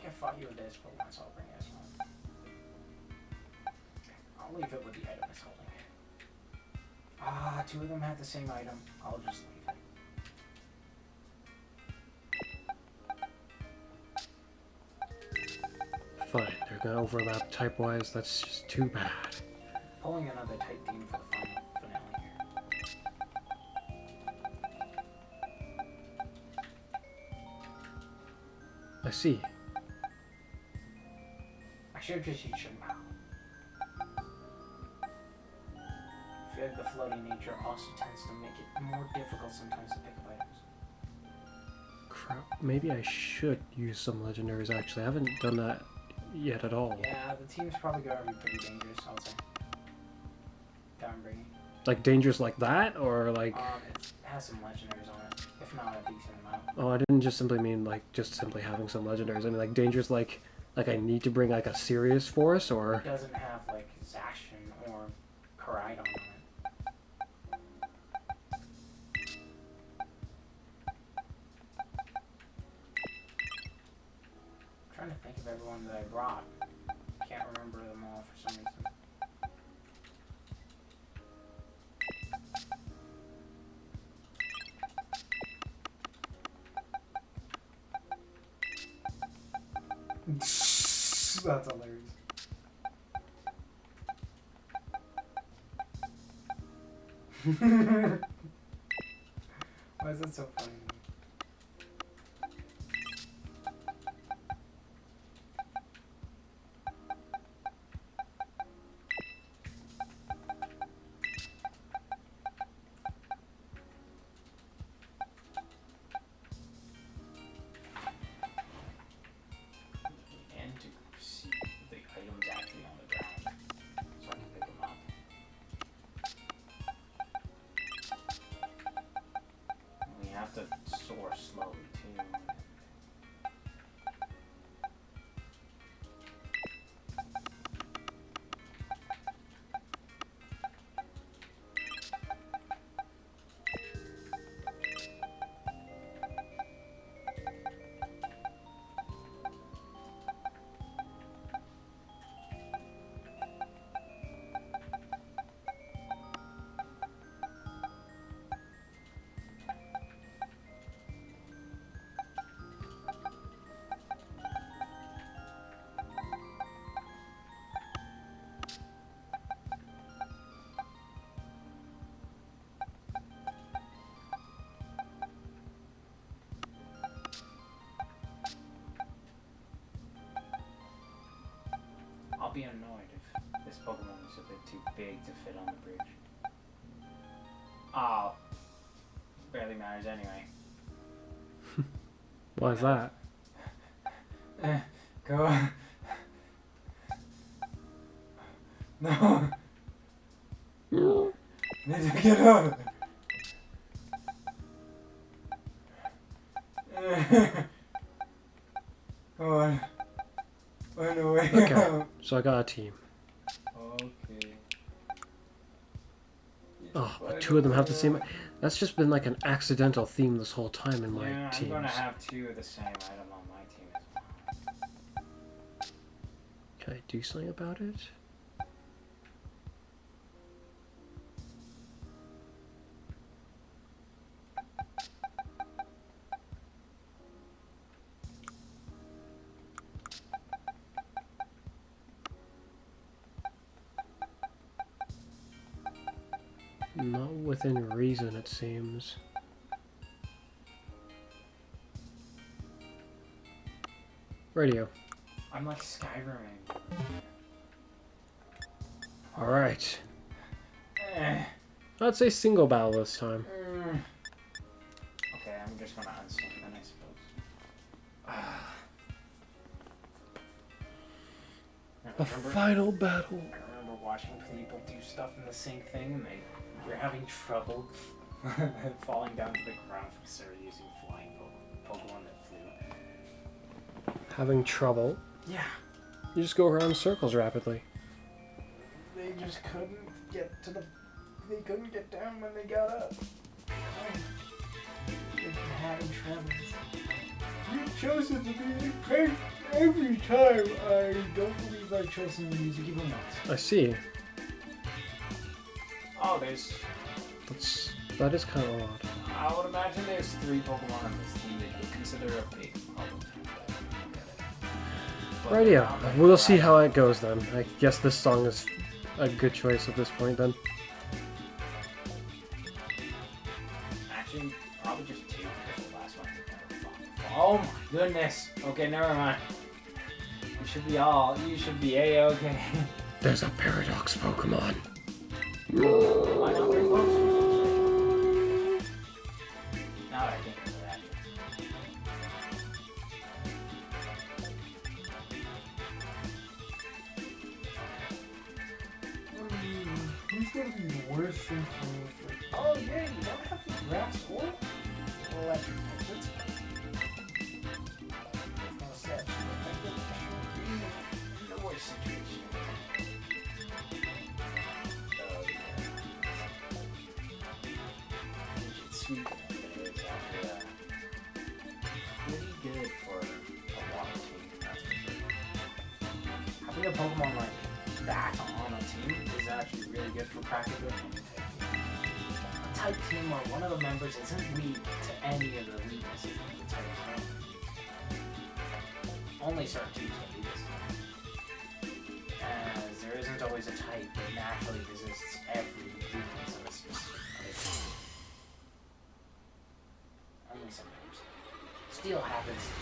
I fought you with this Pokemon, so I'll bring this one. I'll leave it with the item it's holding. Ah, two of them have the same item. I'll just leave it. Fine, they're gonna overlap type-wise, that's just too bad. Pulling another type theme for the final finale here. I see. I should just use Shenmue. I feel like the floating nature also tends to make it more difficult sometimes to pick up items. Crap, maybe I should use some legendaries actually. I haven't done that yet at all. Yeah, the team's probably going to be pretty dangerous, I would say. That I'm bringing. Like dangerous like that, or like... It has some legendaries on it, if not a decent amount. Oh, I didn't just simply mean like just simply having some legendaries. I mean like dangerous like I need to bring like a serious force, or... It doesn't have like Zacian or Koraidon on it. I'm trying to think of everyone that I brought. Can't remember them all for some reason. That's hilarious. Why is that so funny? And to see the items actually on the ground, so I can pick them up. We have to be annoyed if this Pokemon is a bit too big to fit on the bridge. Oh. Barely matters anyway. Why is that? Go on. No. Need to get up. Come on. Find a way Okay, out. so I got a team. Okay. Oh, but two of them have the same... That's just been like an accidental theme this whole time in my yeah, teams. I'm gonna have two of the same item on my team as well. Can I do something about it? Not within reason, it seems. Radio. I'm like Skyriming. Alright. Eh. I'd say single battle this time. Okay, I'm just gonna unsync then, I suppose. A final battle. I remember watching people do stuff in the same thing and they're having trouble falling down to the ground because they're using flying Pokemon that flew. Having trouble. Yeah. You just go around in circles rapidly. They just couldn't get to the... They couldn't get down when they got up. They've been having troubles. You've chosen to be great every time. I don't believe I've chosen the music even once. I see. Oh, there's... That is kind of odd. I would imagine there's 3 Pokemon on this team that you consider a big problem. Rightio. We'll see how it goes then. I guess this song is a good choice at this point then. Actually, probably just 2 because the last one's kind of fun. Oh my goodness. Okay, never mind. You should be A-okay. There's a Paradox Pokemon. Why not bring both? Now that I think of that. Who's gonna be worse than for? Oh yeah, you don't have to grass or electric. That's fine. No steps. In the worst situation. Sweet there is actually pretty good for a water team, that's for sure. Having a Pokemon like that on a team is actually really good for practically any type team. A type team where one of the members isn't weak to any of the weaknesses of the type team. Only certain teams can do this. As there isn't always a type that naturally resists every weakness of a specific type. Only sometimes. Steel happens to be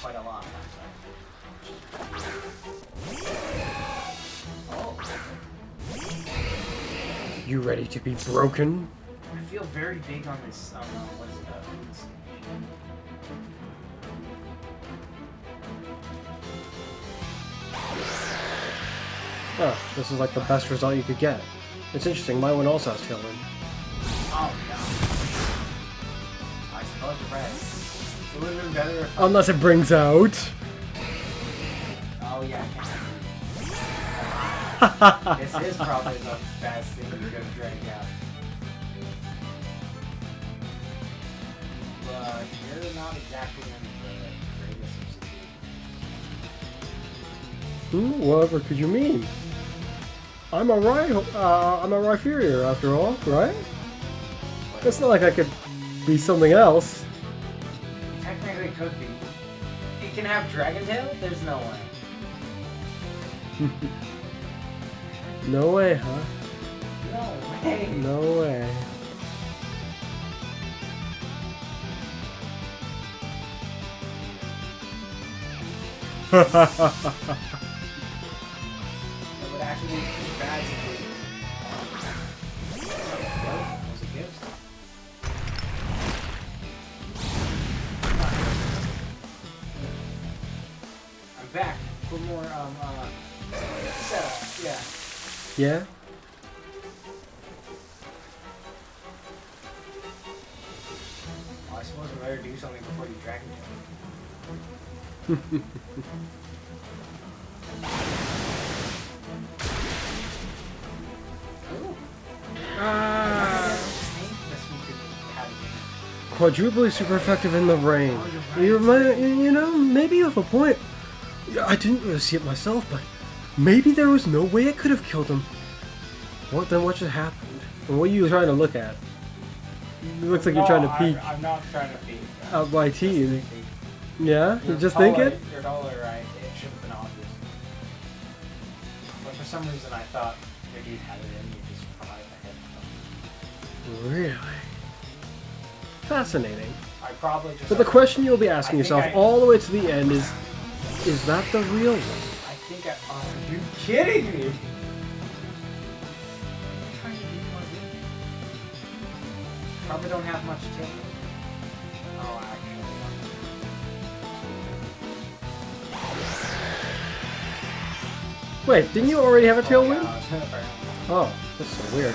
quite a lot, Oh. You ready to be broken? I feel very big on this, what is it, Oh, this is like the best result you could get. It's interesting, my one also has Tailwind. Oh, no. I suppose you're right. It would have been better if Unless it brings out... Oh, yeah. This is probably the best thing you could have drank out. But you're not exactly in the greatest of situations. Whatever could you mean? I'm a Rhyperior after all, right? It's not like I could be something else. Technically it could be. It can have Dragon Tail? There's no way. No way, huh? No way. No way. actually pretty bad situation. That was a gift. I'm back for more setup. Yeah. Yeah? Well, I suppose I better do something before you drag me. Quadruply super effective in the rain. You know, maybe you have a point. I didn't really see it myself, but maybe there was no way it could have killed him. What then? What just happened? And what are you trying to look at? It looks like you're trying to peek I'm not trying to peek. out my teeth. Yeah, you just taller, thinking? You're taller, right? It should have been obvious. But for some reason, I thought maybe you had it in. You just forgot ahead. Really fascinating. I probably just. But the question you'll be asking yourself all the way to the end is that the real one? I think I. Are you kidding me? I'm trying to do more. Probably don't have much tail. Oh, actually. Wait, didn't you already have a tailwind? Yeah, Oh, that's so weird.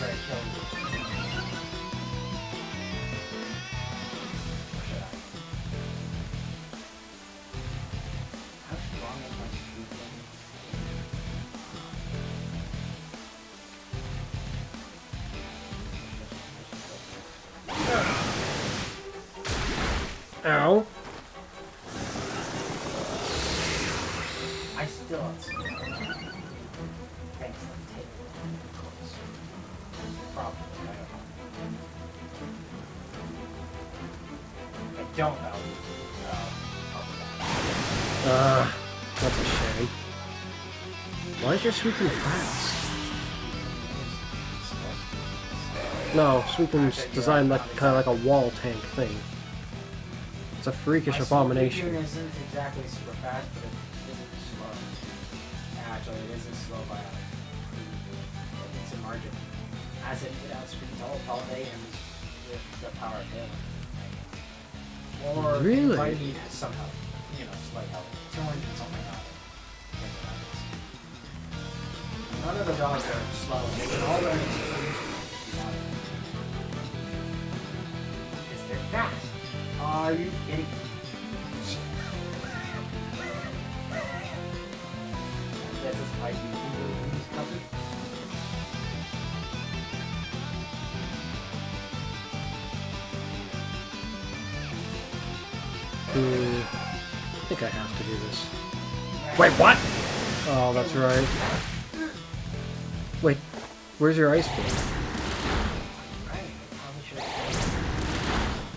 very killed. How strong is my speed Ow. I still outspeed. Thanks to the tape. Probably. I don't know. That's a shame. Why is your Suicune fast? No, Suicune's designed like kind of like a wall tank thing. It's a freakish abomination. My isn't exactly super fast, but it isn't slow. Actually, it isn't slow by it's a margin. As it outspeeds all day and with the power of him. Or Really? it might need some help. You know, slight help. Torn and something like that. None of the dogs are slow. They can all run into because they're fast. Are you kidding me? This is why you do these puppets. I think I have to do this. Wait, what? Oh, that's right. Wait, where's your ice beam?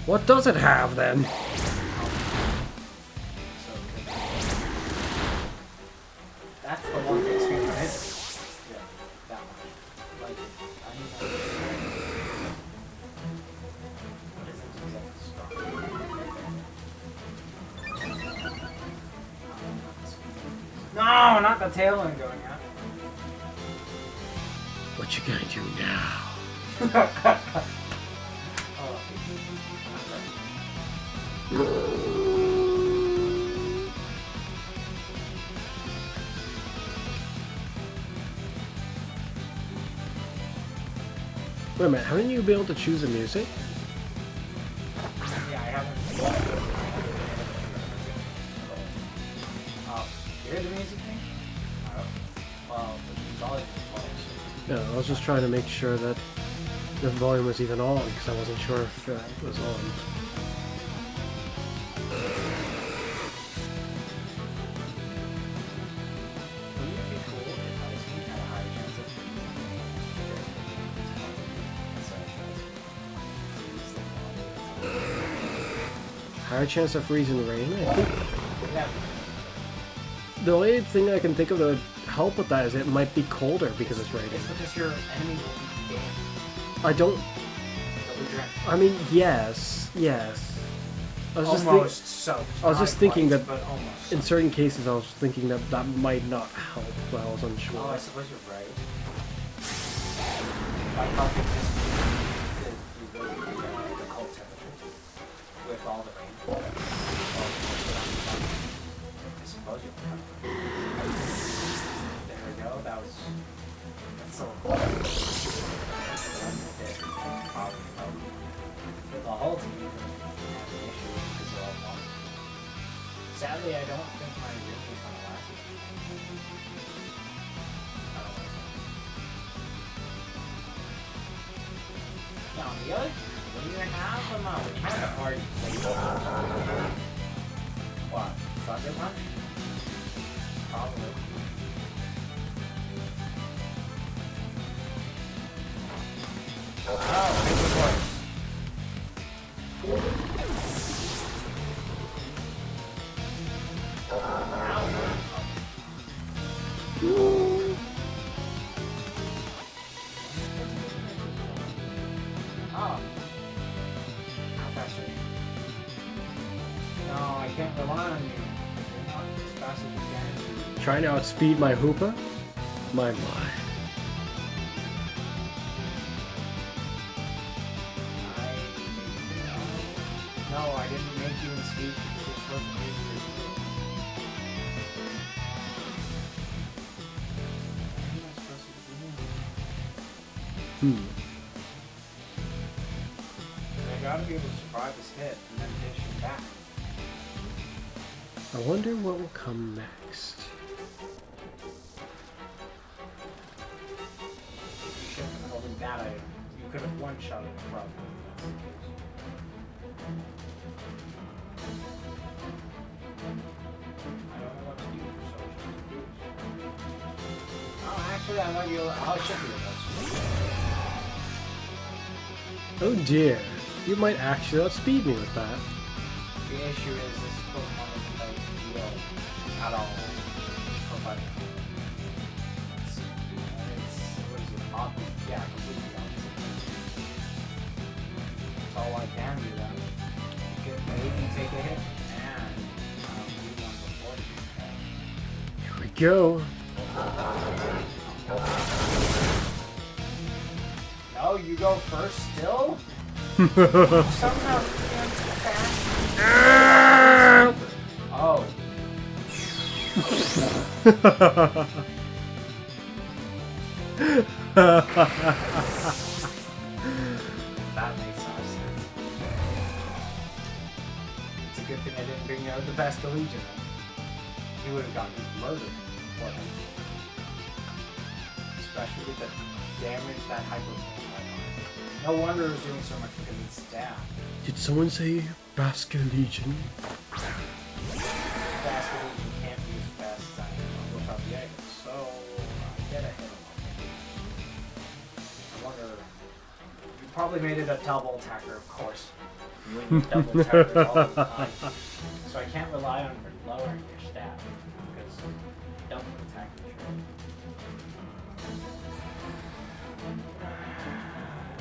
What does it have then? That's the one thing speed from it. Yeah, that one. Like, I need that. What isn't exactly strong? No, not the tail end going out. What you gonna do now? Wait a minute, haven't you been able to choose the music? Yeah, I haven't. Hear the music thing? Well, the volume is close. No, I was just trying to make sure that the volume was even on, because I wasn't sure if it was on. Wouldn't it be cool if Ice Cream had a higher chance of Higher chance of freezing rain, I think. Yeah. The only thing I can think of that would help with that is it might be colder because it's raining. It's because your enemies will be damned. I don't... They'll be drenched. I mean, yes. I was just Almost so. I was just Not thinking quite, that but almost. in certain cases, I was thinking that that might not help, but I was unsure. Oh, I suppose you're right. I probably just did the cold temperature with all the rainfall. I suppose you're right. There we go. That's so cool. The whole team. Sadly, I don't think my room is gonna last. Now, the other, when you have them out, it's kind of hard to play. What? Sucker punch? Probably. Oh, it was worse. Oh. How fast are you? No, I can't rely on you. You're not as fast as you can. Trying to outspeed my Hoopa? My. No, I didn't make you in speed. You're supposed to use your speed. What am I supposed to do? I gotta be able to survive this hit and then dish him back. I wonder what will come next. You shouldn't have holding that item. You could have one-shot it probably. I don't know what to do, so oh, actually, I might be able to, I'll ship you those. Oh dear, you might actually outspeed me with that. The issue is this Pokemon doesn't like heal at all for fighting. It's what is it? Yeah, completely opposite. That's all I can do then. Get maybe take a hit and do one before you. Here we go. No, you go first still? Somehow you can't fast. Oh. That makes no sense. It's a good thing I didn't bring out the best Legion. He would have gotten murdered for him. Especially with the damage that hyper. No wonder it was doing so much because it's staff. Did someone say Basket Legion? Basket Legion can't be as fast as I am without the egg, so I get ahead of him. I wonder. You probably made it a double attacker, of course. You win your double attackers all the time. So I can't rely on lowering your stat because double attackers.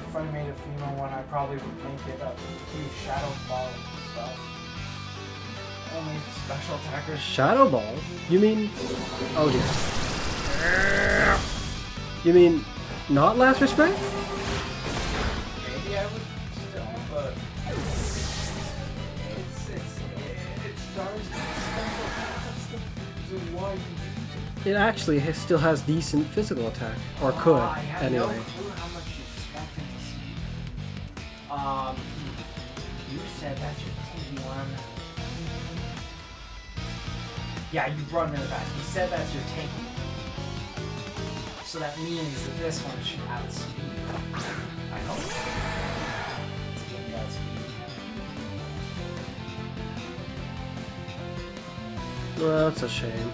If I made a female one, I probably would make it a huge shadow ball and stuff. Only special attackers. Shadow Ball? You mean... Oh dear. You mean not Last Respect? Maybe I would still, but it's Dar's special attack. So why you use it? It actually still has decent physical attack. Or could, I have anyway. no clue how much you expect him to see. You said that's your tanky one. Yeah, you run really fast. You said that's your tanky one. So that means that this one should outspeed. I hope. It's getting outspeed. Well, that's a shame.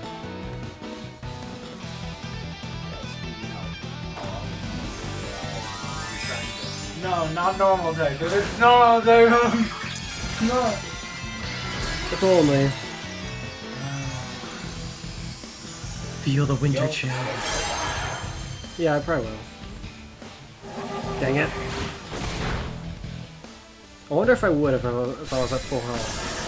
No, not normal type. It's normal type. No. If only. Feel the winter chill. Yeah, I probably will. Dang it. I wonder if I would if I was at full health.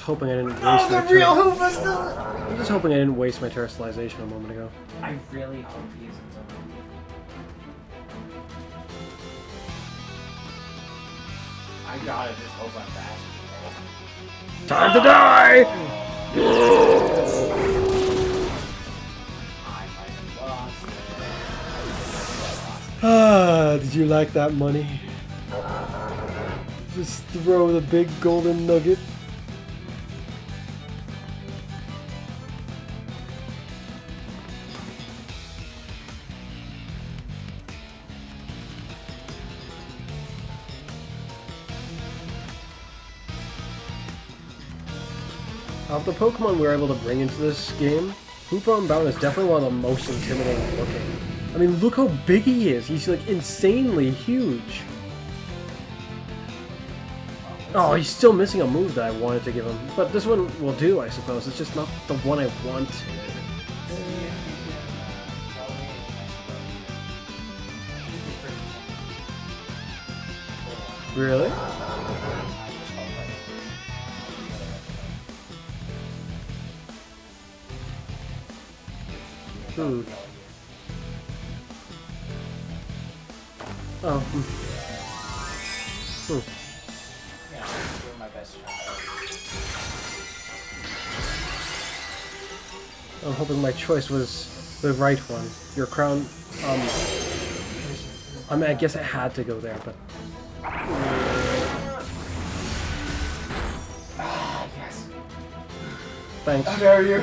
hoping I didn't waste Oh, my the real Hoopa still. I'm just hoping I didn't waste my terrestrialization a moment ago. I really hope he isn't something. I gotta just hope I'm fast. Time to die! I might have lost it. Ah, did you like that money? Just throw the big golden nugget. Of the Pokemon we were able to bring into this game, Hoopa Unbound is definitely one of the most intimidating looking. I mean, look how big he is. He's like insanely huge. Oh, he's still missing a move that I wanted to give him. But this one will do, I suppose. It's just not the one I want. Really? Hmm. Oh. Hmm. Yeah, I'm doing my best. I'm hoping my choice was the right one. Your crown, I mean, I guess it had to go there, but... Ah, yes. Thanks. How dare you?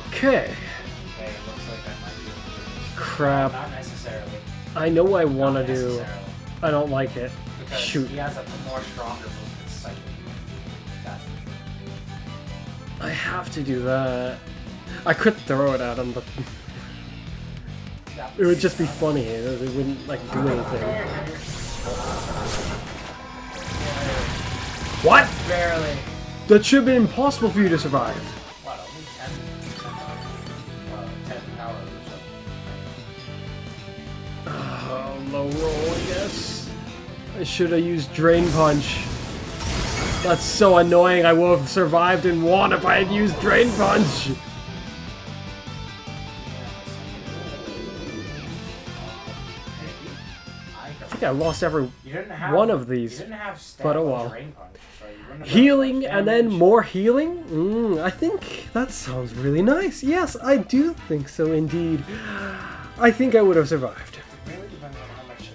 Okay. Okay, it looks like I might be able to. Crap. Not necessarily. I know what I want to Not do. necessarily. I don't like it. Because Shoot. he has a more stronger move than Psychic. That's for sure. I have to do that. I could throw it at him, but it would just be funny. It wouldn't, like, do anything. What? Barely. That should have been impossible for you to survive. What, only 10 power or so? Oh, low roll, I guess. I should have used Drain Punch. That's so annoying. I would have survived in one if I had used Drain Punch. I think I lost every one of these. You didn't have stab but oh on well. Drain Punch, so you wouldn't have Healing done much and then damage. more healing? I think that sounds really nice. Yes, I do think so indeed. I think I would have survived. It really depends on how much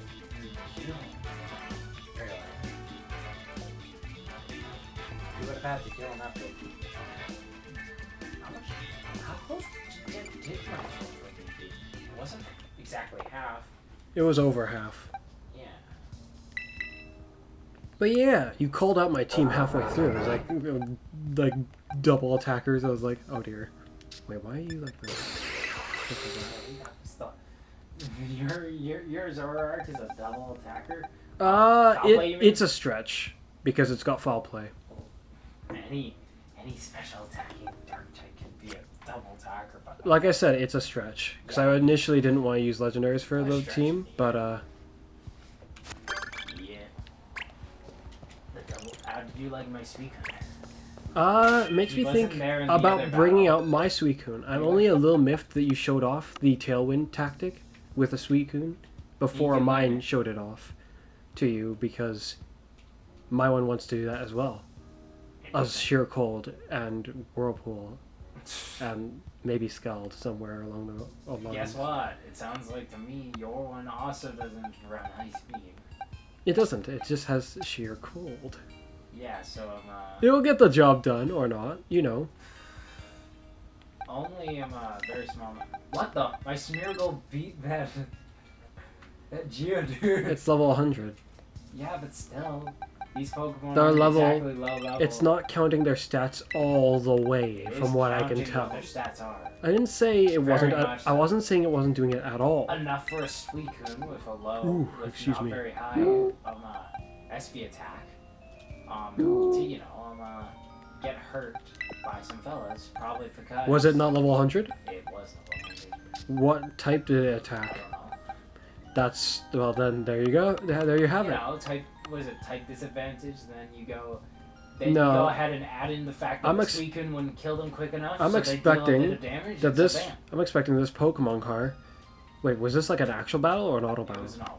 you heal. Really. You would have had to heal enough to... How close did my full be? It wasn't exactly half. It was over half. Yeah. But yeah, you called out my team halfway through. It was like double attackers. I was like, oh dear. Wait, why are you like this? Your Zoroark is a double attacker? It's a stretch because it's got foul play. Any special attacking dark type can be a double attacker, but Like I said, it's a stretch because I initially didn't want to use legendaries for the team, but yeah. The double. How did you like my Suicune? It makes He me wasn't think there in the about other bringing battle. out my Suicune. I'm only a little miffed that you showed off the Tailwind tactic with a Suicune before did mine like it. showed it off to you because my one wants to do that as well. A Sheer Cold and Whirlpool and maybe Scald somewhere along the line. Guess what? It sounds like to me your one also doesn't run Ice Beam. It doesn't. It just has Sheer Cold. Yeah, so It will get the job done or not, you know. only very small. What the? My Smeargle beat that Geodude. It's level 100. Yeah, but still, these Pokemon They're aren't level- exactly low level. It's not counting their stats all the way, It from is what I can counting tell. what their stats are. I didn't say it wasn't. Very much I wasn't saying it wasn't doing it at all. Enough for a Suicune with a low, Ooh, with excuse not me. very high SV attack. To get hurt by some fellas, probably because Was it not level 100? It was level 100. What type did it I attack? don't know. That's, well then, there you go. There you have You it. know, type disadvantage, then you go... Then No. you go ahead and add in the fact that the Suicune wouldn't kill them quick enough, I'm so expecting they deal a bit of damage, that so this... bam. I'm expecting this Pokemon car... Wait, was this like an actual battle or an auto It battle? was an auto.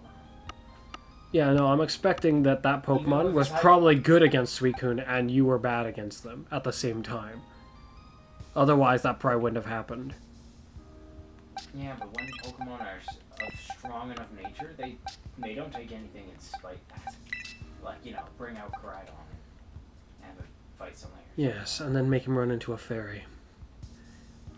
Yeah, no, I'm expecting that Pokemon was probably good against Suicune and you were bad against them at the same time. Otherwise, that probably wouldn't have happened. Yeah, but when Pokemon are of strong enough nature, they don't take anything in spite that. Like, you know, bring out Koraidon and have a fight somewhere. Yes, and then make him run into a fairy.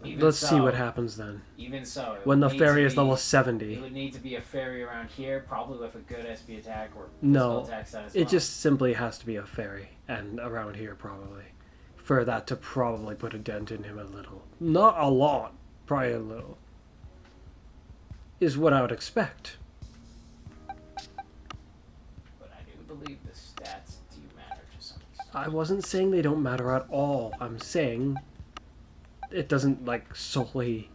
Even Let's so, see what happens then. Even so, When the fairy is level it 70. would need to be a fairy around here, probably with a good SP attack or No, physical attack stat as it well. just simply has to be a fairy, and around here probably. For that to probably put a dent in him a little. Not a lot, probably a little. Is what I would expect. But I do believe the stats do matter to some extent. I wasn't saying they don't matter at all. I'm saying it doesn't like solely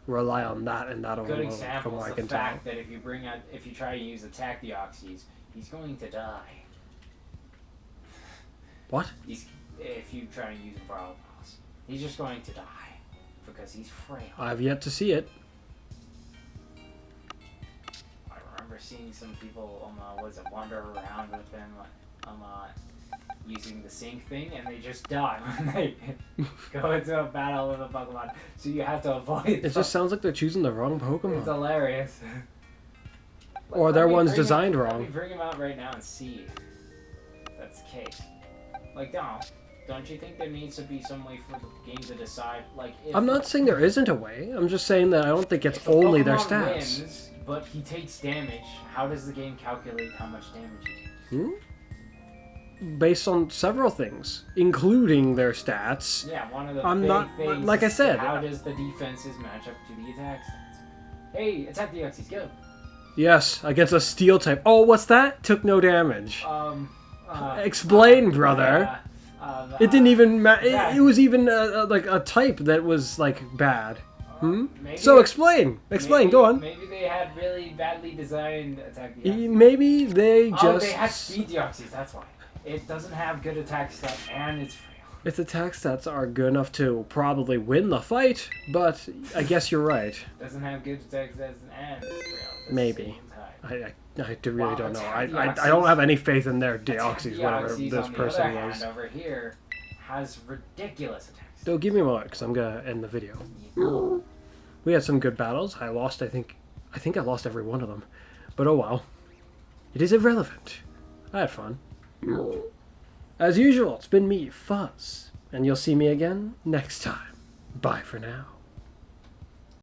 rely on that and that Good alone. example From what is I the can fact tell. that if you try to use attack Deoxys, he's going to die. What? If you try to use a Brawl Boss, he's just going to die because he's frail. I've yet to see it. I remember seeing some people wander around with him using the sync thing, and they just die when they go into a battle with a Pokemon. So you have to avoid. It just sounds like they're choosing the wrong It's Pokemon. hilarious. Or their one's designed Let wrong. me bring him out right now and see if that's the case. Like, don't you think there needs to be some way for the game to decide? Like, if I'm not saying there isn't a way. I'm just saying that I don't think it's if a only their Pokemon stats. wins, but he takes damage, how does the game calculate how much damage he takes? Based on several things, including their stats. Yeah, one of the I'm big not- things like I is said- how does the defenses match up to the attack stats? Hey, attack the Deoxys, go! Yes, against a steel type. Oh, what's that? Took no damage. Explain, brother. It didn't even it was even like a type that was like bad. Maybe, So explain. Go on. Maybe they had really badly designed attack Deoxys. Maybe they just... Oh, they had speed Deoxys, that's why. It doesn't have good attack stats and it's frail. Its attack stats are good enough to probably win the fight, but I guess you're right. Doesn't have good attack stats and it's frail. At the Maybe. same time. I really don't know. Attack I don't have any faith in their Deoxys, whatever Deoxys, this on the person other was. hand, over here has ridiculous attacks. So give me a moment, because I'm gonna end the video. We had some good battles. I lost, I think I lost every one of them. But oh well. It is irrelevant. I had fun. As usual, it's been me, Fuzz. And you'll see me again next time. Bye for now.